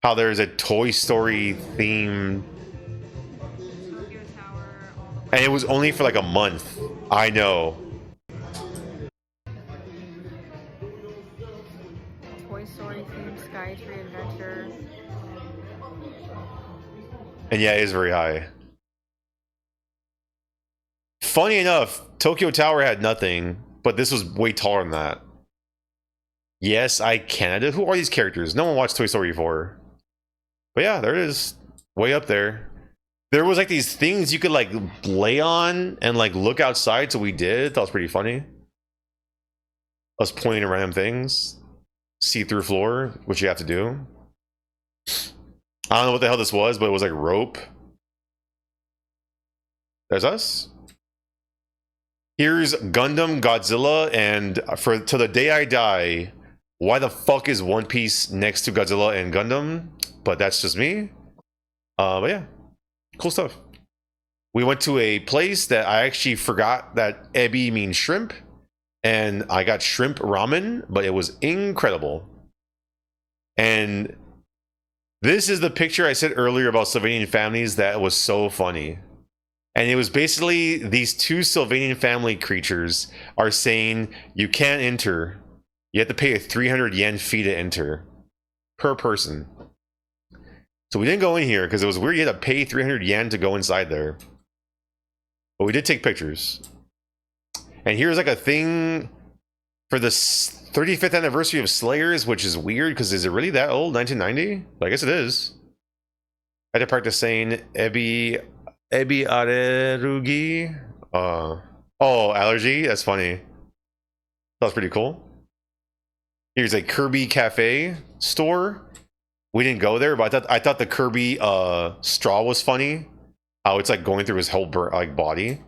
how there's a Toy Story theme. And it was only for like a month. I know. Toy Story themed Skytree Adventure. And yeah, it is very high. Funny enough, Tokyo Tower had nothing, but this was way taller than that. Yes, Canada. Who are these characters? No one watched Toy Story 4. But yeah, there it is. Way up there. There was like these things you could like lay on and like look outside, so we did. That was pretty funny. Us pointing at random things. See-through floor, which you have to do. I don't know what the hell this was, but it was like rope. There's us. Here's Gundam, Godzilla, and for To the Day I Die. Why the fuck is One Piece next to Godzilla and Gundam? But that's just me. But yeah, cool stuff. We went to a place that I actually forgot that ebi means shrimp, and I got shrimp ramen, but it was incredible. And this is the picture I said earlier about Sylvanian families that was so funny. And it was basically these two Sylvanian family creatures are saying, you can't enter. You have to pay a 300 yen fee to enter per person. So we didn't go in here because it was weird. You had to pay 300 yen to go inside there. But we did take pictures. And here's like a thing for the 35th anniversary of Slayers, which is weird because is it really that old? 1990? I guess it is. I had to practice saying ebi arerugi. Oh, allergy? That's funny. That was pretty cool. Here's a Kirby Cafe store. We didn't go there, but I thought the Kirby straw was funny. How it's like going through his whole body.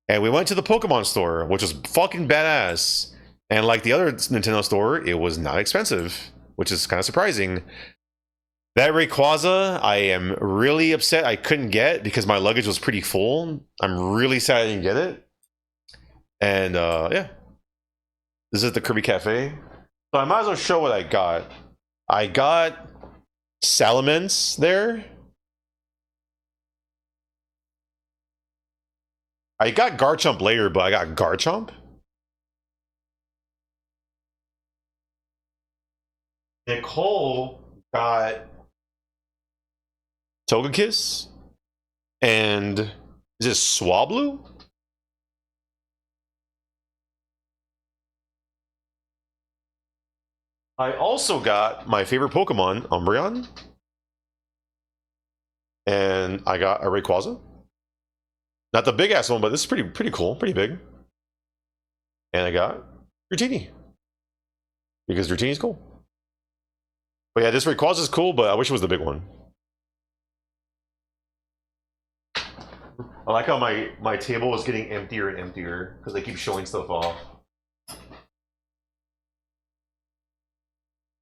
And we went to the Pokemon store, which was fucking badass. And like the other Nintendo store, it was not expensive, which is kind of surprising. That Rayquaza, I am really upset I couldn't get because my luggage was pretty full. I'm really sad I didn't get it. And yeah. This is the Kirby Cafe. So I might as well show what I got. I got Salamence there. I got Garchomp later, but I got Garchomp. Nicole got Togekiss. And is this Swablu? I also got my favorite Pokemon, Umbreon. And I got a Rayquaza. Not the big ass one, but this is pretty cool, pretty big. And I got Dratini. Because Dratini's cool. But yeah, this Rayquaza is cool, but I wish it was the big one. I like how my table is getting emptier and emptier because they keep showing stuff off.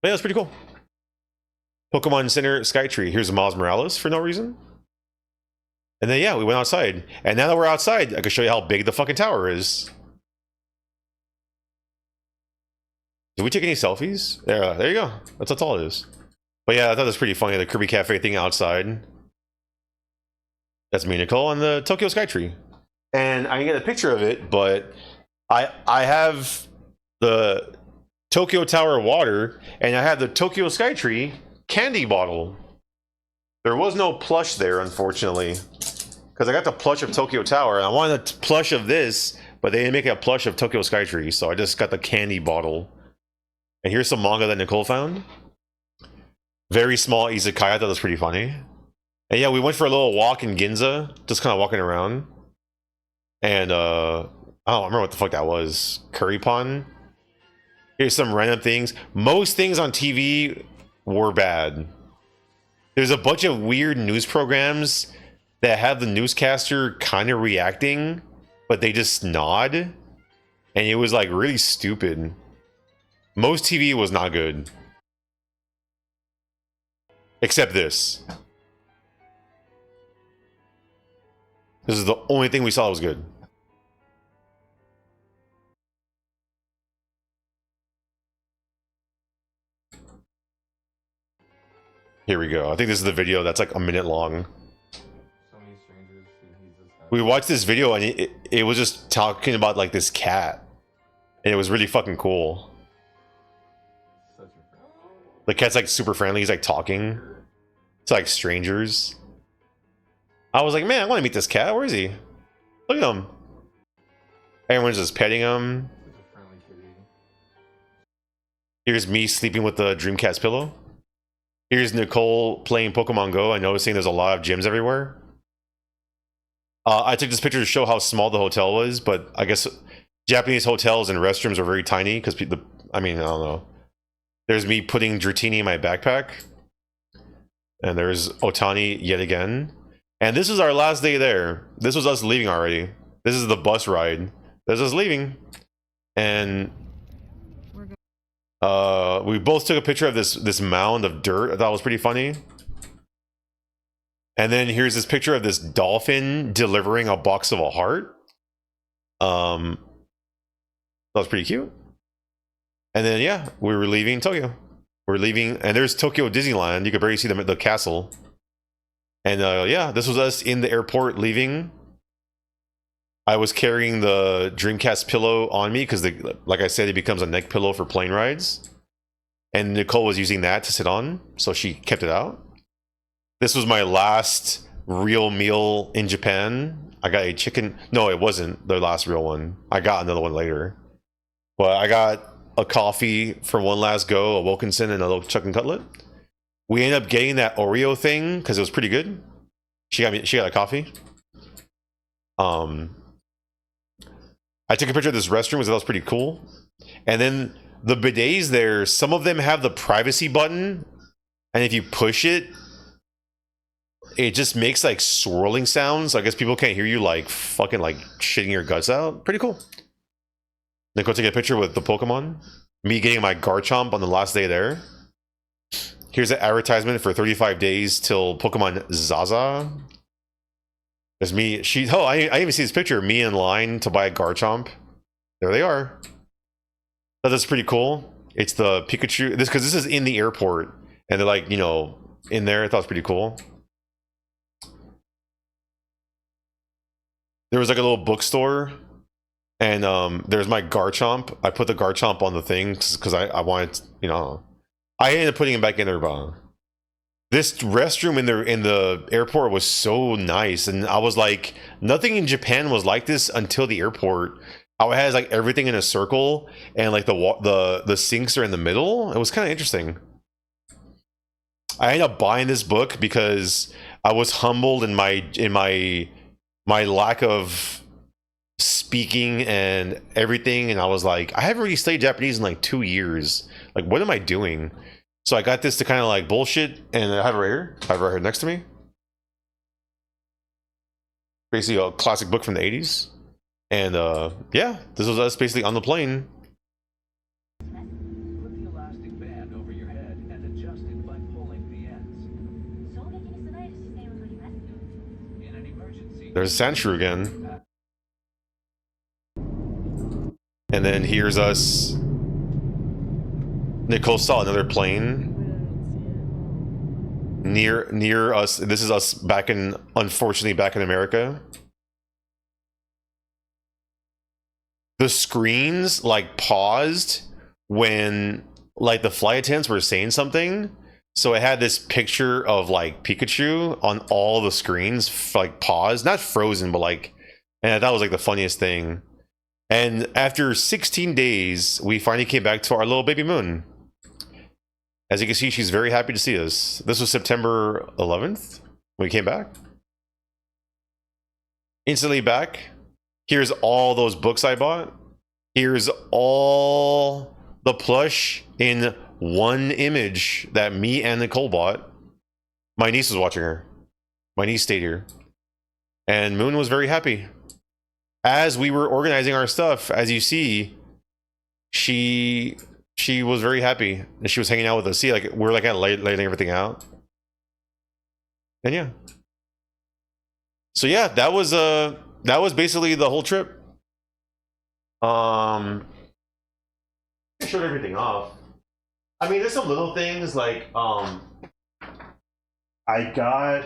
But yeah, that's pretty cool. Pokemon Center Skytree. Here's Miles Morales for no reason. And then yeah, we went outside. And now that we're outside, I can show you how big the fucking tower is. Did we take any selfies? Yeah, there you go. That's how tall it is. But yeah, I thought it was pretty funny, the Kirby Cafe thing outside. That's me, Nicole, on the Tokyo Skytree. And I can get a picture of it, but I have the Tokyo Tower water, and I have the Tokyo Skytree candy bottle. There was no plush there, unfortunately, because I got the plush of Tokyo Tower, and I wanted a plush of this, but they didn't make a plush of Tokyo Skytree, so I just got the candy bottle. And here's some manga that Nicole found. Very small isekai. I thought that was pretty funny. And yeah, we went for a little walk in Ginza, just kind of walking around. And I don't remember what the fuck that was. Curry pond. Here's some random things. Most things on TV were bad. There's a bunch of weird news programs that have the newscaster kind of reacting, but they just nod. And it was like really stupid. Most TV was not good. Except this. This is the only thing we saw that was good. Here we go. I think this is the video that's like a minute long. We watched this video and it was just talking about like this cat. And it was really fucking cool. The cat's like super friendly. He's like talking to like strangers. I was like, man, I want to meet this cat. Where is he? Look at him. Everyone's just petting him. Here's me sleeping with the Dreamcast pillow. Here's Nicole playing Pokemon Go and noticing there's a lot of gyms everywhere. I took this picture to show how small the hotel was, but I guess Japanese hotels and restrooms are very tiny because I mean, I don't know. There's me putting Dratini in my backpack. And there's Otani yet again. And this is our last day there. This was us leaving already. This is the bus ride. This is us leaving. And we both took a picture of this mound of dirt. I thought it was pretty funny. And then here's this picture of this dolphin delivering a box of a heart. That was pretty cute. And then yeah, we were leaving Tokyo. We're leaving, and there's Tokyo Disneyland. You could barely see the castle. And yeah, this was us in the airport leaving. I was carrying the Dreamcast pillow on me because, like I said, it becomes a neck pillow for plane rides. And Nicole was using that to sit on, so she kept it out. This was my last real meal in Japan. I got a chicken. No, it wasn't the last real one. I got another one later. But I got a coffee for one last go, a Wilkinson, and a little chicken cutlet. We ended up getting that Oreo thing because it was pretty good. She got a coffee. I took a picture of this restroom because that was pretty cool. And then the bidets there, some of them have the privacy button, and if you push it, it just makes like swirling sounds. I guess people can't hear you like fucking like shitting your guts out. Pretty cool. Then go take a picture with the Pokemon. Me getting my Garchomp on the last day there. Here's an advertisement for 35 days till Pokemon Zaza. There's me. I even see this picture of me in line to buy a Garchomp. There they are. That's pretty cool. It's the Pikachu. Because this is in the airport. And they're like, you know, in there. I thought it was pretty cool. There was like a little bookstore. And there's my Garchomp. I put the Garchomp on the thing because I wanted, you know. I ended up putting him back in there, but this restroom in the airport was so nice, and I was like, nothing in Japan was like this until the airport. How it has like everything in a circle, and like the sinks are in the middle. It was kind of interesting. I ended up buying this book because I was humbled in my lack of speaking and everything, and I was like, I haven't really studied Japanese in like 2 years. Like, what am I doing? So I got this to kind of like bullshit, and I have it right here. I have it right here next to me. Basically a classic book from the 80s. And yeah, this was us basically on the plane. Put the elastic band over your head and adjust it by pulling the ends. In an emergency, There's Sandshrew again. And then here's us. Nicole saw another plane near us. This is us unfortunately back in America. The screens like paused when like the flight attendants were saying something. So it had this picture of like Pikachu on all the screens, like paused, not frozen, but like, and that was like the funniest thing. And after 16 days, we finally came back to our little baby Moon. As you can see, she's very happy to see us. This was September 11th when we came back. Instantly back. Here's all those books I bought. Here's all the plush in one image that me and Nicole bought. My niece was watching her. My niece stayed here. And Moon was very happy. As we were organizing our stuff, as you see, she was very happy. And she was hanging out with us. See, like we're like laying everything out. And yeah. So yeah, that was basically the whole trip. I showed everything off. I mean, there's some little things like I got.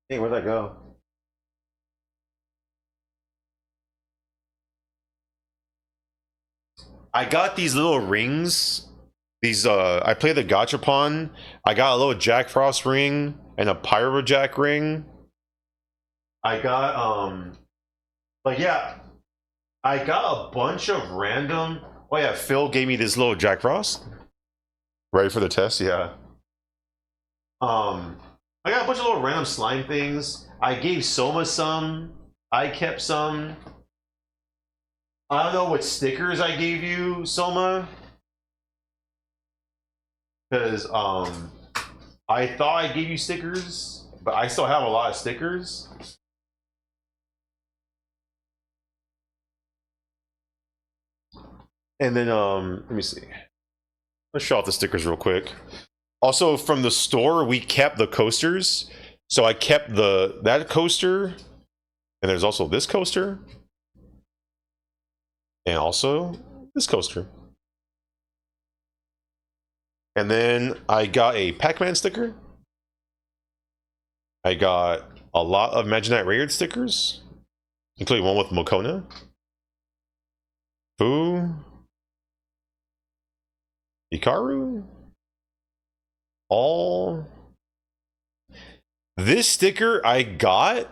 Hey, where'd that go? I got these little rings. These I play the gachapon. I got a little Jack Frost ring and a Pyro Jack ring. I got like yeah, I got a bunch of random. Oh yeah, Phil gave me this little Jack Frost. Ready for the test? Yeah. I got a bunch of little random slime things. I gave Soma some. I kept some. I don't know what stickers I gave you, Soma. Because I thought I gave you stickers, but I still have a lot of stickers. And then let me see. Let's show off the stickers real quick. Also, from the store, we kept the coasters. So I kept that coaster, and there's also this coaster, and also this coaster. And then I got a Pac-Man sticker. I got a lot of Imaginite Raid stickers, including one with Mokona. Fu. Hikaru. All. This sticker I got,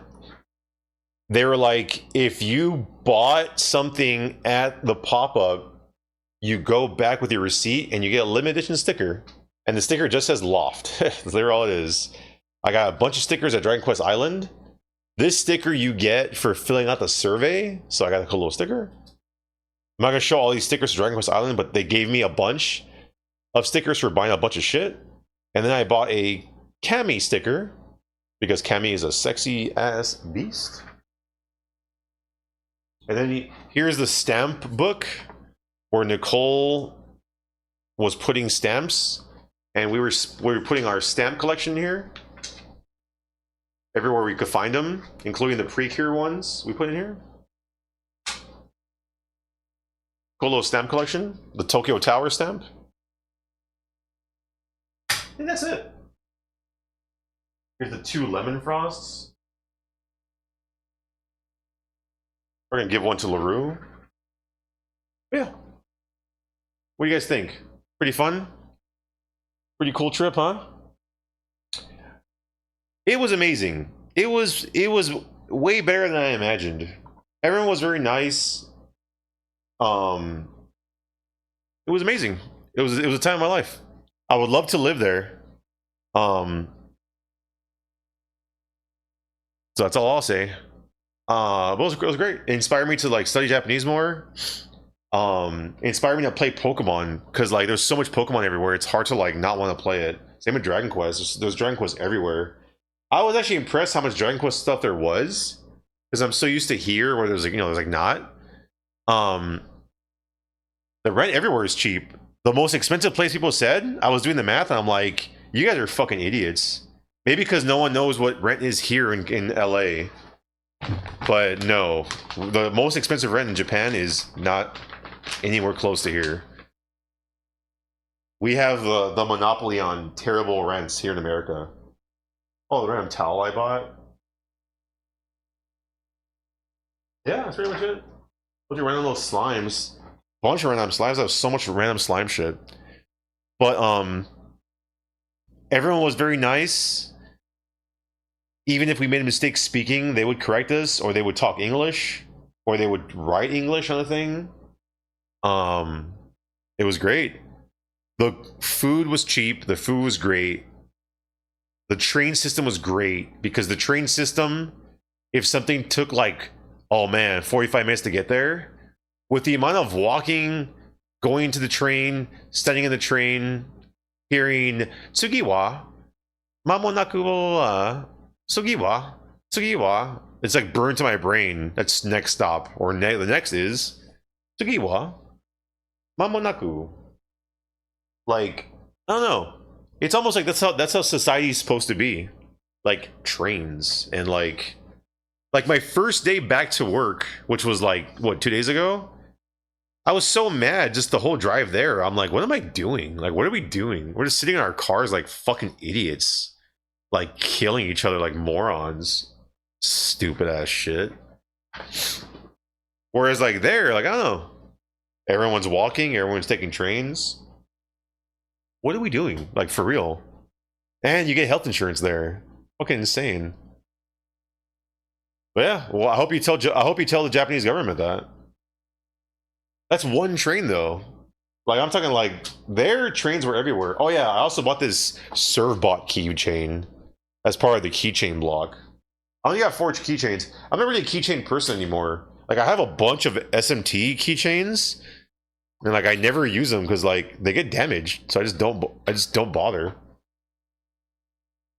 they were like, if you bought something at the pop-up, you go back with your receipt and you get a limited edition sticker. And the sticker just says Loft. That's literally all it is. I got a bunch of stickers at Dragon Quest Island. This sticker you get for filling out the survey. So I got a cool little sticker. I'm not going to show all these stickers to Dragon Quest Island, but they gave me a bunch of stickers for buying a bunch of shit. And then I bought a Cammy sticker because Cammy is a sexy ass beast. And then here's the stamp book where Nicole was putting stamps, and we were putting our stamp collection here. Everywhere we could find them, including the Precure ones we put in here. Cool little stamp collection. The Tokyo Tower stamp. And that's it. Here's the 2 lemon frosts. We're gonna give one to LaRue. Yeah. What do you guys think? Pretty fun? Pretty cool trip, huh? It was amazing. It was way better than I imagined. Everyone was very nice. It was amazing. It was a time of my life. I would love to live there. So that's all I'll say. But it was great. It inspired me to like study Japanese more. It inspired me to play Pokemon because like there's so much Pokemon everywhere. It's hard to like not want to play it. Same with Dragon Quest. There's Dragon Quest everywhere. I was actually impressed how much Dragon Quest stuff there was because I'm so used to here where there's like there's like not. The rent everywhere is cheap. The most expensive place people said, I was doing the math and I'm like, you guys are fucking idiots. Maybe because no one knows what rent is here in LA. But no, the most expensive rent in Japan is not anywhere close to here. We have the monopoly on terrible rents here in America. Oh, the random towel I bought. Yeah, that's pretty much it. Bunch of random little slimes. Bunch of random slimes. I have so much random slime shit. But everyone was very nice. Even if we made a mistake speaking, they would correct us, or they would talk English, or they would write English on the thing. It was great. The food was cheap. The food was great. The train system was great because the train system, if something took like, oh man, 45 minutes to get there, with the amount of walking, going to the train, standing in the train, hearing Tsugiwa, Mamonaku wa Sugiwa, Sugiwa, it's like burned to my brain. That's next stop, or the next is Sugiwa, Mamonaku. Like, I don't know. It's almost like that's how society's supposed to be. like trains and like my first day back to work, which was like what 2 days ago. I was so mad just the whole drive there. I'm like, what am I doing? Like, what are we doing? We're just sitting in our cars like fucking idiots, like killing each other like morons. Stupid ass shit. Whereas like there, like I don't know, everyone's walking, everyone's taking trains. What are we doing? Like for real? And you get health insurance there. Fucking insane. But yeah, well, I hope you tell the Japanese government that. That's one train though. Like I'm talking like their trains were everywhere. Oh yeah, I also bought this Servbot keychain as part of the keychain block. I only got 4 keychains. I'm not really a keychain person anymore. Like I have a bunch of SMT keychains, and like I never use them because like they get damaged, so I just don't bother.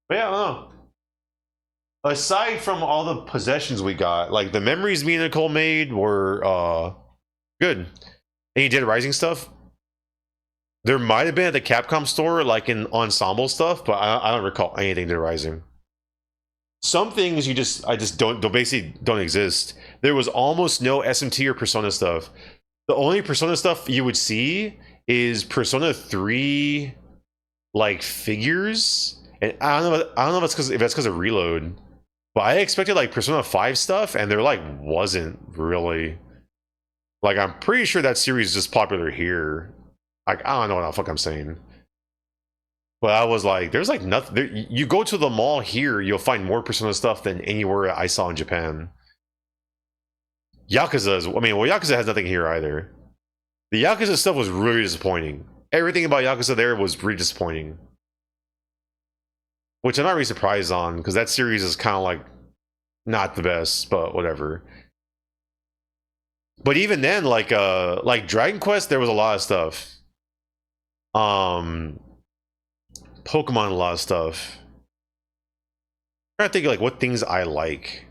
But yeah, I don't know. Aside from all the possessions we got, like the memories me and Nicole made were good. Any Dead Rising stuff? There might have been at the Capcom store, like in Ensemble stuff, but I don't recall anything Dead Rising. Some things I just don't basically don't exist. There was almost no SMT or Persona stuff. The only Persona stuff you would see is Persona 3 like figures. And I don't know if that's because of Reload. But I expected like Persona 5 stuff, and there like wasn't really. Like I'm pretty sure that series is just popular here. Like I don't know what the fuck I'm saying. But I was like, there's like nothing. There, you go to the mall here, you'll find more Persona stuff than anywhere I saw in Japan. Yakuza's, I mean, well, Yakuza has nothing here either. The Yakuza stuff was really disappointing. Everything about Yakuza there was really disappointing. Which I'm not really surprised on, because that series is kind of like not the best, but whatever. But even then, like Dragon Quest, there was a lot of stuff. Pokemon, a lot of stuff. I'm trying to think like what things I like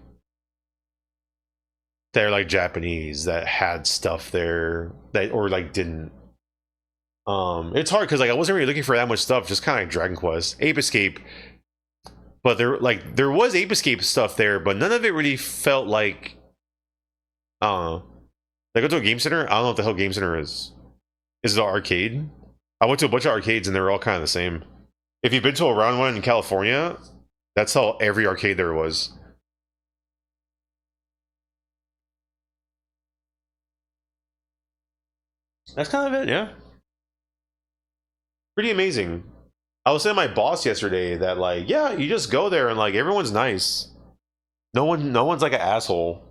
that are like Japanese that had stuff there that or like didn't. It's hard because like I wasn't really looking for that much stuff, just kind of like Dragon Quest, Ape Escape. But there was Ape Escape stuff there, but none of it really felt like I don't know. Like, I go to a game center. I don't know what the hell game center is. Is it an arcade? I went to a bunch of arcades and they were all kind of the same. If you've been to a round one in California, that's how every arcade there was. That's kind of it, yeah. Pretty amazing. I was saying to my boss yesterday that like, yeah, you just go there and like everyone's nice. No one's like an asshole.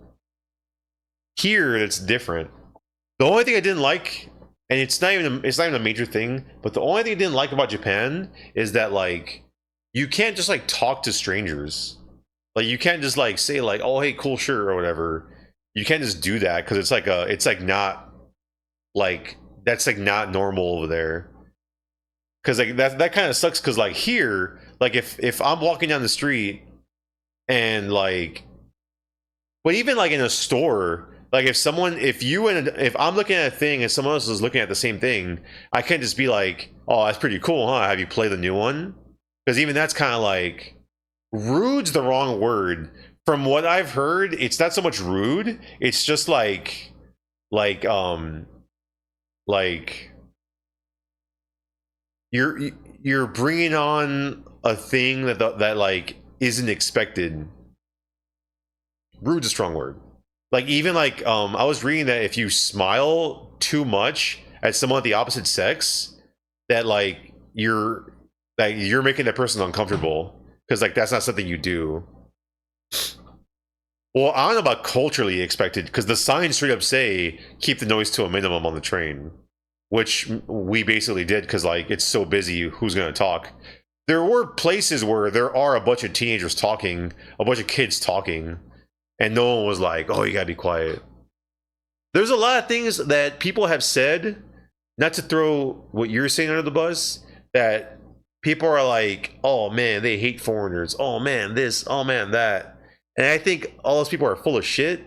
Here, it's different. The only thing I didn't like, and it's not even a major thing, but the only thing I didn't like about Japan is that like you can't just like talk to strangers. Like you can't just like say like, oh hey, cool shirt or whatever. You can't just do that because it's like not like that's like not normal over there. Because like that kind of sucks. Because like here, like if I'm walking down the street and like, but even like in a store, like if I'm looking at a thing and someone else is looking at the same thing, I can't just be like, oh, that's pretty cool, huh? Have you played the new one? Because even that's kind of like rude's the wrong word. From what I've heard, it's not so much rude. It's just like you're bringing on a thing that like isn't expected. Rude's a strong word. Like even like I was reading that if you smile too much at someone of the opposite sex, that like you're making that person uncomfortable because like that's not something you do. Well, I don't know about culturally expected because the signs straight up say keep the noise to a minimum on the train, which we basically did because like it's so busy. Who's gonna talk? There were places where there are a bunch of teenagers talking, a bunch of kids talking. And no one was like, oh, you gotta be quiet. There's a lot of things that people have said, not to throw what you're saying under the bus, that people are like, oh man, they hate foreigners. Oh man, this, oh man, that. And I think all those people are full of shit.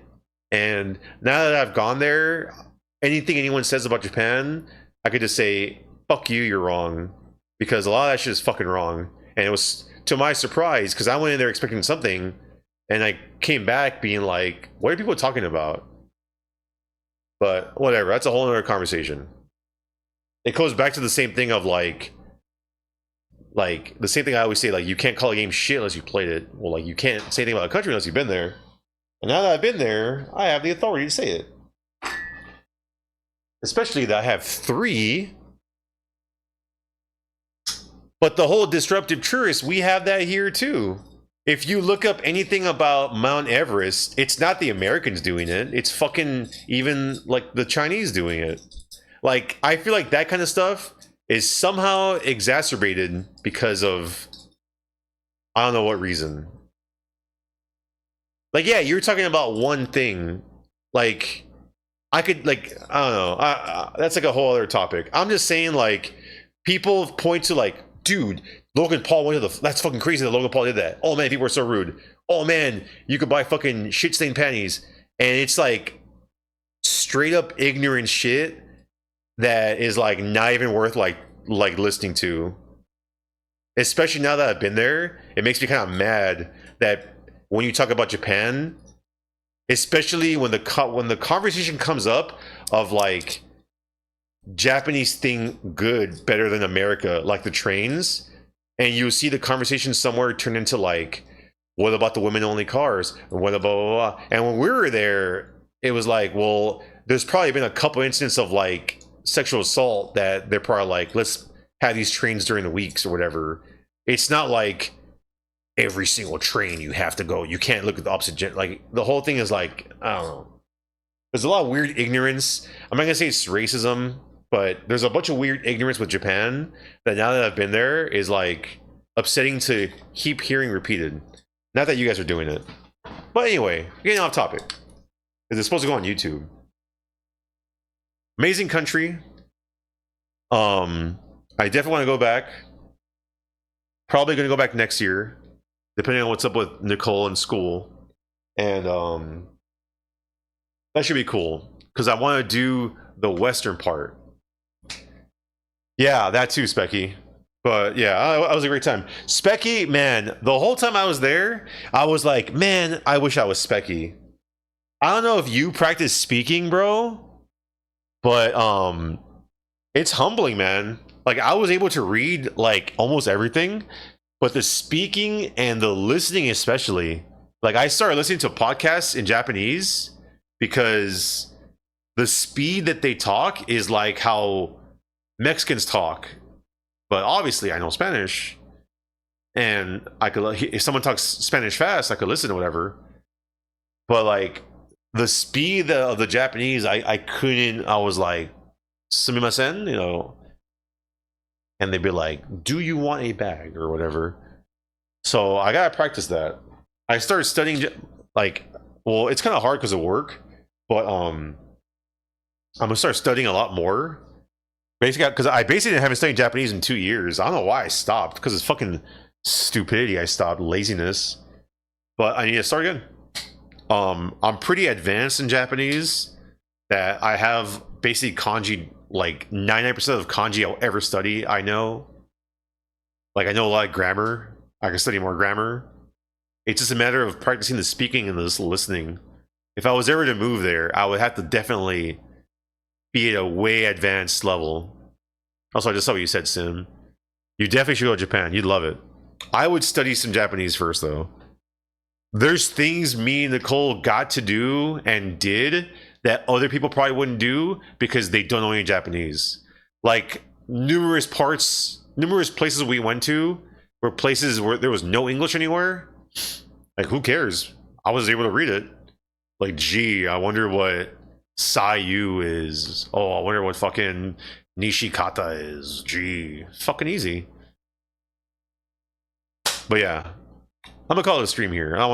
And now that I've gone there, anything anyone says about Japan, I could just say, fuck you, you're wrong. Because a lot of that shit is fucking wrong. And to my surprise, because I went in there expecting something, and I came back being like, what are people talking about? But whatever, that's a whole other conversation. It goes back to the same thing of like the same thing I always say, like, you can't call a game shit unless you played it. Well, like, you can't say anything about a country unless you've been there. And now that I've been there, I have the authority to say it. Especially that I have 3. But the whole disruptive tourist, we have that here too. If you look up anything about Mount Everest, it's not the Americans doing it. It's fucking even like the Chinese doing it. Like, I feel like that kind of stuff is somehow exacerbated because of, I don't know what reason. Like, yeah, you're talking about one thing. Like, I could, like, I don't know. That's like a whole other topic. I'm just saying, like, people point to, like, dude, Logan Paul went to the, that's fucking crazy that Logan Paul did that. Oh man, people are so rude. Oh man, you could buy fucking shit stained panties. And it's like straight up ignorant shit that is like not even worth like listening to. Especially now that I've been there, it makes me kind of mad that when you talk about Japan, especially when the conversation comes up of like Japanese thing good better than America, like the trains, and you see the conversation somewhere turn into like, what about the women only cars, and what about blah, blah, blah. And when we were there, it was like, well, there's probably been a couple incidents of like sexual assault that they're probably like, let's have these trains during the weeks or whatever. It's not like every single train you have to go, you can't look at the opposite gender. Like, the whole thing is like, I don't know, there's a lot of weird ignorance. I'm not gonna say it's racism, but there's a bunch of weird ignorance with Japan that now that I've been there is like upsetting to keep hearing repeated. Not that you guys are doing it. But anyway, getting off topic. Because it's supposed to go on YouTube. Amazing country. I definitely want to go back. Probably going to go back next year, depending on what's up with Nicole in school. And that should be cool. Because I want to do the western part. Yeah, that too, Specky. But yeah, it was a great time. Specky, man, the whole time I was there, I was like, man, I wish I was Specky. I don't know if you practice speaking, bro, but it's humbling, man. Like, I was able to read like almost everything, but the speaking and the listening especially, like, I started listening to podcasts in Japanese because the speed that they talk is like how Mexicans talk. But obviously I know Spanish, and I could, if someone talks Spanish fast, I could listen to whatever. But like the speed of the Japanese, I couldn't. I was like, sumimasen, you know, and they'd be like, do you want a bag or whatever. So I gotta practice that. I started studying, like, well, it's kind of hard because of work, but I'm gonna start studying a lot more. Basically, because I basically haven't studied Japanese in 2 years. I don't know why I stopped, because it's fucking stupidity. I stopped, laziness. But I need to start again. I'm pretty advanced in Japanese. That I have basically kanji, like 99% of kanji I'll ever study, I know. Like, I know a lot of grammar. I can study more grammar. It's just a matter of practicing the speaking and the listening. If I was ever to move there, I would have to definitely be at a way advanced level. Also, I just saw what you said, Sim. You definitely should go to Japan. You'd love it. I would study some Japanese first, though. There's things me and Nicole got to do and did that other people probably wouldn't do because they don't know any Japanese. Like, numerous places we went to were places where there was no English anywhere. Like, who cares? I was able to read it. Like, gee, I wonder what Sayu is. Oh, I wonder what fucking Nishikata is. Gee, fucking easy. But yeah, I'm gonna call it a stream here. I don't want